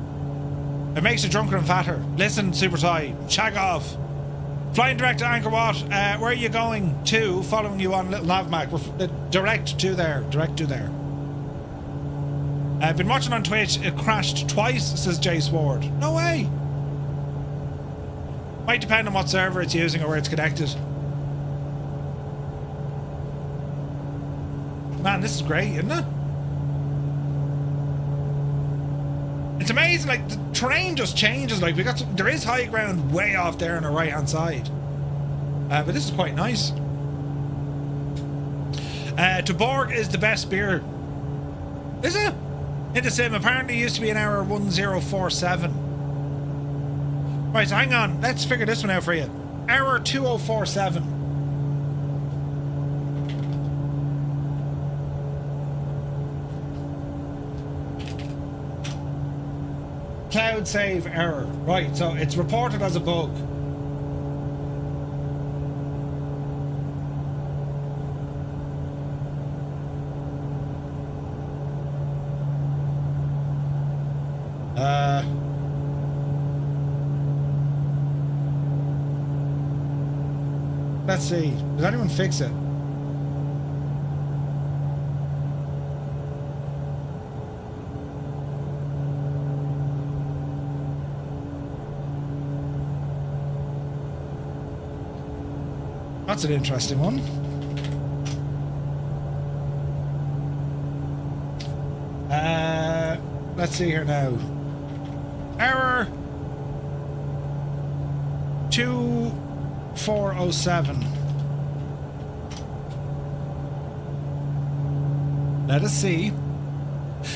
It makes you drunker and fatter. Listen, Super Thai, shag off. Flying direct to Angkor Wat. Where are you going to? Following you on Little Navmac. We're direct to there. Direct to there. I've been watching on Twitch. It crashed twice, says Jay Sword. No way. Might depend on what server it's using or where it's connected. Man, this is great, isn't it? It's amazing, like, the terrain just changes. Like, there is high ground way off there on the right hand side. But this is quite nice. Tuborg is the best beer. Is it? In the sim, apparently used to be an hour 1047. Right, so hang on. Let's figure this one out for you. Hour 2047. Cloud save error. Right, so it's reported as a bug. Let's see. Does anyone fix it? That's an interesting one. Let's see here now. Error 2407. Let us see.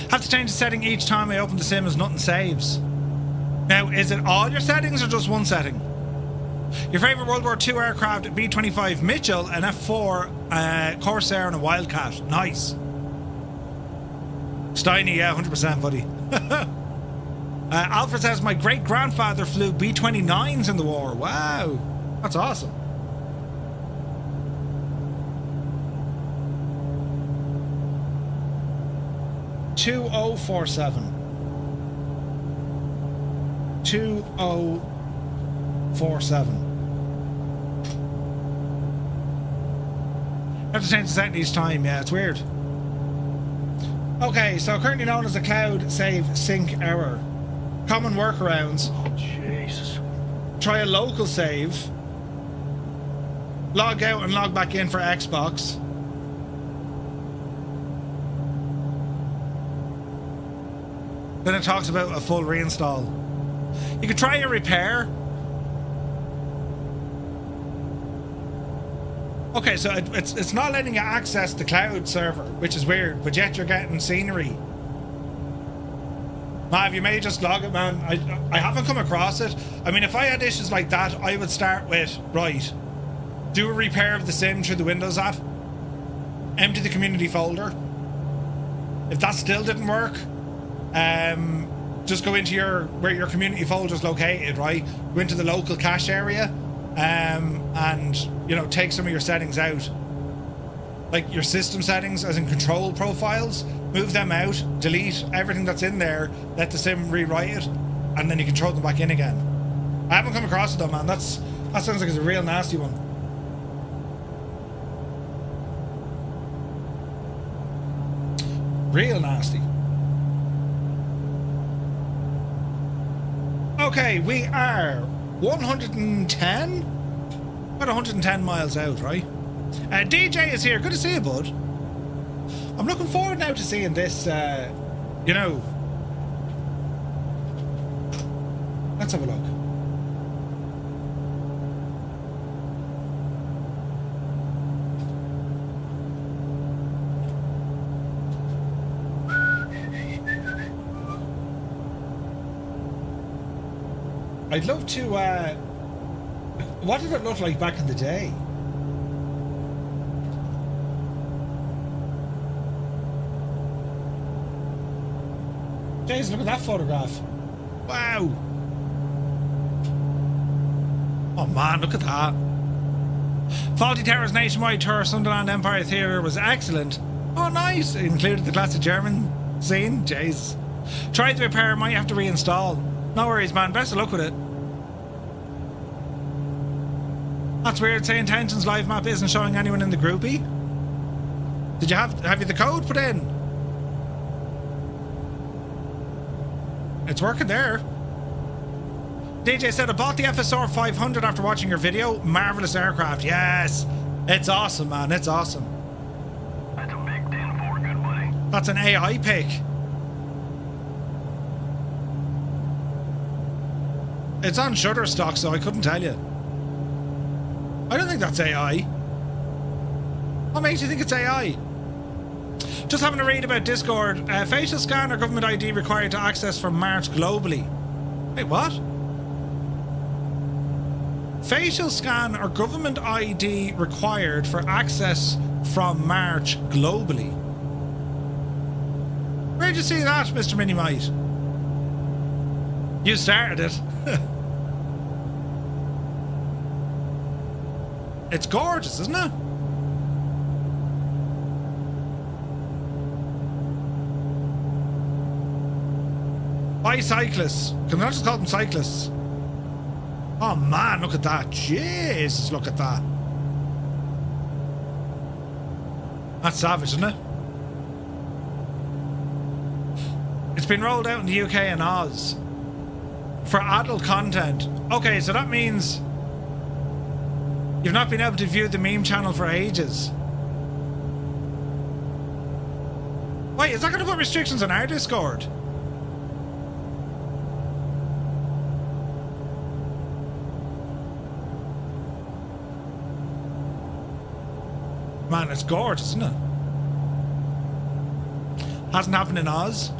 Have to change the setting each time I open the sim as nothing saves. Now, is it all your settings or just one setting? Your favourite World War II aircraft, B-25 Mitchell, an F4 Corsair and a Wildcat. Nice. Steiny, yeah, 100% buddy. Alfred says, my great-grandfather flew B-29s in the war. Wow. That's awesome. $2047. 2047. I have to change the setting each time. Yeah, it's weird. Okay, so currently known as a cloud save sync error. Common workarounds. Oh, Jesus. Try a local save. Log out and log back in for Xbox. Then it talks about a full reinstall. You could try a repair. Okay, so it's not letting you access the cloud server, which is weird, but yet you're getting scenery. Mav, you may just log it, man. I haven't come across it. I mean, if I had issues like that, I would start with, right, do a repair of the sim through the Windows app, empty the community folder. If that still didn't work, just go into where your community folder is located, right? Go into the local cache area, and, you know, take some of your settings out. Like your system settings, as in control profiles, move them out, delete everything that's in there, let the sim rewrite it, and then you can throw them back in again. I haven't come across it though, man. That sounds like it's a real nasty one. Real nasty. Okay, we are 110? About 110 miles out, right? DJ is here. Good to see you, bud. I'm looking forward now to seeing this, you know. Let's have a look. I'd love to, what did it look like back in the day? Jeez, look at that photograph. Wow. Oh man, look at that. Faulty Towers nationwide tour Sunderland Empire Theatre was excellent. Oh nice. It included the classic German scene. Jeez. Tried the repair, might have to reinstall. No worries, man. Best of luck with it. That's weird. Say Intentions live map isn't showing anyone in the groupie. Did you have you the code put in? It's working there. DJ said, I bought the FSR 500 after watching your video. Marvelous aircraft. Yes. It's awesome, man. It's awesome. That's a big 10-4, good buddy. That's an AI pick. It's on Shutterstock, so I couldn't tell you. I don't think that's AI. What makes you think it's AI? Just having a read about Discord. Facial scan or government ID required to access from March globally. Wait, what? Facial scan or government ID required for access from March globally. Where'd you see that, Mr. Minimite? You started it. It's gorgeous, isn't it? Bicyclists. Can I just call them cyclists? Oh man, look at that. Jesus, look at that. That's savage, isn't it? It's been rolled out in the UK and Oz for adult content. Okay, so that means you've not been able to view the meme channel for ages. Wait, is that going to put restrictions on our Discord? Man, it's gorgeous, isn't it? Hasn't happened in Oz.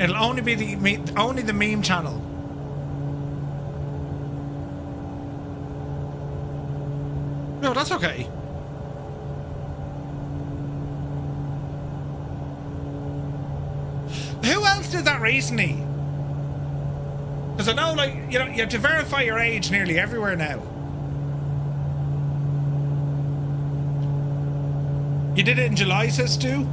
It'll only be the meme channel. No, that's okay. Who else did that recently? Because I know, like, you know, you have to verify your age nearly everywhere now. You did it in July, says Stu.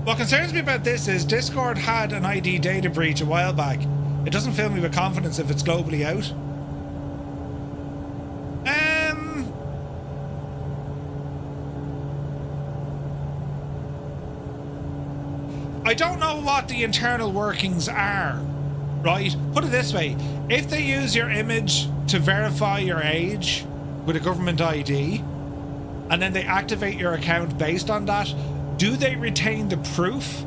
What concerns me about this is Discord had an ID data breach a while back. It doesn't fill me with confidence if it's globally out. I don't know what the internal workings are, right? Put it this way. If they use your image to verify your age with a government ID, and then they activate your account based on that, do they retain the proof?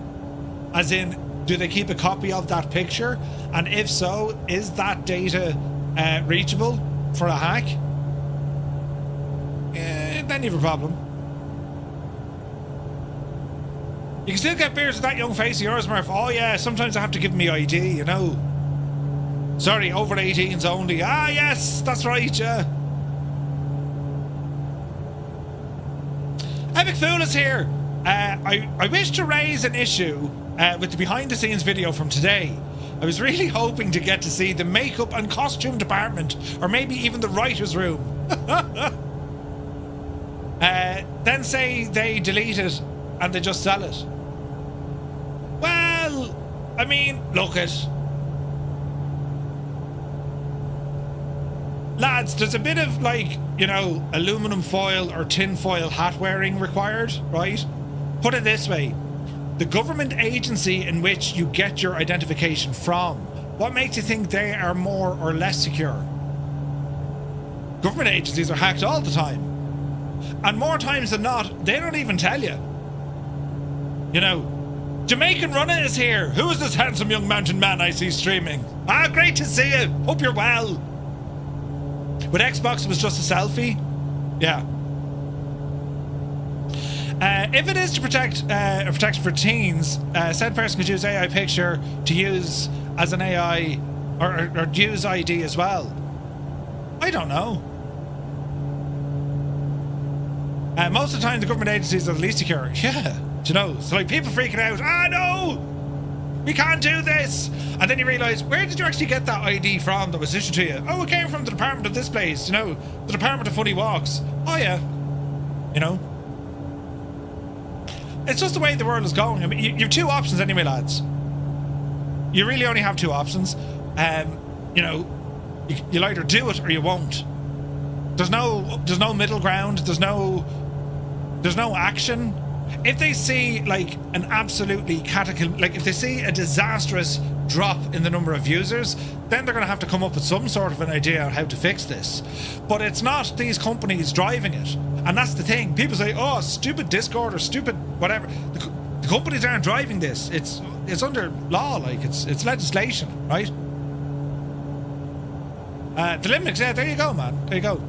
As in, do they keep a copy of that picture? And if so, is that data reachable for a hack? Then you have a problem. You can still get beers with that young face of yours, Murph. Oh yeah, sometimes I have to give me ID, you know. Sorry, over 18s only. Ah yes, that's right, yeah. Epic Fool is here. I wish to raise an issue with the behind the scenes video from today. I was really hoping to get to see the makeup and costume department, or maybe even the writer's room. Then say they delete it and they just sell it. Well, I mean, look it. Lads, there's a bit of, like, you know, aluminum foil or tin foil hat wearing required, right? Put it this way. The government agency in which you get your identification from, what makes you think they are more or less secure? Government agencies are hacked all the time. And more times than not, they don't even tell you. You know, Jamaican Runner is here. Who is this handsome young mountain man I see streaming? Ah, great to see you. Hope you're well. With Xbox, it was just a selfie. Yeah. If it is to protect a protection for teens, said person could use AI picture to use as an AI or use ID as well. I don't know. Most of the time, the government agencies are the least secure. Yeah, do you know? So like people freaking out. Ah, no, we can't do this. And then you realise, where did you actually get that ID from that was issued to you? Oh, it came from the department of this place. You know, the Department of Funny Walks. Oh yeah, you know. It's just the way the world is going. I mean, you have two options anyway, lads. You really only have two options. You know, you'll either do it or you won't. There's no middle ground. There's no action. If they see like an absolutely if they see a disastrous drop in the number of users, then they're going to have to come up with some sort of an idea on how to fix this. But it's not these companies driving it, and that's the thing. People say, "Oh, stupid Discord or stupid whatever." The companies aren't driving this. It's under law, like it's legislation, right? The limits, yeah. There you go, man. There you go.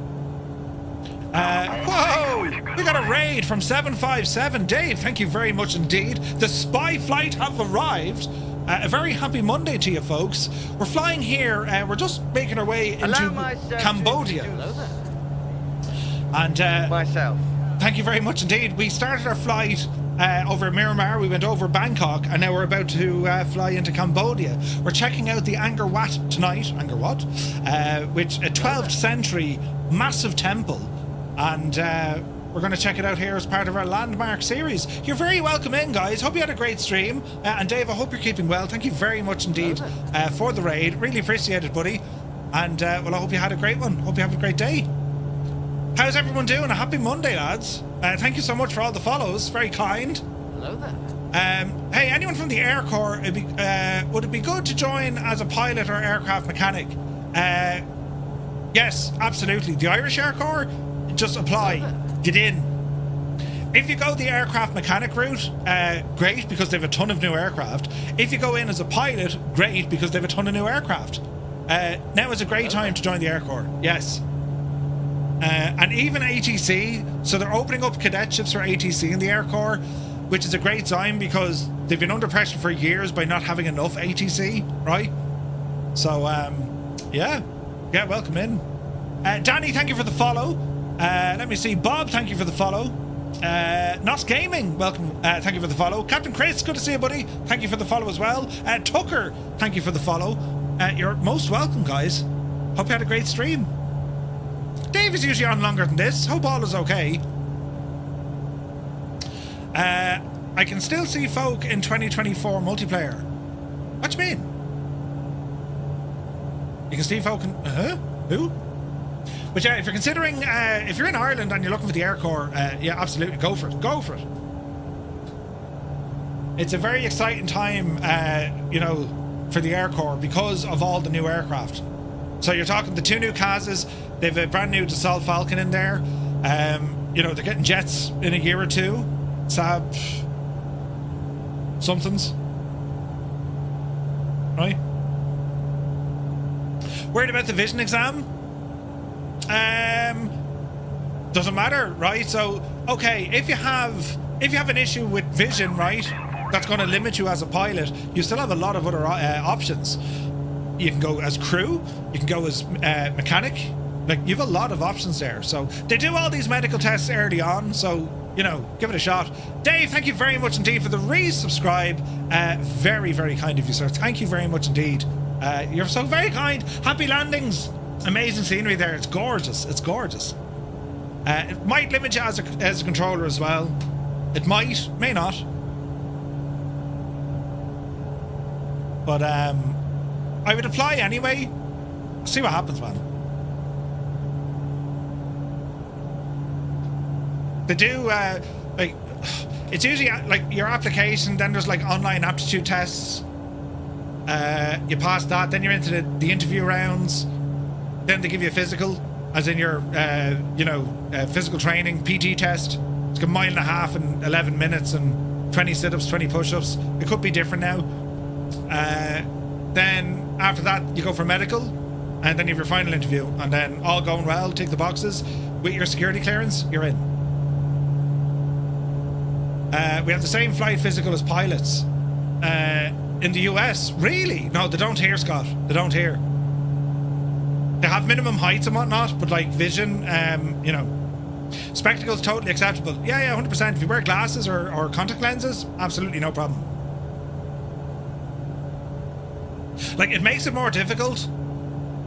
Whoa! We got a raid from 757. Dave, thank you very much indeed. The spy flight have arrived. A very happy Monday to you folks. We're flying here. We're just making our way into Cambodia. And myself. Thank you very much indeed. We started our flight over Myanmar. We went over Bangkok, and now we're about to fly into Cambodia. We're checking out the Angkor Wat tonight. Angkor Wat, which a 12th century massive temple. And we're going to check it out here as part of our landmark series. You're very welcome in, guys. Hope you had a great stream. And Dave, I hope you're keeping well. Thank you very much indeed for the raid. Really appreciate it, buddy. And well, I hope you had a great one. Hope you have a great day. How's everyone doing? A happy Monday, lads. Thank you so much for all the follows. Very kind. Hello there. Hey, anyone from the Air Corps, would it be good to join as a pilot or aircraft mechanic? Yes, absolutely. The Irish Air Corps, just apply. Get in. If you go the aircraft mechanic route, great, because they have a ton of new aircraft. If you go in as a pilot, great, because they have a ton of new aircraft. Now is a great time to join the Air Corps. Yes. And even ATC, so they're opening up cadetships for ATC in the Air Corps, which is a great sign because they've been under pressure for years by not having enough ATC, right? So, yeah, welcome in. Danny, thank you for the follow. Let me see. Bob, thank you for the follow. Nos Gaming, welcome. Thank you for the follow. Captain Chris, good to see you, buddy. Thank you for the follow as well. Tucker, thank you for the follow. You're most welcome, guys. Hope you had a great stream. Dave is usually on longer than this. Hope all is okay. I can still see folk in 2024 multiplayer. What do you mean? You can see folk in... Who? But yeah, if you're considering... if you're in Ireland and you're looking for the Air Corps, yeah, absolutely, go for it. Go for it. It's a very exciting time, you know, for the Air Corps because of all the new aircraft. So you're talking the two new Kazas, they have a brand new Dassault Falcon in there. You know, they're getting jets in a year or two. Saab somethings. Right? Worried about the vision exam? Doesn't matter, right? So, okay, if you have an issue with vision, right? that's going to limit you as a pilot. You still have a lot of other options. You can go as crew, you can go as mechanic. Like, you have a lot of options there. So they do all these medical tests early on, so, you know, give it a shot. Dave, thank you very much indeed for the resubscribe. Very, very kind of you, sir. Thank you very much indeed. You're so very kind. Happy landings. Amazing scenery there. It's gorgeous. It's gorgeous. It might limit you as a controller as well. It might, may not. But I would apply anyway. See what happens, man. They do, like, it's usually like your application, then there's like online aptitude tests. You pass that, then you're into the interview rounds. Then they give you a physical, as in your, physical training, PT test. It's like a mile and a half in 11 minutes and 20 sit-ups, 20 push-ups. It could be different now. Then after that, you go for medical, and then you have your final interview. And then all going well, tick the boxes. With your security clearance, you're in. We have the same flight physical as pilots. In the US, really? No, they don't here, Scott. They don't here. They have minimum heights and whatnot, but like vision, spectacles totally acceptable. Yeah, 100%. If you wear glasses or contact lenses, absolutely no problem. Like, it makes it more difficult.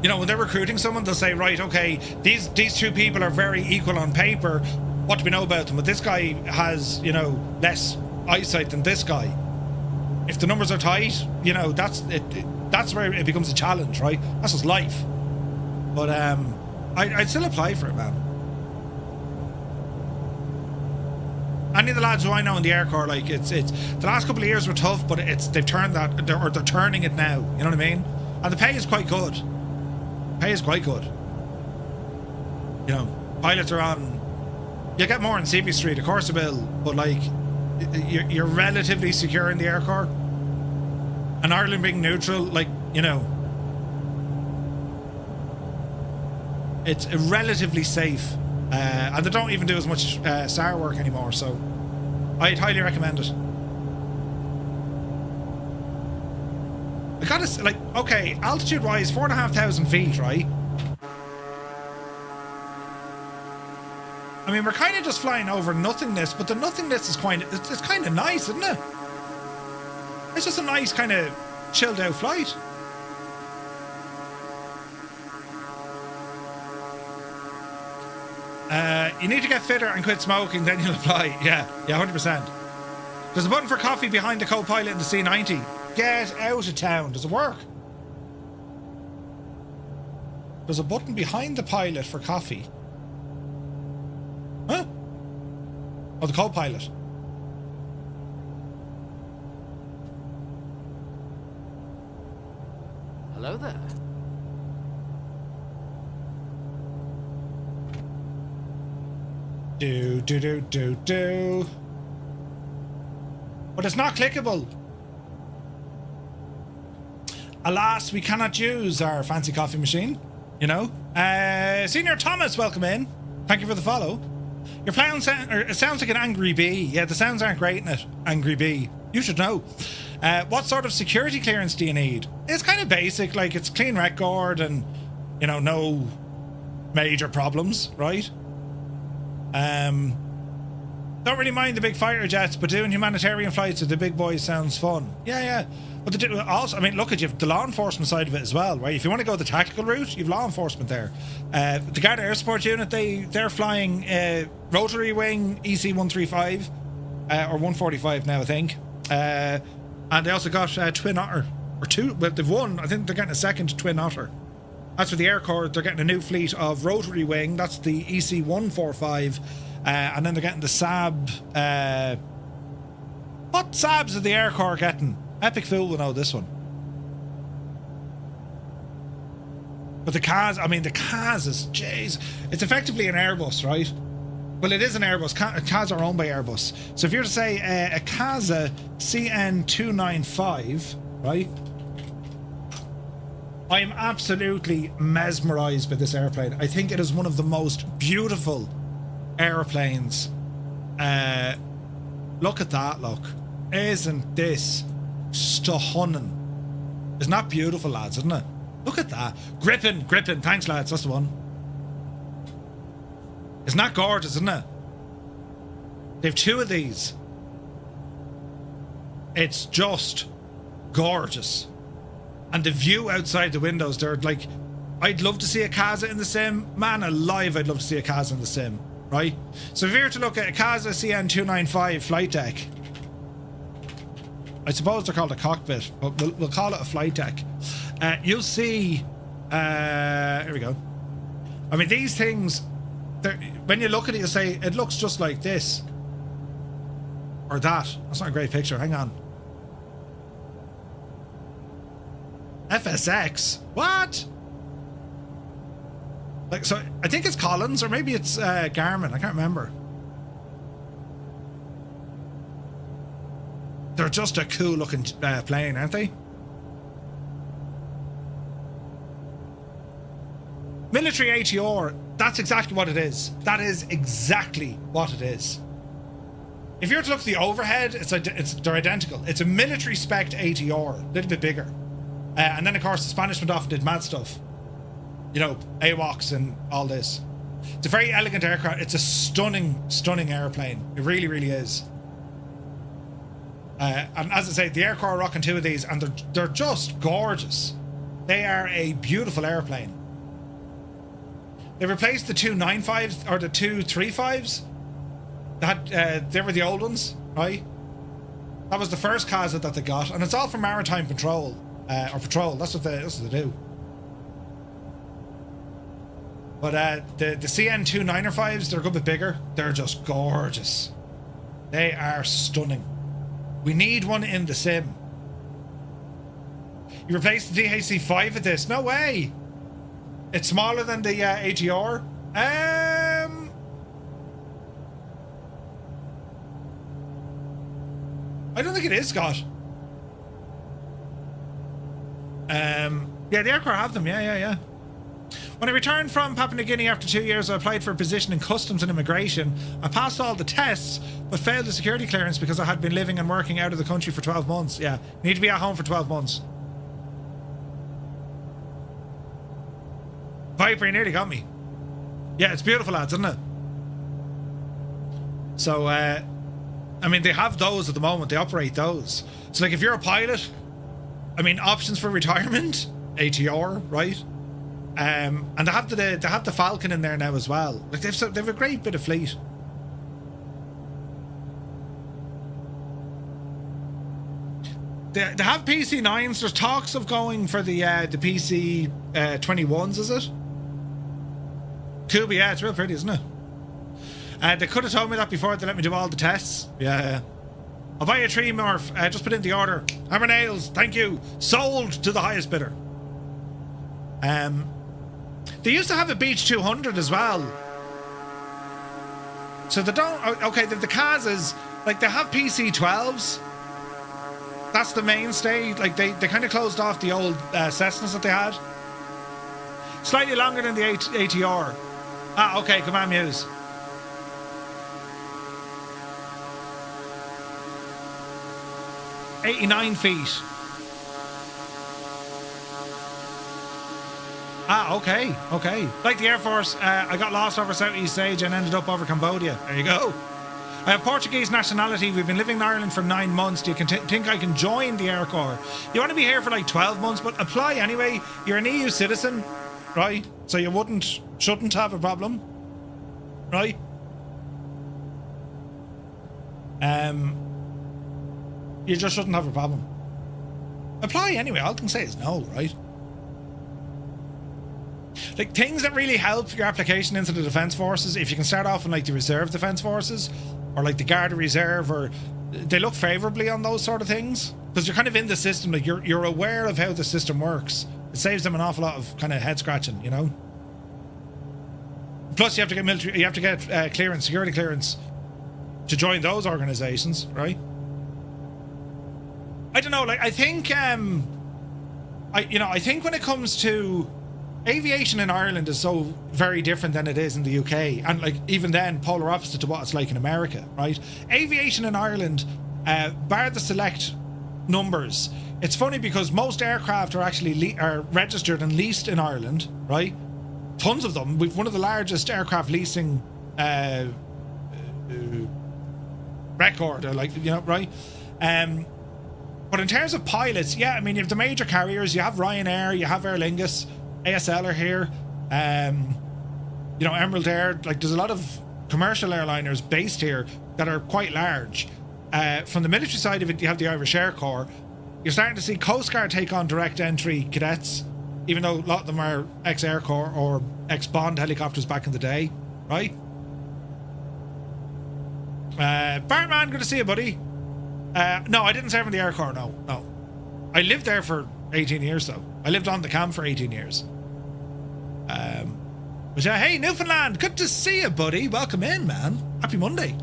You know, when they're recruiting someone, they'll say, right, okay, these two people are very equal on paper. What do we know about them? But this guy has, less eyesight than this guy. If the numbers are tight, that's where it becomes a challenge, right? That's just life. But I'd still apply for it, man. Any of the lads who I know in the Air Corps, like, it's the last couple of years were tough, but they've turned that, they're turning it now. You know what I mean? And the pay is quite good. Pilots are on. You get more in CV Street, of course you will, but like, you're relatively secure in the Air Corps. And Ireland being neutral, like, it's relatively safe. And they don't even do as much SAR work anymore, so I'd highly recommend it. I gotta, like, okay, altitude-wise, 4,500 feet, right? I mean, we're kind of just flying over nothingness, but the nothingness is it's kind of nice, isn't it? It's just a nice kind of chilled out flight. You need to get fitter and quit smoking, then you'll apply. Yeah, 100%. There's a button for coffee behind the co-pilot in the C90. Get out of town. Does it work? There's a button behind the pilot for coffee. Huh? Oh, the co-pilot. Hello there. Do. But it's not clickable. Alas, we cannot use our fancy coffee machine, Senior Thomas, welcome in. Thank you for the follow. Your plan it sounds like an angry bee. Yeah, the sounds aren't great in it. Angry bee. You should know. What sort of security clearance do you need? It's kind of basic, like it's clean record and, no major problems, right? Don't really mind the big fighter jets, but doing humanitarian flights with the big boys sounds fun. Yeah. But also, I mean, look at you, the law enforcement side of it as well, right? If you want to go the tactical route, you've law enforcement there. The Garda Air Support Unit, they're flying rotary wing EC-135 or 145 now, I think. And they also got Twin Otter or two. Well, they've won. I think they're getting a second Twin Otter. As for the Air Corps, they're getting a new fleet of rotary wing. That's the EC-145. And then they're getting the Saab. What Saabs are the Air Corps getting? Epic Fool will know this one. But the CAS is, jeez, it's effectively an Airbus, right? Well, it is an Airbus. CAS are owned by Airbus. So if you're to say a CASA CN295, right? I am absolutely mesmerized by this airplane. I think it is one of the most beautiful airplanes. Look at that, look. Isn't this stunning? Isn't that beautiful, lads, isn't it? Look at that. Gripping. Thanks, lads. That's the one. Isn't that gorgeous, isn't it? They have 2 of these. It's just gorgeous. And the view outside the windows, they're like... I'd love to see a Casa in the sim. Man alive, I'd love to see a Casa in the sim. Right? So if you were to look at a Casa CN295 flight deck... I suppose they're called a cockpit, but we'll call it a flight deck. You'll see... here we go. I mean, these things... When you look at it, you'll say, it looks just like this. Or that. That's not a great picture. Hang on. FSX? What? Like, so I think it's Collins, or maybe it's Garmin. I can't remember. They're just a cool looking plane, aren't they? Military ATR, that's exactly what it is. That is exactly what it is. If you were to look at the overhead, they're identical. It's a military spec ATR, a little bit bigger. And then, of course, the Spanish went off and did mad stuff. You know, AWACS and all this. It's a very elegant aircraft. It's a stunning airplane. It really, really is. And as I say, the Aircore are rocking 2 of these, and they're just gorgeous. They are a beautiful airplane. They replaced the 295s or the 235s. They were the old ones, right? That was the first Casa that they got, and it's all for maritime patrol or patrol. That's what they do. But the CN295s, they're a good bit bigger. They're just gorgeous. They are stunning. We need one in the sim. You replace the DHC-5 with this? No way. It's smaller than the ATR. I don't think it is, Scott. Yeah, the aircraft have them. Yeah. When I returned from Papua New Guinea after 2 years, I applied for a position in customs and immigration. I passed all the tests, but failed the security clearance because I had been living and working out of the country for 12 months. Yeah, need to be at home for 12 months. Viper, you nearly got me. Yeah, it's beautiful, lads, isn't it? So, I mean, they have those at the moment. They operate those. So, like, if you're a pilot, I mean, options for retirement, ATR, right? And they have the Falcon in there now as well. Like, they've a great bit of fleet. They have PC9s. There's talks of going for the PC 21s, is it? Cool, but yeah, it's real pretty, isn't it? They could have told me that before. They let me do all the tests. Yeah. I'll buy a tree morph. Just put in the order. Hammer nails. Thank you. Sold to the highest bidder. They used to have a Beech 200 as well. So they don't... Okay, the Casas, like, they have PC12s. That's the mainstay. Like, they kind of closed off the old Cessnas that they had. Slightly longer than the ATR. Ah, okay, Command Muse. $89 feet. Ah, okay. Like the Air Force, I got lost over Southeast Asia and ended up over Cambodia. There you go. I have Portuguese nationality. We've been living in Ireland for 9 months. Do you think I can join the Air Corps? You want to be here for like 12 months, but apply anyway. You're an EU citizen, right? So you shouldn't have a problem, right? You just shouldn't have a problem. Apply anyway. All I can say is no, right? Like, things that really help your application into the Defence Forces, if you can start off in like the Reserve Defence Forces or like the Garda Reserve, or they look favourably on those sort of things because you're kind of in the system. Like, you're aware of how the system works. It saves them an awful lot of kind of head scratching, you know. Plus, you have to get military. You have to get clearance, security clearance, to join those organisations, right? I don't know. Like, I think, I think when it comes to aviation in Ireland is so very different than it is in the UK, and like even then polar opposite to what it's like in America, right? Aviation in Ireland bar the select numbers. It's funny because most aircraft are actually are registered and leased in Ireland, right? Tons of them. We've one of the largest aircraft leasing record, or like, you know, right? But in terms of pilots, yeah, I mean, you have the major carriers. You have Ryanair, you have Aer Lingus, ASL are here. You know, Emerald Air. Like, there's a lot of commercial airliners based here that are quite large. From the military side of it, you have the Irish Air Corps. You're starting to see Coast Guard take on direct entry cadets, even though a lot of them are ex-Air Corps or ex-Bond helicopters back in the day, right? Bartman, good to see you, buddy. No, I didn't serve in the Air Corps, no. I lived there for 18 years, though. I lived on the cam for 18 years. But yeah, hey, Newfoundland, good to see you, buddy. Welcome in, man. Happy Monday.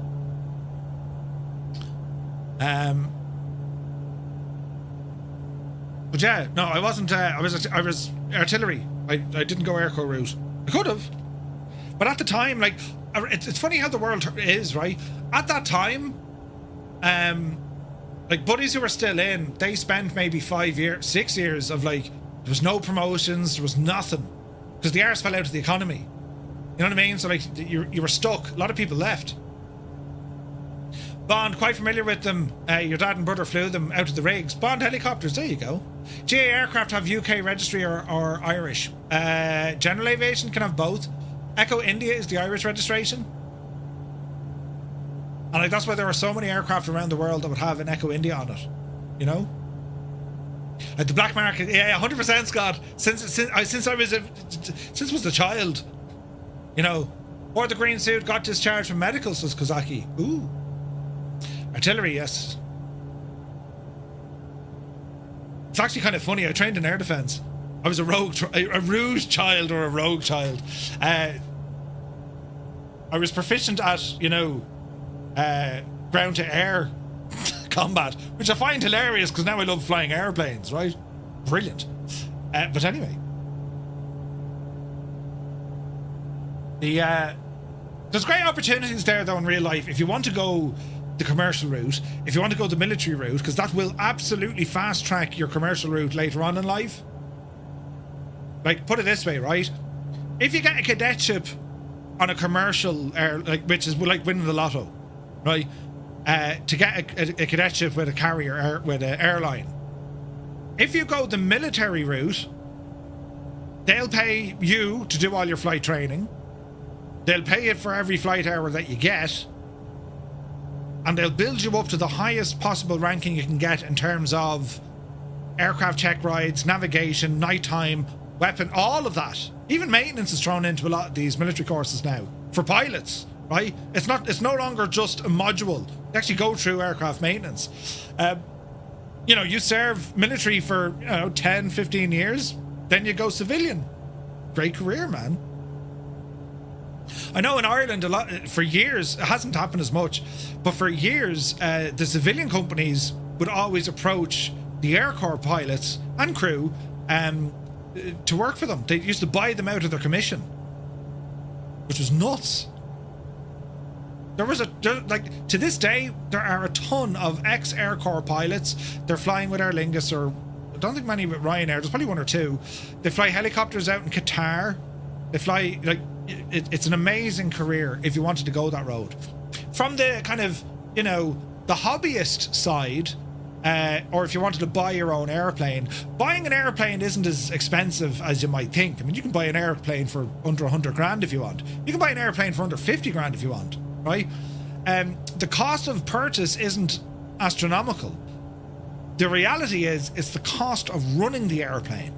But yeah, no, I wasn't. I was artillery. I didn't go Air Corps route. I could have, but at the time, like, it's funny how the world is, right? At that time, like, buddies who were still in, they spent maybe 5 years, 6 years of, like, there was no promotions, there was nothing, because the arse fell out of the economy. You know what I mean? So, like, you were stuck. A lot of people left. Bond, quite familiar with them. Your dad and brother flew them out of the rigs. Bond helicopters, there you go. GA aircraft have UK registry or Irish. General Aviation can have both. Echo India is the Irish registration. And like, that's why there are so many aircraft around the world that would have an Echo India on it. You know? Like the black market, yeah, 100%, Scott. Since I was a child, you know. Or the green suit got discharged from medical, says Kozaki. Ooh. Artillery, yes. It's actually kind of funny. I trained in air defense. I was a rouge child or a rogue child. I was proficient at, you know, ground to air combat, which I find hilarious because now I love flying airplanes, right? Brilliant. But anyway, there's great opportunities there though in real life if you want to go the commercial route, if you want to go the military route, because that will absolutely fast track your commercial route later on in life. Like, put it this way, right? If you get a cadetship on a commercial air, like, which is like winning the lotto, right? To get a cadetship with a carrier, with an airline. If you go the military route, they'll pay you to do all your flight training. They'll pay it for every flight hour that you get. And they'll build you up to the highest possible ranking you can get in terms of aircraft check rides, navigation, nighttime, weapon, all of that. Even maintenance is thrown into a lot of these military courses now for pilots, right? It's no longer just a module. They actually go through aircraft maintenance. You know, you serve military for, 10, 15 years, then you go civilian. Great career, man. I know in Ireland a lot for years it hasn't happened as much, but for years the civilian companies would always approach the Air Corps pilots and crew to work for them. They used to buy them out of their commission, which was nuts. Like, to this day there are a ton of ex-Air Corps pilots. They're flying with Aer Lingus, or I don't think many with Ryanair. There's probably one or two. They fly helicopters out in Qatar. They fly, like, it's an amazing career if you wanted to go that road. From the kind of, you know, the hobbyist side, or if you wanted to buy your own airplane, buying an airplane isn't as expensive as you might think. I mean, you can buy an airplane for under 100 grand if you want. You can buy an airplane for under 50 grand if you want, right? The cost of purchase isn't astronomical. The reality is, it's the cost of running the airplane.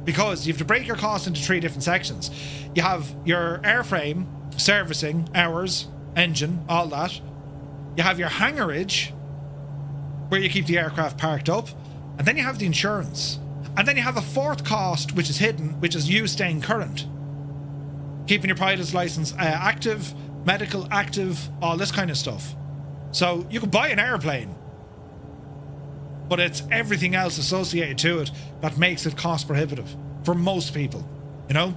Because you have to break your costs into 3 different sections. You have your airframe, servicing, hours, engine, all that. You have your hangarage, where you keep the aircraft parked up. And then you have the insurance. And then you have a 4th cost, which is hidden, which is you staying current. Keeping your pilot's license active, medical active, all this kind of stuff. So you could buy an airplane, but it's everything else associated to it that makes it cost prohibitive for most people, you know?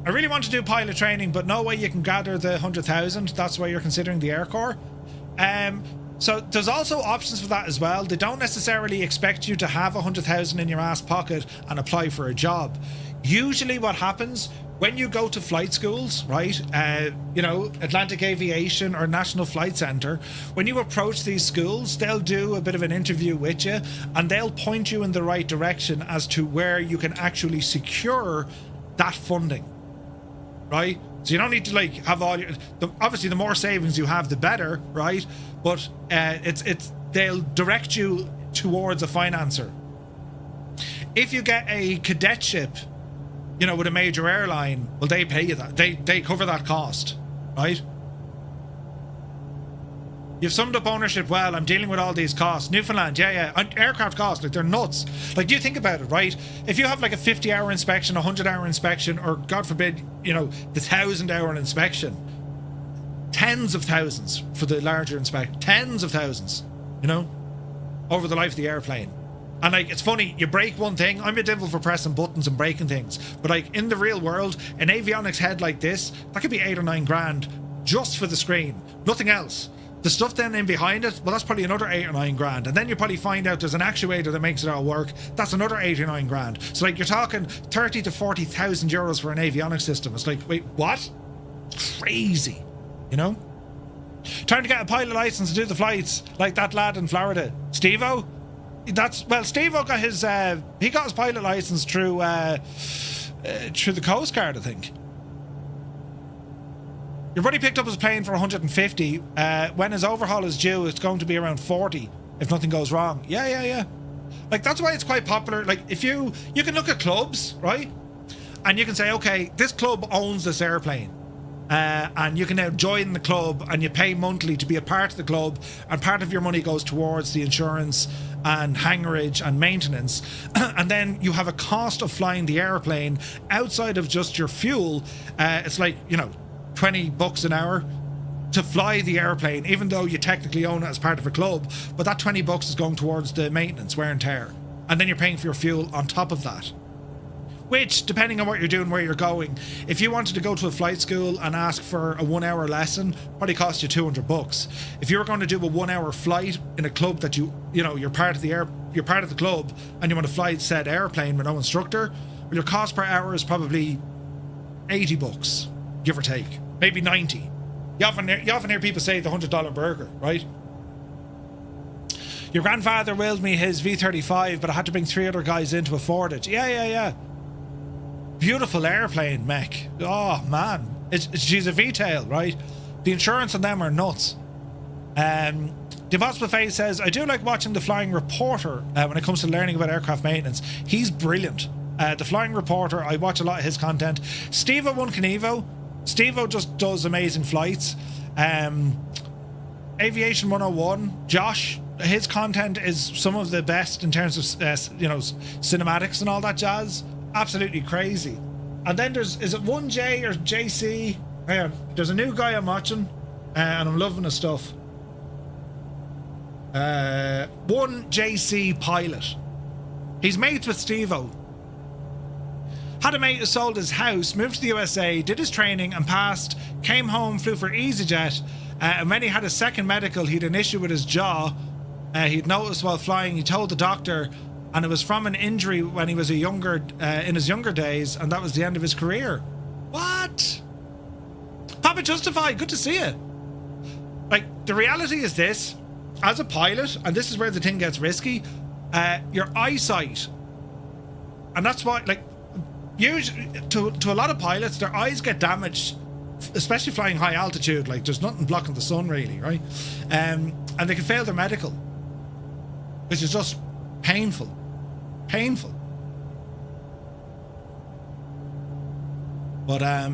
I really want to do pilot training, but no way you can gather the 100,000. That's why you're considering the Air Corps. So there's also options for that as well. They don't necessarily expect you to have 100,000 in your ass pocket and apply for a job. Usually what happens when you go to flight schools, right? Atlantic Aviation or National Flight Center, when you approach these schools, they'll do a bit of an interview with you and they'll point you in the right direction as to where you can actually secure that funding, right? So you don't need to like have all your, obviously the more savings you have, the better, right? But they'll direct you towards a financer. If you get a cadetship, with a major airline, well, they pay you that. They cover that cost, right? You've summed up ownership well. I'm dealing with all these costs. Newfoundland, yeah. Aircraft costs, like, they're nuts. Like, do you think about it, right? If you have like a 50-hour inspection, 100-hour inspection, or God forbid, the 1,000-hour inspection, tens of thousands for the larger inspection, tens of thousands, over the life of the airplane. And like, it's funny, you break one thing. I'm a devil for pressing buttons and breaking things, but like in the real world, an avionics head like this, that could be 8 or 9 grand just for the screen, nothing else. The stuff then in behind it, well, that's probably another 8 or 9 grand. And then you probably find out there's an actuator that makes it all work. That's another 8 or 9 grand. So like, you're talking 30 to 40,000 euros for an avionics system. It's like, wait, what? It's crazy, Trying to get a pilot license to do the flights like that lad in Florida, Steve-O. Steve-O got his pilot license through the Coast Guard, I think. Your buddy picked up his plane for 150. When his overhaul is due, it's going to be around 40 if nothing goes wrong. Yeah. Like, that's why it's quite popular. Like, if you can look at clubs, right? And you can say, okay, this club owns this airplane. And you can now join the club and you pay monthly to be a part of the club, and part of your money goes towards the insurance and hangarage and maintenance. And then you have a cost of flying the airplane outside of just your fuel. It's like, $20 an hour to fly the airplane, even though you technically own it as part of a club, but that $20 is going towards the maintenance, wear and tear. And then you're paying for your fuel on top of that. Which, depending on what you're doing, where you're going, if you wanted to go to a flight school and ask for a 1-hour lesson, probably cost you $200. If you were going to do a 1-hour flight in a club that you're part of the club and you want to fly said airplane with no instructor, well, your cost per hour is probably $80, give or take, maybe 90. You often hear people say the $100 burger, right? Your grandfather willed me his V35, but I had to bring 3 other guys in to afford it. Yeah. Beautiful airplane, mech. Oh man, she's a V-tail, right? The insurance on them are nuts. Devos Buffet says, I do like watching the Flying Reporter when it comes to learning about aircraft maintenance. He's brilliant. The Flying Reporter, I watch a lot of his content. Steve-O One Knievo. Steve-O just does amazing flights. Aviation 101, Josh, his content is some of the best in terms of cinematics and all that jazz. Absolutely crazy. And then is it 1J or JC? Hang on, there's a new guy I'm watching and I'm loving his stuff. 1JC Pilot. He's mates with Steve-O. Had a mate who sold his house, moved to the USA, did his training and passed, came home, flew for EasyJet, and when he had a second medical, he'd an issue with his jaw. He'd noticed while flying, he told the doctor, and it was from an injury when he was in his younger days, and that was the end of his career. What? Papa Justified, good to see you. Like, the reality is this, as a pilot, and this is where the thing gets risky, your eyesight, and that's why, like, usually, to a lot of pilots, their eyes get damaged, especially flying high altitude. Like, there's nothing blocking the sun, really, right? And they can fail their medical, which is just painful. But I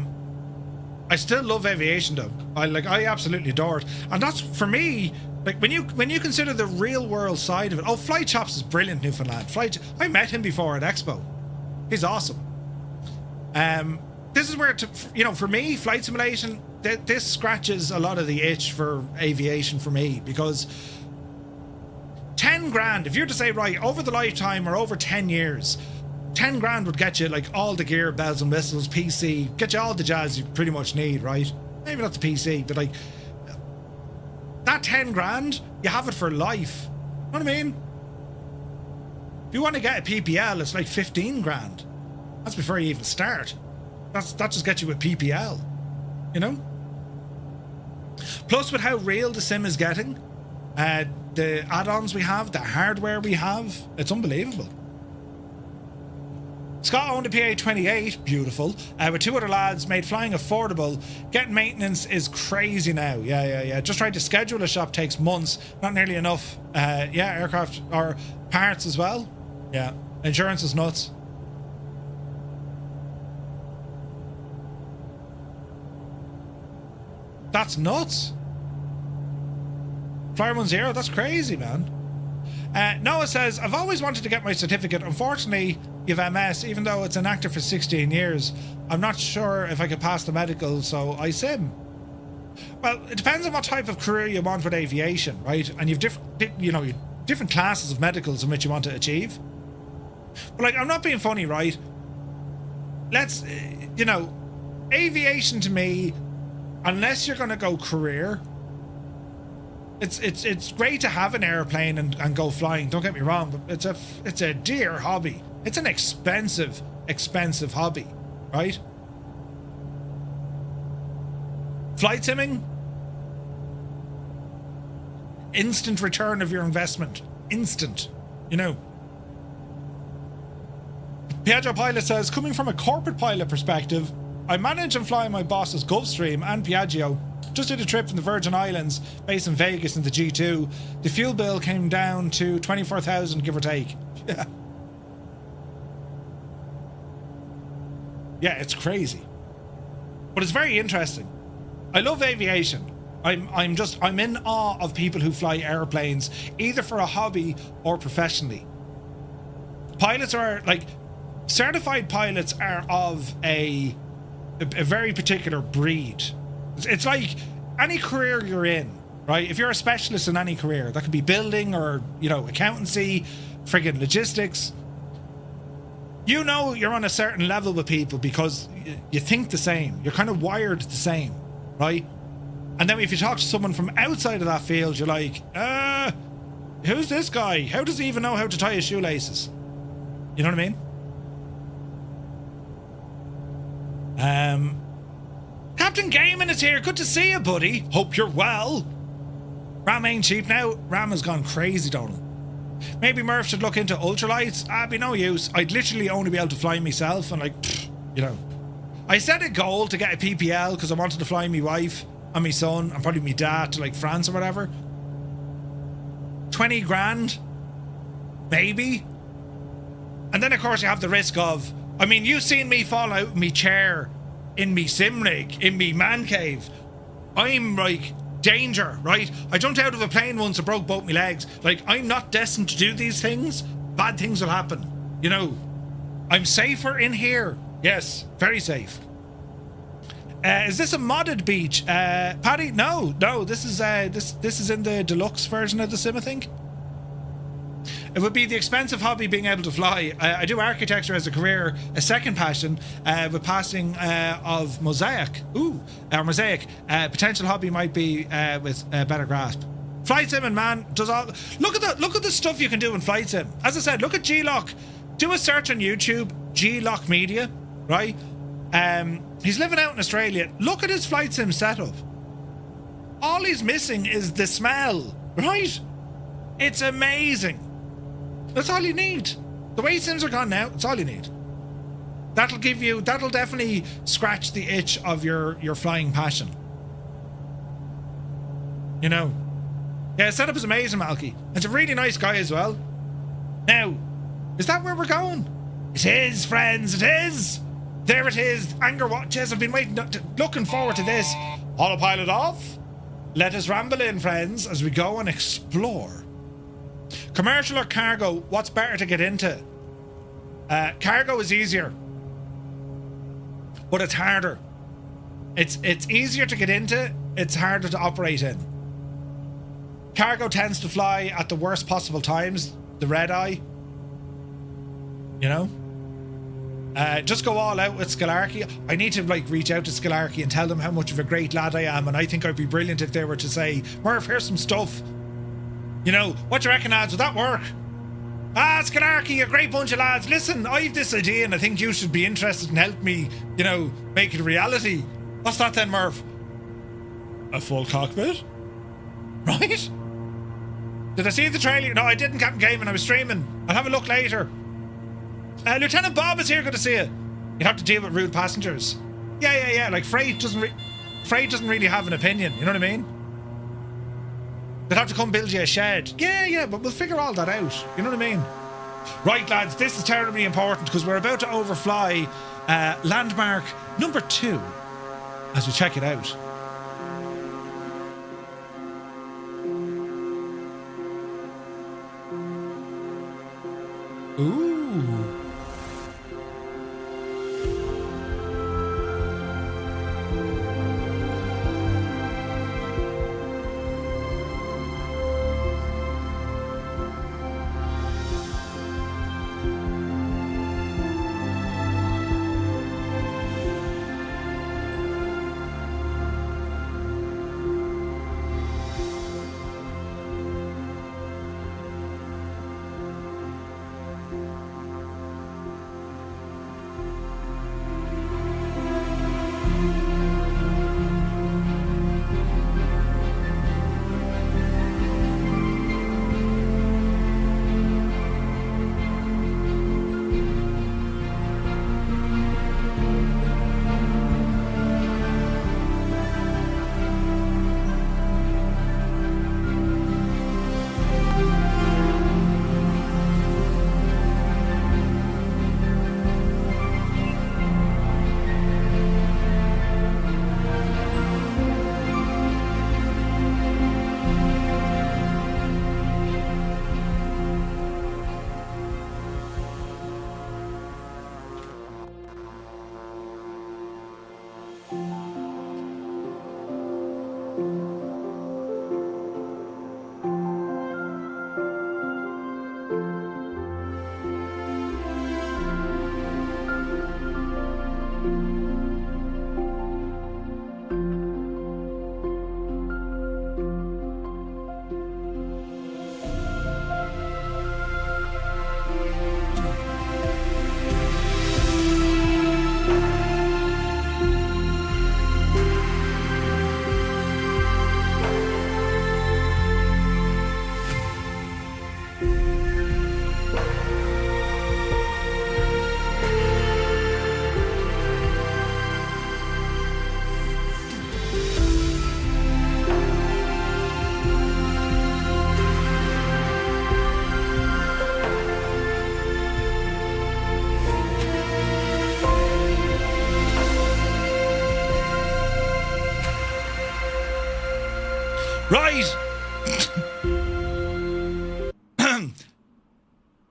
still love aviation, though. I absolutely adore it, and that's for me. Like, when you consider the real world side of it. Oh, Flight Chops is brilliant, Newfoundland. I met him before at Expo. He's awesome. This is where, for me, flight simulation, this scratches a lot of the itch for aviation for me, because 10 grand, if you're to say, right, over the lifetime or over 10 years, 10 grand would get you like all the gear, bells and whistles, PC, get you all the jazz you pretty much need, right? Maybe not the PC, but like that 10 grand, you have it for life. You know what I mean? If you want to get a PPL, it's like 15 grand. That's before you even start. That just gets you a PPL, you know? Plus with how real the sim is getting, the add-ons we have, the hardware we have, it's unbelievable. Scott owned a PA-28, beautiful, with 2 other lads, made flying affordable. Getting maintenance is crazy now. Yeah. Just trying to schedule a shop takes months, not nearly enough. Aircraft or parts as well. Yeah, insurance is nuts. That's nuts. Flyer 10, that's crazy, man. Noah says, I've always wanted to get my certificate. Unfortunately, you've MS, even though it's inactive for 16 years. I'm not sure if I could pass the medical, so I sim. Well, it depends on what type of career you want with aviation, right? And you've different classes of medicals in which you want to achieve. But like, I'm not being funny, right? Let's, aviation to me, unless you're going to go career, it's great to have an airplane and go flying. Don't get me wrong, but it's a dear hobby. It's an expensive hobby, right? Flight simming, instant return of your investment, instant. Piaggio Pilot says, coming from a corporate pilot perspective, I manage and fly my boss's Gulfstream and Piaggio. Just did a trip from the Virgin Islands, based in Vegas, into G2. The fuel bill came down to 24,000, give or take. Yeah, it's crazy, but it's very interesting. I love aviation. I'm in awe of people who fly airplanes, either for a hobby or professionally. Pilots are like, certified pilots are of a very particular breed. It's like any career you're in, right? If you're a specialist in any career, that could be building or, accountancy, friggin' logistics. You're on a certain level with people because you think the same. You're kind of wired the same, right? And then if you talk to someone from outside of that field, you're like, who's this guy? How does he even know how to tie his shoelaces? You know what I mean? Captain Gaiman is here. Good to see you, buddy. Hope you're well. Ram ain't cheap now. Ram has gone crazy, Donald. Maybe Murph should look into ultralights. Be no use. I'd literally only be able to fly myself, and I set a goal to get a PPL because I wanted to fly my wife and my son and probably my dad to like France or whatever. 20 grand, maybe. And then of course you have the risk of, you've seen me fall out of my chair in me sim rig, in me man cave. I'm like danger, right? I jumped out of a plane once and broke both my legs. Like, I'm not destined to do these things. Bad things will happen. I'm safer in here. Yes, very safe. Is this a modded beach? Paddy? No. This is in the deluxe version of the sim, I think. It would be the expensive hobby being able to fly. I do architecture as a career, a second passion, with passing of mosaic. Mosaic. Potential hobby might be with better grasp. Flight sim, and man, does all. Look at the stuff you can do in flight sim. As I said, look at G-Lock. Do a search on YouTube, G-Lock Media, right? He's living out in Australia. Look at his flight sim setup. All he's missing is the smell, right? It's amazing. That's all you need. The way sims are gone now, it's all you need. That'll definitely scratch the itch of your flying passion. Yeah, setup is amazing, Malky. It's a really nice guy as well. Now, is that where we're going? It is, friends, it is. There it is, Angkor Wat. Yes, I've been looking forward to this. Autopilot off. Let us ramble in, friends, as we go and explore. Commercial or cargo, what's better to get into? Cargo is easier, but it's harder. It's easier to get into, it's harder to operate in. Cargo tends to fly at the worst possible times, the red eye. Just go all out with Scalarchy. I need to like reach out to Scalarchy and tell them how much of a great lad I am, and I think I'd be brilliant if they were to say, Murph, here's some stuff. You know, what do you reckon, lads? Would that work? Scalarchy, a great bunch of lads. Listen, I've this idea and I think you should be interested and help me, you know, make it a reality. What's that then, Murph? A full cockpit? Right? Did I see the trailer? No, I didn't, Captain Gaiman. I was streaming. I'll have a look later. Lieutenant Bob is here. Good to see you. You'd have to deal with rude passengers. Yeah. Like freight doesn't really have an opinion. You know what I mean? They'd have to come build you a shed. Yeah, but we'll figure all that out. You know what I mean? Right, lads, this is terribly important because we're about to overfly landmark number 2 as we check it out. Ooh. Right.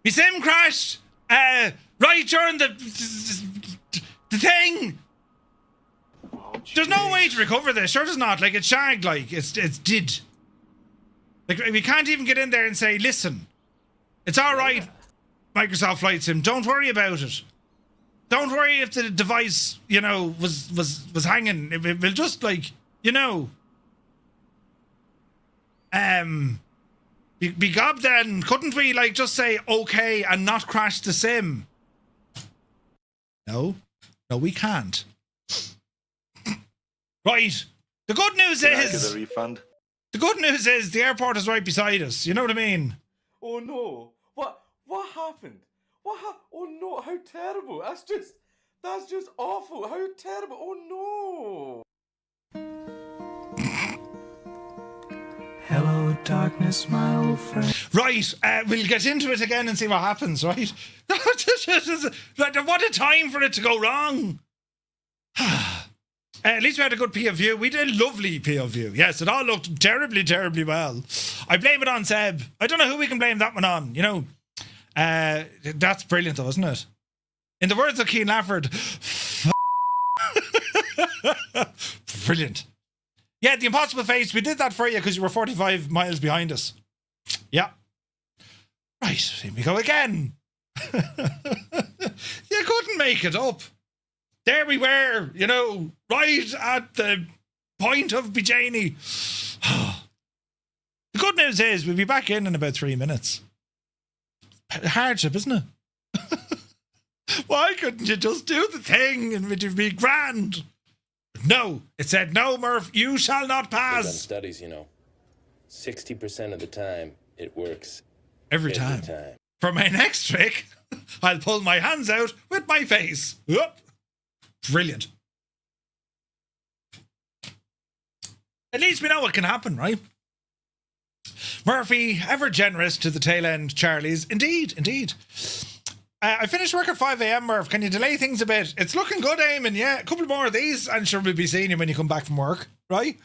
My sim crashed. Right during the thing. There's no way to recover this. Sure, there's not. Like, it's shagged. Like, it's did. Like, we can't even get in there and say, listen, it's all right, Microsoft Flight Sim. Don't worry about it. Don't worry if the device, you know, was hanging. It will just, like, you know. Be gob then. Couldn't we, like, just say okay and not crash the sim? No, we can't. Right. The good news is the refund. The good news is the airport is right beside us. You know what I mean? Oh no! What happened? Oh no! How terrible! That's just awful. How terrible! Oh no! Hello, darkness, my old friend. Right, we'll get into it again and see what happens, right? What a time for it to go wrong. At least we had a good POV. We did a lovely POV. Yes, it all looked terribly, terribly well. I blame it on Seb. I don't know who we can blame that one on. You know, that's brilliant though, isn't it? In the words of Keane Lafford, brilliant. Yeah, the impossible face. We did that for you because you were 45 miles behind us. Yeah. Right, here we go again. Yeah, You couldn't make it up. There we were, you know, right at the point of Bijani. The good news is we'll be back in about 3 minutes. Hardship, isn't it? Why couldn't you just do the thing and it'd be grand? No, it said, no, Murph, you shall not They've done pass. studies, you know. 60% of the time, it works. Every time. For my next trick, I'll pull my hands out with my face. Whoop. Brilliant. At least we know what can happen, right? Murphy, ever generous to the tail end, Charlie's. Indeed, indeed. I finished work at 5 a.m, Murph. Can you delay things a bit? It's looking good, Eamon. Yeah, a couple more of these. I'm sure we'll be seeing you when you come back from work, right?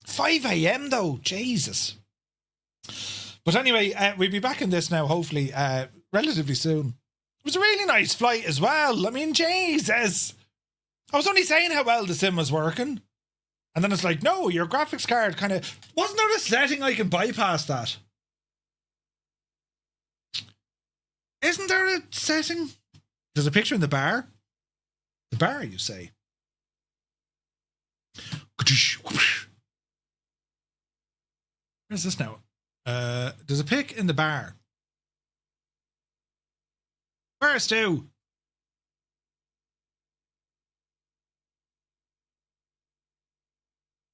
5 a.m, though. Jesus. But anyway, we'll be back in this now, hopefully, relatively soon. It was a really nice flight as well. I mean, Jesus. I was only saying how well the sim was working. And then it's like, no, your graphics card kind of... Wasn't there a setting I can bypass that? Isn't there a setting? There's a picture in the bar. The bar, you say? Where's this now? There's a pic in the bar. Where's Stu?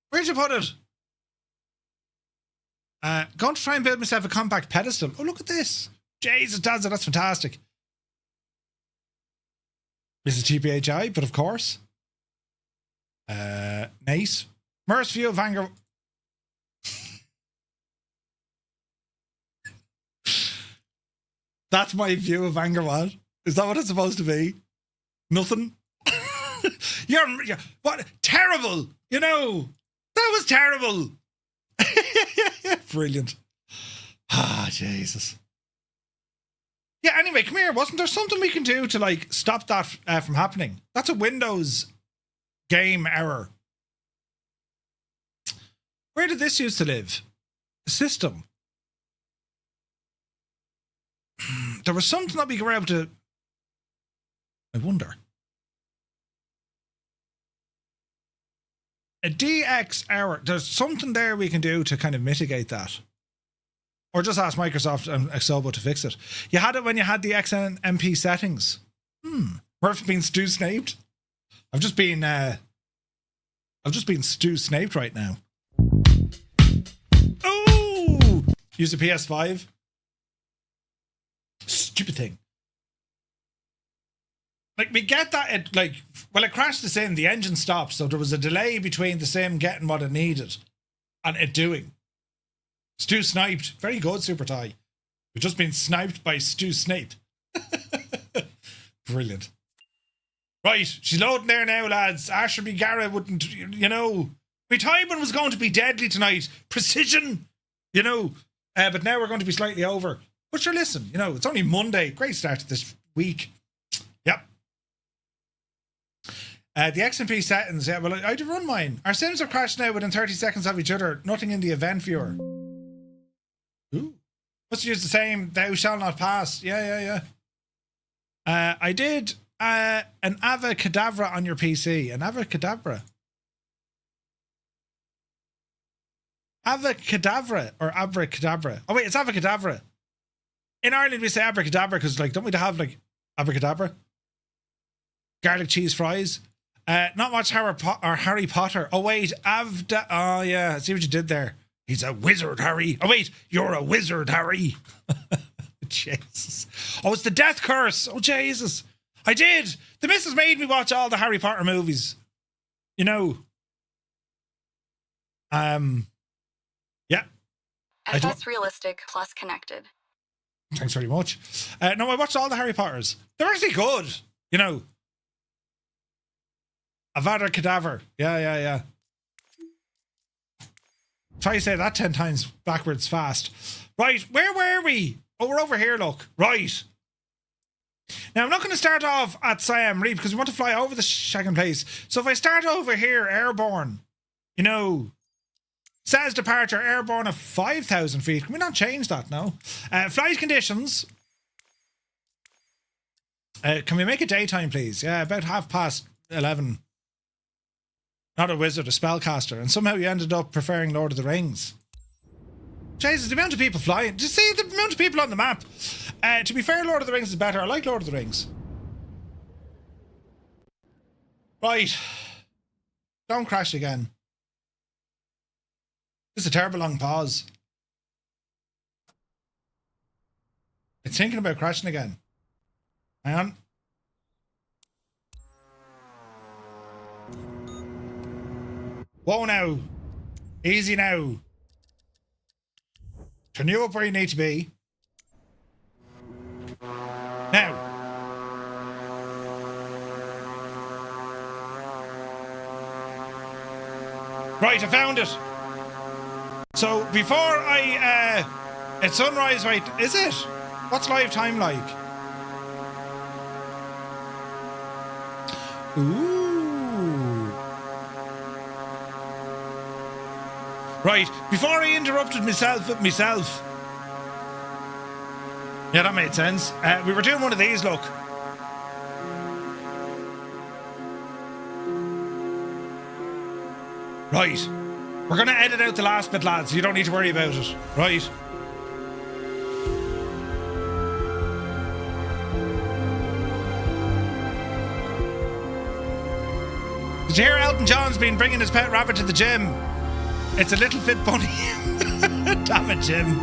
Where'd you put it? Going to try and build myself a compact pedestal. Oh, look at this. Jesus, that's fantastic. This is TPHI, but of course. Nice. Merce view of Angkor. That's my view of Angkor Wat. Is that what it's supposed to be? Nothing? you're what? Terrible! You know, that was terrible. Brilliant. Ah, Jesus. Yeah, anyway, come here. Wasn't there something we can do to, like, stop that from happening? That's a Windows game error. Where did this used to live? System. There was something that we were able to... I wonder. A DX error. There's something there we can do to kind of mitigate that. Or just ask Microsoft and Exobo to fix it. You had it when you had the XMP settings. Murph's been Stu snaped. I've just been Stu snaped right now. Oh! Use the PS5. Stupid thing. Like, we get that it, like, well, it crashed the sim, the engine stopped, so there was a delay between the sim getting what it needed and it doing. Stu sniped. Very good, Super Thai. We've just been sniped by Stu Snape. Brilliant. Right, she's loading there now, lads. Asherby Gara wouldn't, you know. My timing was going to be deadly tonight. Precision, you know. But now we're going to be slightly over. But sure, listen, you know, it's only Monday. Great start to this week. Yep. The XMP settings, yeah, well, I'd run mine. Our sims have crashed now within 30 seconds of each other. Nothing in the event viewer. Ooh. Must use the same, thou shall not pass. Yeah. I did an Avacadabra on your PC. An Avacadabra. Avacadabra or abracadabra. Oh wait, it's Avacadabra. In Ireland we say abracadabra because, like, don't we have, like, abracadabra? Garlic cheese fries. Not much Harry Potter. Oh wait, oh yeah, I see what you did there. He's a wizard, Harry. Oh wait, you're a wizard, Harry. Jesus. Oh, it's the death curse. Oh Jesus. I did. The missus made me watch all the Harry Potter movies. You know. Yeah. FS Realistic plus connected. Thanks very much. No, I watched all the Harry Potters. They're actually good. You know. Avada Kedavra. Yeah. Try to say that 10 times backwards fast. Right, where were we? Oh, we're over here, look. Right. Now, I'm not going to start off at Siem Reap because we want to fly over the shagging place. So if I start over here, airborne, you know, says departure, airborne of 5,000 feet. Can we not change that now? Flight conditions. Can we make it daytime, please? Yeah, about 11:30. Not a wizard, a spellcaster. And somehow you ended up preferring Lord of the Rings. Jesus, the amount of people flying. Did you see the amount of people on the map? To be fair, Lord of the Rings is better. I like Lord of the Rings. Right. Don't crash again. This is a terrible long pause. It's thinking about crashing again. Hang on. Whoa now. Easy now. Turn you up where you need to be. Now. Right, I found it. So before it's sunrise, right? Is it? What's live time like? Ooh. Right, before I interrupted myself. Yeah, that made sense. We were doing one of these, look. Right. We're going to edit out the last bit, lads. You don't need to worry about it. Right. Did you hear Elton John's been bringing his pet rabbit to the gym? It's a little fit bunny. Damn it, Jim.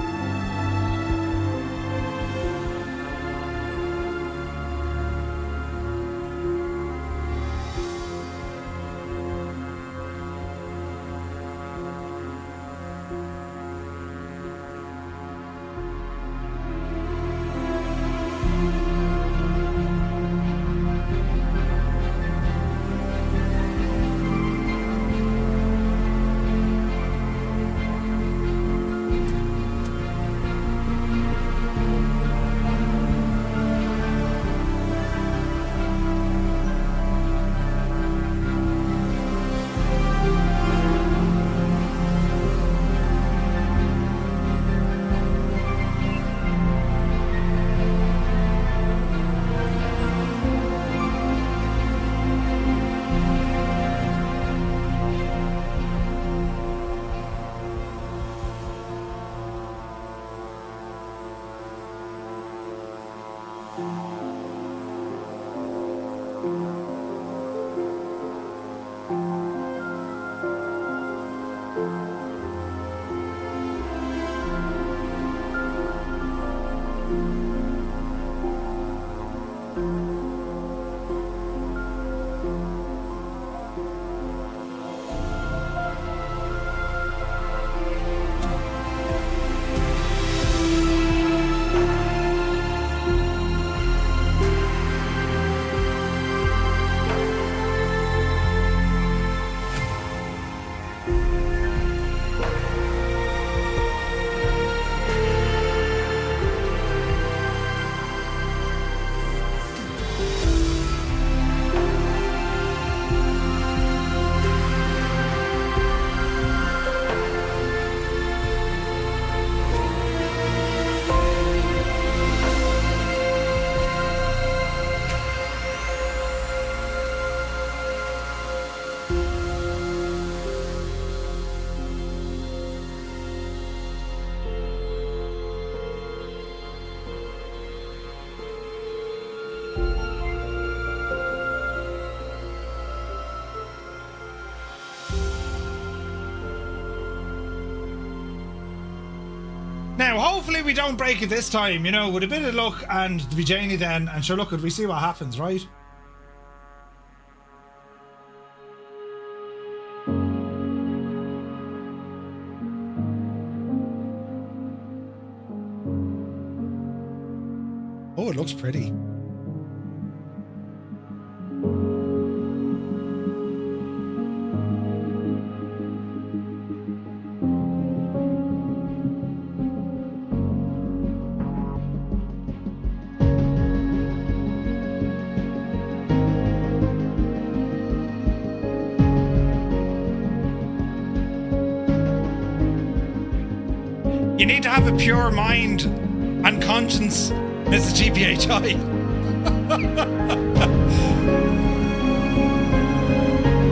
Now, hopefully we don't break it this time, you know, with a bit of luck and the Janie then, and sure, look, we see what happens, right? Oh, it looks pretty. You need to have a pure mind and conscience, Mr. GPHI.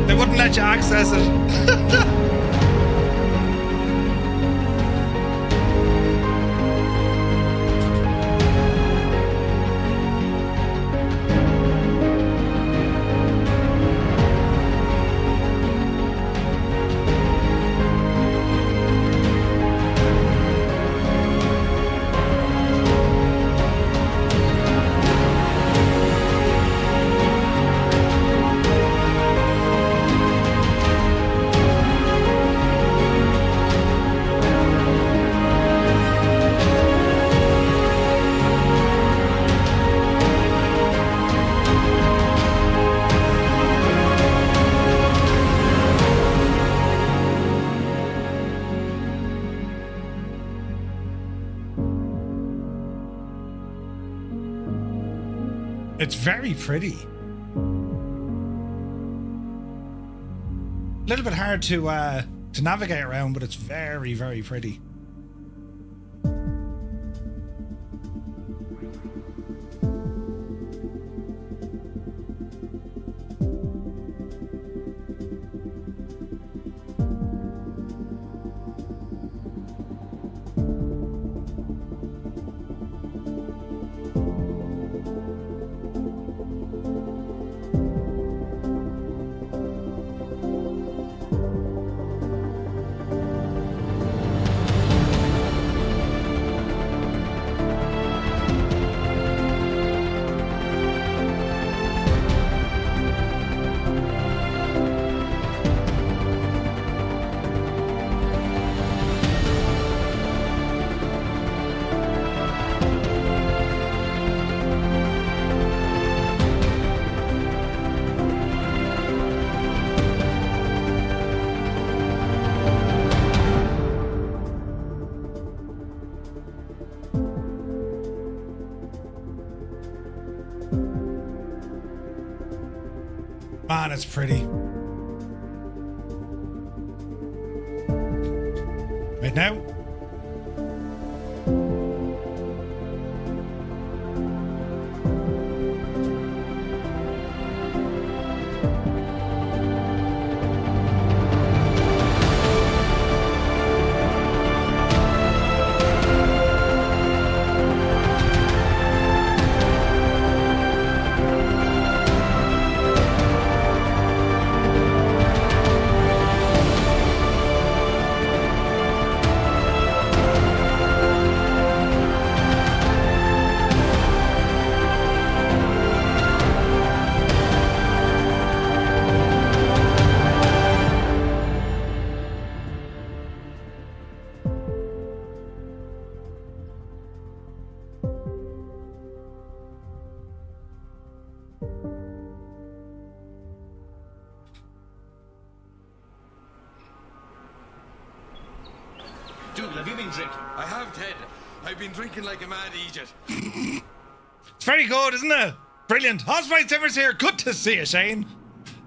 They wouldn't let you access it. It's very pretty. A little bit hard to navigate around, but it's very, very pretty. Man, it's pretty. Right now. Dougal, have you been drinking? I have, Ted. I've been drinking like a mad idiot. It's very good, isn't it? Brilliant. Hospice Timbers here. Good to see you, Shane.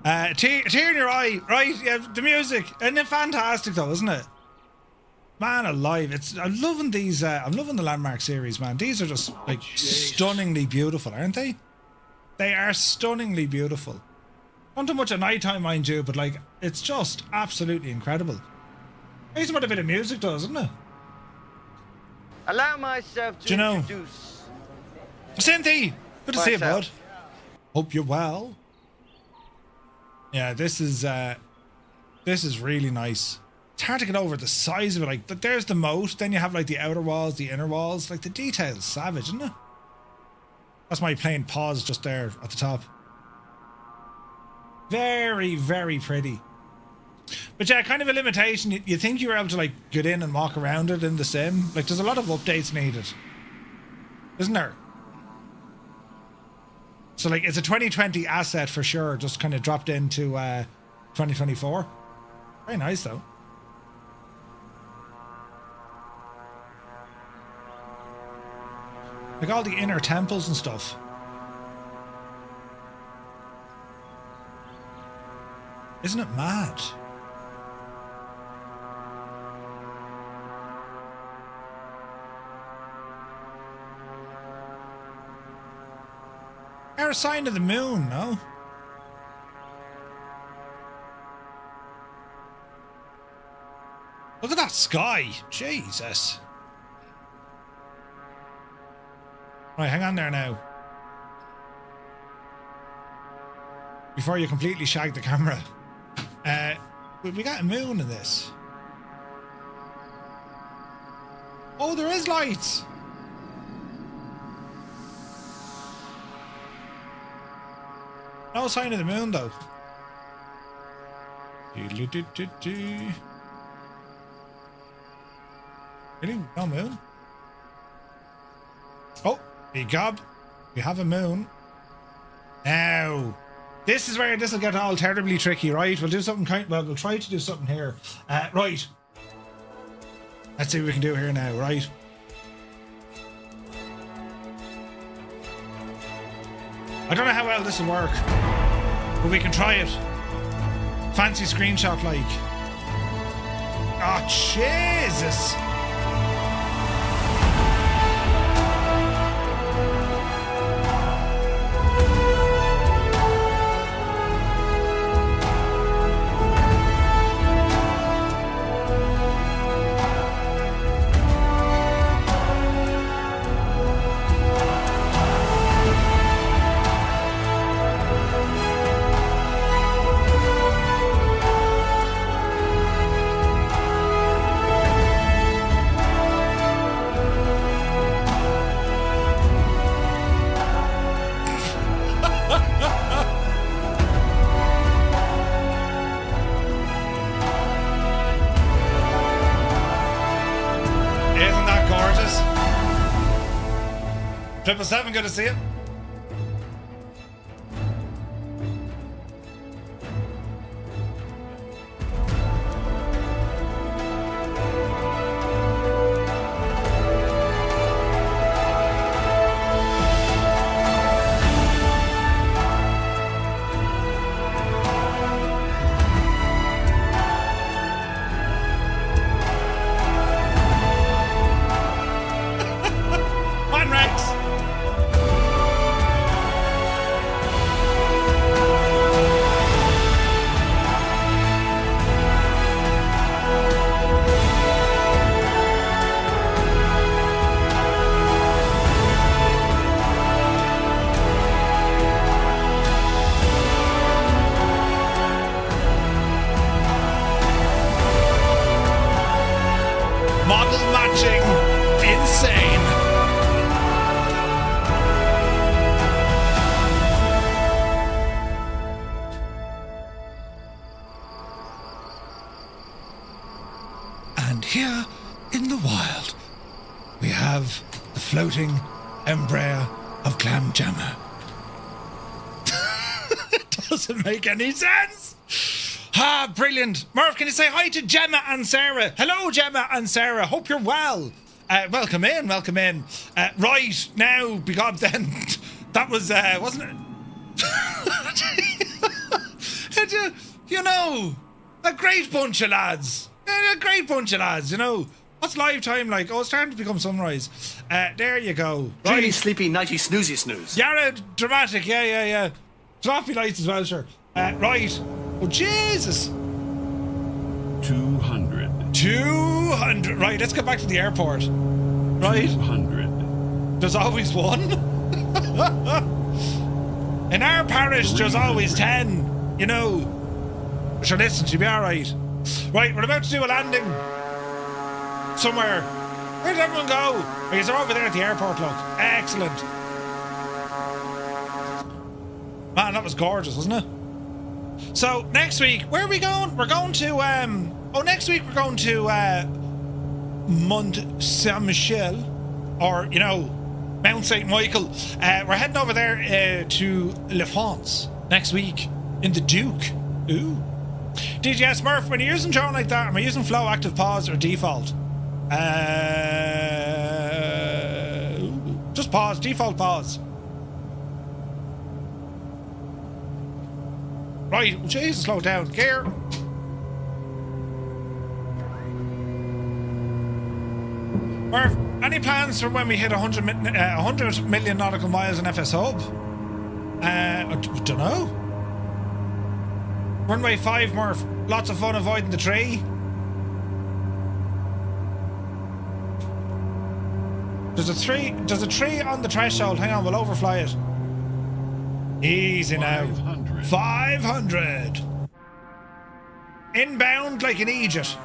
Tear in your eye, right? Yeah, the music. Isn't it fantastic though, isn't it? Man alive. I'm loving these I'm loving the Landmark series, man. These are just like stunningly beautiful, aren't they? They are stunningly beautiful. Not too much at night time, mind you, but like it's just absolutely incredible. It's about a bit of music though, isn't it? Allow myself to introduce Cynthia! Good to see you, bud. myself. Hope you're well. Yeah, this is really nice. It's hard to get over the size of it. Like, there's the moat, then you have like the outer walls, the inner walls. Like the detail's savage, isn't it? That's my plain pause just there at the top. Very, very pretty. But yeah, kind of a limitation. You think you were able to like get in and walk around it in the sim. Like there's a lot of updates needed, isn't there? So like it's a 2020 asset for sure, just kind of dropped into 2024. Very nice though. Like all the inner temples and stuff. Isn't it mad? Our sign of the moon, no? Look at that sky. Jesus. Right, hang on there now. Before you completely shag the camera. We got a moon in this. Oh, there is lights. No sign of the moon, though. Really? No moon? Oh, hey gob. We have a moon. Now, this is where this will get all terribly tricky, right? We'll do something we'll try to do something here. Right. Let's see what we can do here now, right? I don't know how well this will work, but we can try it. Fancy screenshot like. Oh, Jesus! Triple 7, good to see you. Floating embryo of clam jammer. It doesn't make any sense. Ah, brilliant. Murph, can you say hi to Gemma and Sarah? Hello, Gemma and Sarah. Hope you're well. Welcome in, welcome in. Right, now, begob then. That was, wasn't it? You know, a great bunch of lads. A great bunch of lads, you know. What's live time like? Oh, it's starting to become sunrise. There you go. Right. Dreamy, sleepy, nighty, snoozy, snooze. Yeah, dramatic. Yeah. Floppy lights as well, sure. Right. Oh, Jesus. 200. 200. Right, let's get back to the airport. Right. 200. There's always one. In our parish, there's always 10. You know. Sure, listen, she'll be alright. Right, we're about to do a landing. Somewhere. Where did everyone go? Because they're over there at the airport, look. Excellent. Man, that was gorgeous, wasn't it? So, next week, where are we going? We're going to, next week we're going to, Mont Saint-Michel, or, you know, Mount St. Michael. We're heading over there, to La France next week in the Duke. Ooh. DGS Murph, when you're using drone like that, am I using flow, active pause, or default? Just pause, default pause. Right, Jesus, slow down. Gear. Murph, any plans for when we hit 100 million nautical miles in FS Hub? I don't know. Runway 5, Murph. Lots of fun avoiding the tree. There's a tree on the threshold. Hang on, we'll overfly it. Easy now. 500. Inbound like an Egypt.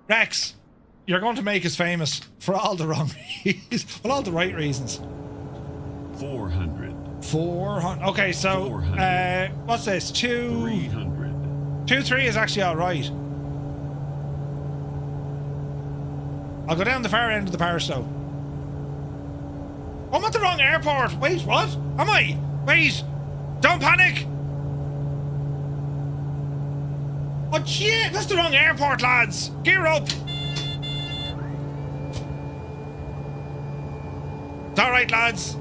Rex, you're going to make us famous for all the wrong reasons. Well, all the right reasons. 400. 400. Okay, so 400. What's this? 300. 2-3 is actually all right. I'll go down the far end of the parish though. I'm at the wrong airport. Wait, what? Am I? Wait. Don't panic. Oh shit, that's the wrong airport, lads. Gear up. It's all right, lads.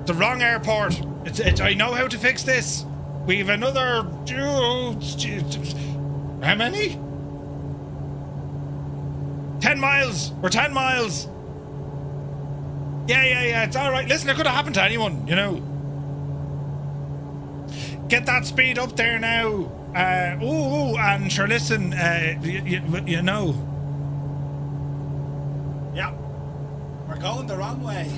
The wrong airport. I know how to fix this. We've another. How many? 10 miles. We're 10 miles. Yeah. It's all right. Listen, it could have happened to anyone, you know. Get that speed up there now. And sure, listen. You know. Yeah. We're going the wrong way.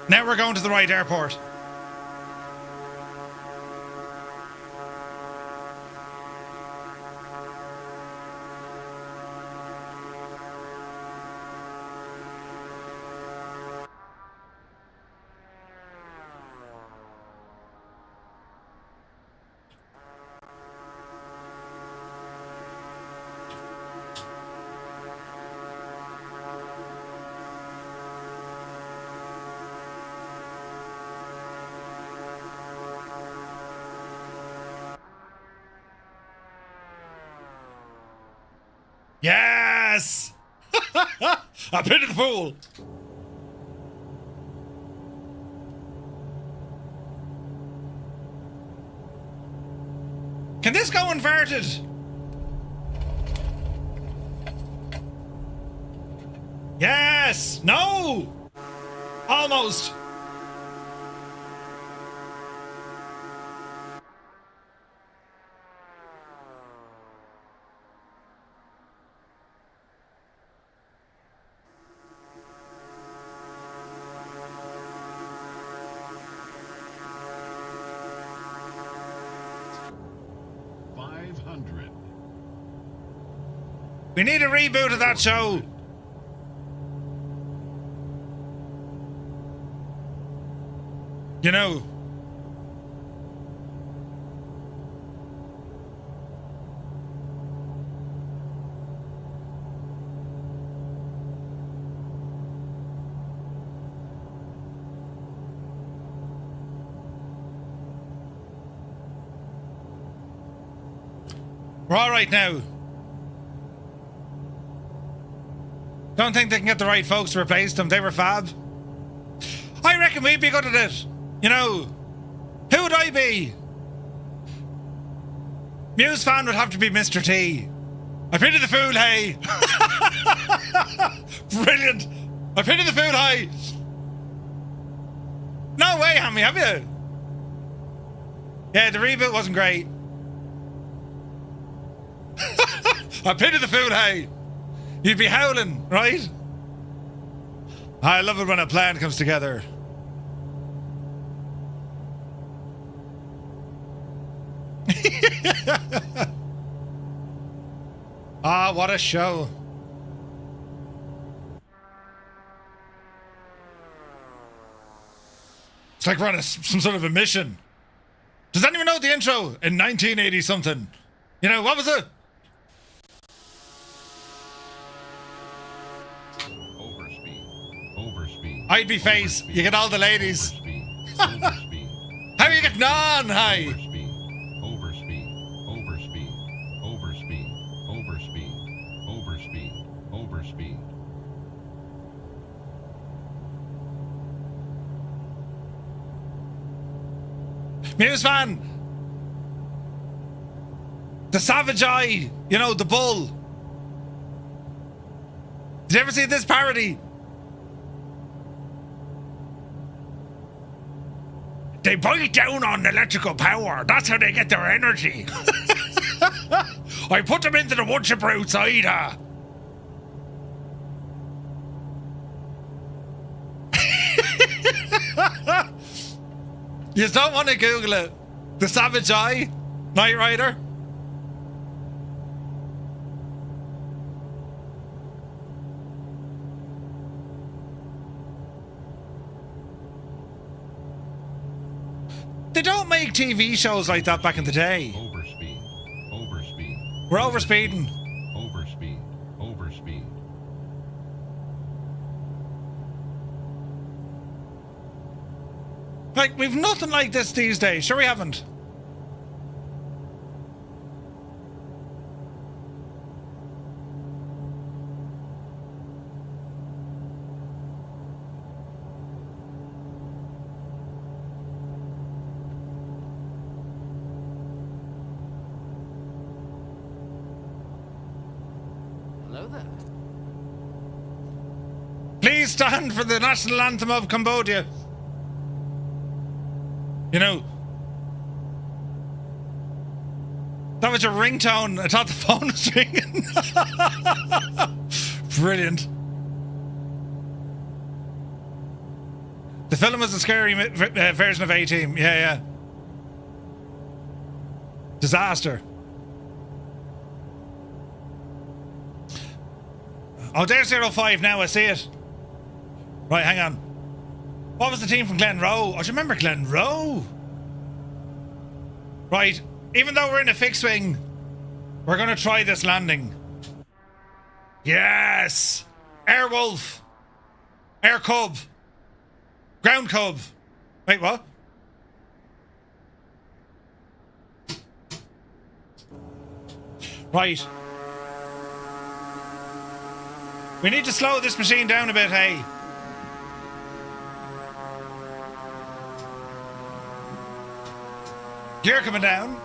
Now we're going to the right airport. Yes! I pity the fool. Can this go inverted? Yes! No! Almost. We need a reboot of that show. You know. We're all right now. Don't think they can get the right folks to replace them. They were fab. I reckon we'd be good at it. You know, who would I be? Muse fan would have to be Mr. T. I pity the fool, hey. Brilliant. I pity the fool, hey. No way, Hammy, have you? Yeah, the reboot wasn't great. I pity the fool, hey. You'd be howling, right? I love it when a plan comes together. Ah, what a show. It's like we're on some sort of a mission. Does anyone know the intro in 1980 something? You know, what was it? Overspeed. I'd be face. You get all the ladies. Overspeed. How are you getting on? Hi. Overspeed. Overspeed. Overspeed. Overspeed. Overspeed. Overspeed. Overspeed. Muse fan. The Savage Eye. You know, the bull. Did you ever see this parody? They bite down on electrical power. That's how they get their energy. I put them into the wood chipper outside. You don't want to Google it. The Savage Eye, Knight Rider. They don't make TV shows like that back in the day. Overspeed. Overspeed. We're overspeeding. Overspeed. Overspeed. Like, we've nothing like this these days. Sure we haven't. Hello there. Please stand for the national anthem of Cambodia. You know, that was your ringtone. I thought the phone was ringing. Brilliant. The film was a scary version of A-Team. Yeah, yeah. Disaster. Oh, there's 05 now. I see it. Right, hang on. What was the team from Glenroe? Oh, do you remember Glenroe? Right, even though we're in a fixed wing, we're going to try this landing. Yes! Airwolf. Air Cub. Ground Cub. Wait, what? Right. We need to slow this machine down a bit, hey? Gear coming down.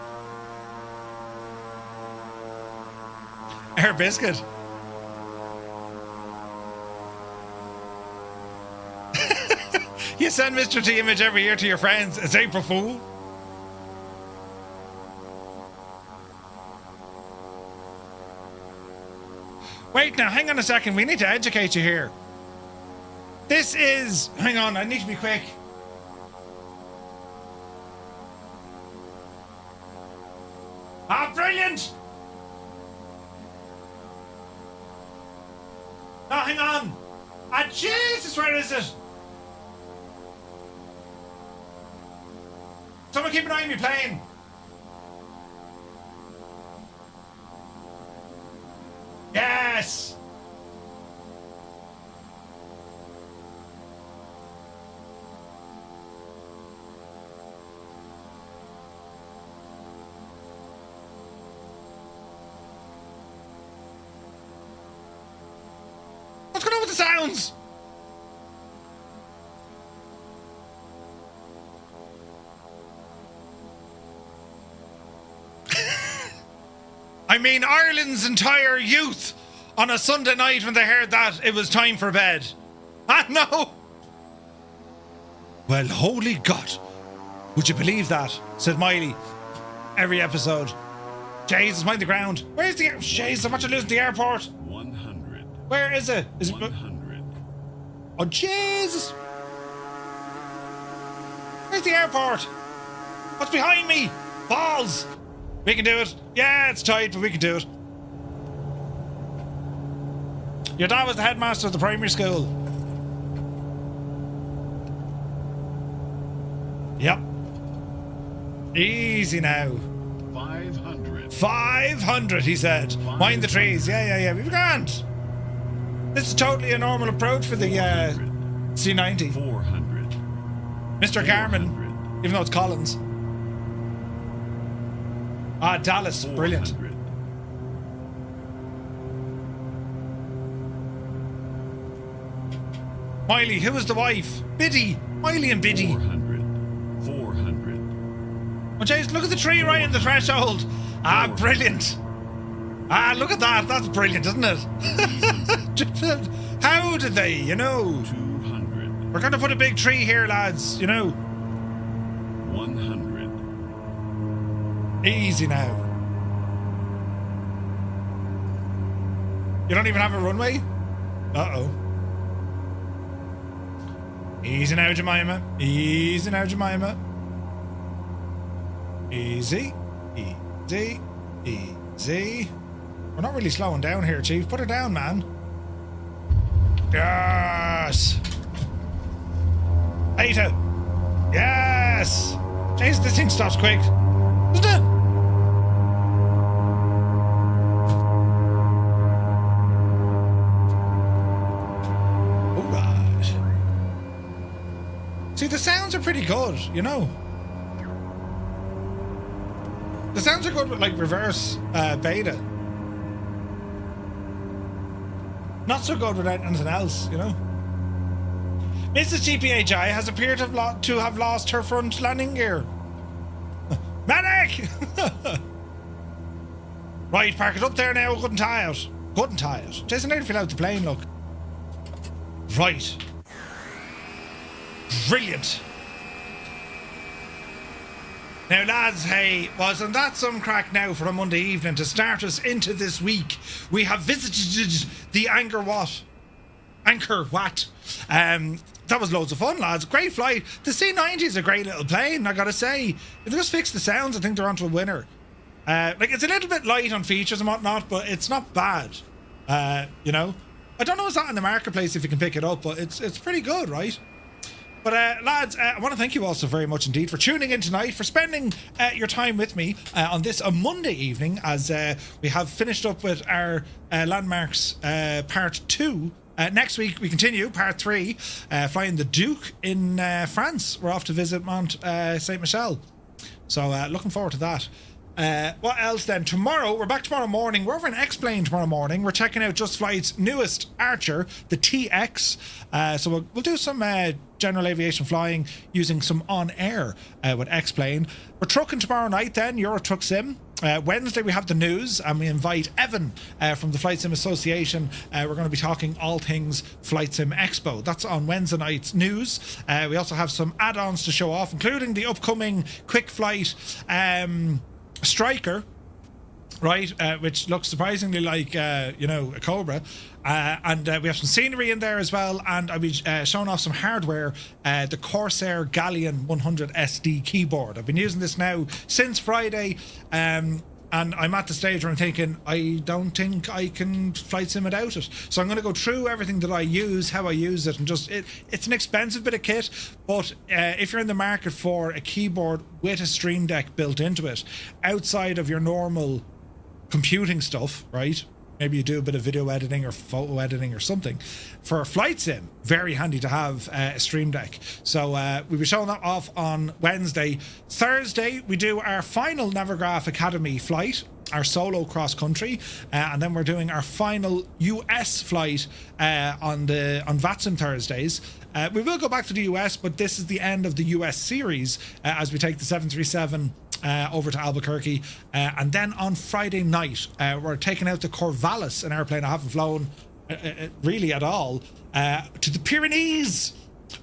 Air Biscuit. You send Mr. T image every year to your friends. It's April Fool. Wait now, hang on a second. We need to educate you here. This is... Hang on, I need to be quick. Ah, brilliant! No, hang on. Ah, Jesus, where is it? Someone keep an eye on me plane. Yes! What's going on with the sounds? I mean, Ireland's entire youth on a Sunday night when they heard that it was time for bed. Ah, no! Well, holy God. Would you believe that? Said Miley. Every episode. Jesus, mind the ground. Where's the... Jesus, I'm about to lose the airport. 100. Where is it? Is it? 100. Oh, Jesus! Where's the airport? What's behind me? Balls! We can do it. Yeah, it's tight, but we can do it. Your dad was the headmaster of the primary school. Yep. Easy now. 500. 500, he said. Mind the trees. Yeah. We've grand. This is totally a normal approach for the C90. 400. Mr. Carmen, even though it's Collins. Ah, Dallas, brilliant. 400. Miley, who was the wife? Biddy. Miley and Biddy. 400. 400. Oh, jeez, look at the tree right in the threshold. Ah, brilliant. Ah, look at that. That's brilliant, isn't it? How did they, you know? 200. We're going to put a big tree here, lads, you know. 100. Easy now. You don't even have a runway? Uh-oh. Easy now, Jemima. Easy now, Jemima. Easy. Easy. Easy. We're not really slowing down here, Chief. Put her down, man. Yes. 8. Yes. Jeez, this thing stops quick. Doesn't it? Alright. See, the sounds are pretty good, you know. The sounds are good with, like, reverse beta. Not so good with anything else, you know. Mrs. GPHI has appeared to have lost her front landing gear. Manic! Right, park it up there now. Couldn't tie it. Couldn't tie it. Jason, I need to fill out the plane, look. Right. Brilliant. Now, lads, hey, wasn't that some crack now for a Monday evening to start us into this week? We have visited the Angkor Wat. That was loads of fun, lads. Great flight. The C90 is a great little plane, I gotta say. If they just fix the sounds, I think they're onto a winner. Like, it's a little bit light on features and whatnot, but it's not bad. You know? I don't know what's that in the marketplace if you can pick it up, but it's pretty good, right? But lads, I want to thank you all so very much indeed for tuning in tonight, for spending your time with me on this Monday evening as we have finished up with our Landmarks Part 2. Next week we continue, Part 3, flying the Duke in France. We're off to visit Mont Saint-Michel. So looking forward to that. What else then? Tomorrow, we're back tomorrow morning. We're over in X-Plane tomorrow morning. We're checking out Just Flight's newest Archer, the TX. So we'll do some general aviation flying using some on-air with X-Plane. We're trucking tomorrow night then, Euro Truck Sim. Wednesday we have the news and we invite Evan from the Flight Sim Association. We're going to be talking all things Flight Sim Expo. That's on Wednesday night's news. We also have some add-ons to show off, including the upcoming Quick Flight Striker, right, which looks surprisingly like you know, a Cobra, and we have some scenery in there as well, and I'll be showing off some hardware, the Corsair Galleon 100 SD keyboard. I've been using this now since Friday, and I'm at the stage where I'm thinking I don't think I can flight sim without it, so I'm going to go through everything that I use, how I use it, and just it's an expensive bit of kit, but if you're in the market for a keyboard with a Stream Deck built into it outside of your normal computing stuff, right, maybe you do a bit of video editing or photo editing or something, for a flight sim, very handy to have a Stream Deck. So we'll be showing that off on Wednesday. Thursday we do our final Navigraph Academy flight, our solo cross country, and then we're doing our final US flight on VATSIM Thursdays. We will go back to the US, but this is the end of the US series as we take the 737 over to Albuquerque, and then on Friday night we're taking out the Corvallis, an airplane I haven't flown really at all, to the Pyrenees,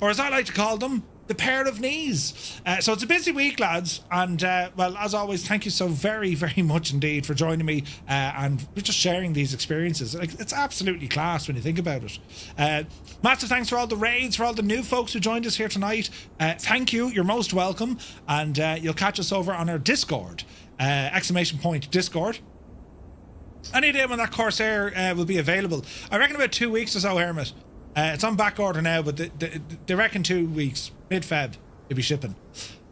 or as I like to call them, the pair of knees. So it's a busy week, lads, and well, as always, thank you so very, very much indeed for joining me and just sharing these experiences. Like, it's absolutely class when you think about it. Massive thanks for all the raids, for all the new folks who joined us here tonight. Thank you, you're most welcome, and you'll catch us over on our Discord, ! Discord. Any day when that Corsair will be available. I reckon about 2 weeks or so, Hermit. It's on back order now, but they reckon 2 weeks, mid-Feb, they'll be shipping.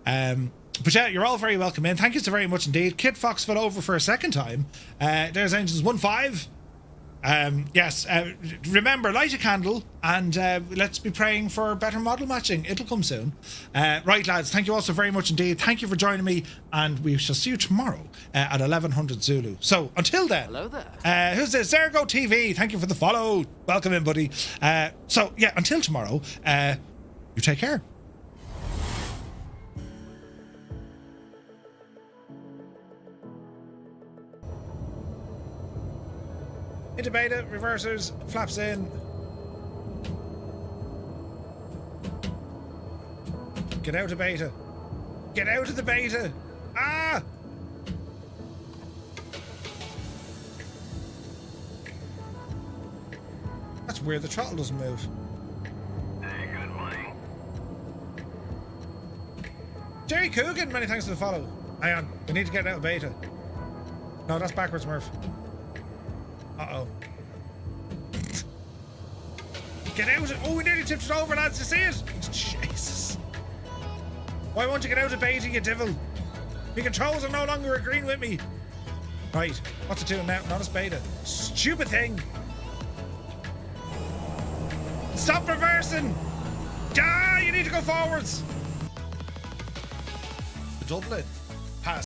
But yeah, you're all very welcome in. Thank you so very much indeed. Kid Fox fell over for a second time. There's Engines 1-5. Yes, remember, light a candle and let's be praying for better model matching. It'll come soon. Right, lads, thank you all so very much indeed. Thank you for joining me, and we shall see you tomorrow at 1100 Zulu. So until then, Hello there. Who's this? Zergo TV, thank you for the follow. Welcome in, buddy. So yeah, until tomorrow, you take care. Into beta, reversers, flaps in. Get out of beta. Get out of the beta. Ah! That's weird, the throttle doesn't move. Hey, good money. Jerry Coogan, many thanks for the follow. Hang on, we need to get out of beta. No, that's backwards, Murph. Uh-oh. Get out of... Oh, we nearly tipped it over, lads. You see it? Jesus. Why won't you get out of beta, you devil? The controls are no longer agreeing with me. Right. What's it doing now? Not a beta. Stupid thing. Stop reversing. Ah, you need to go forwards. Double it.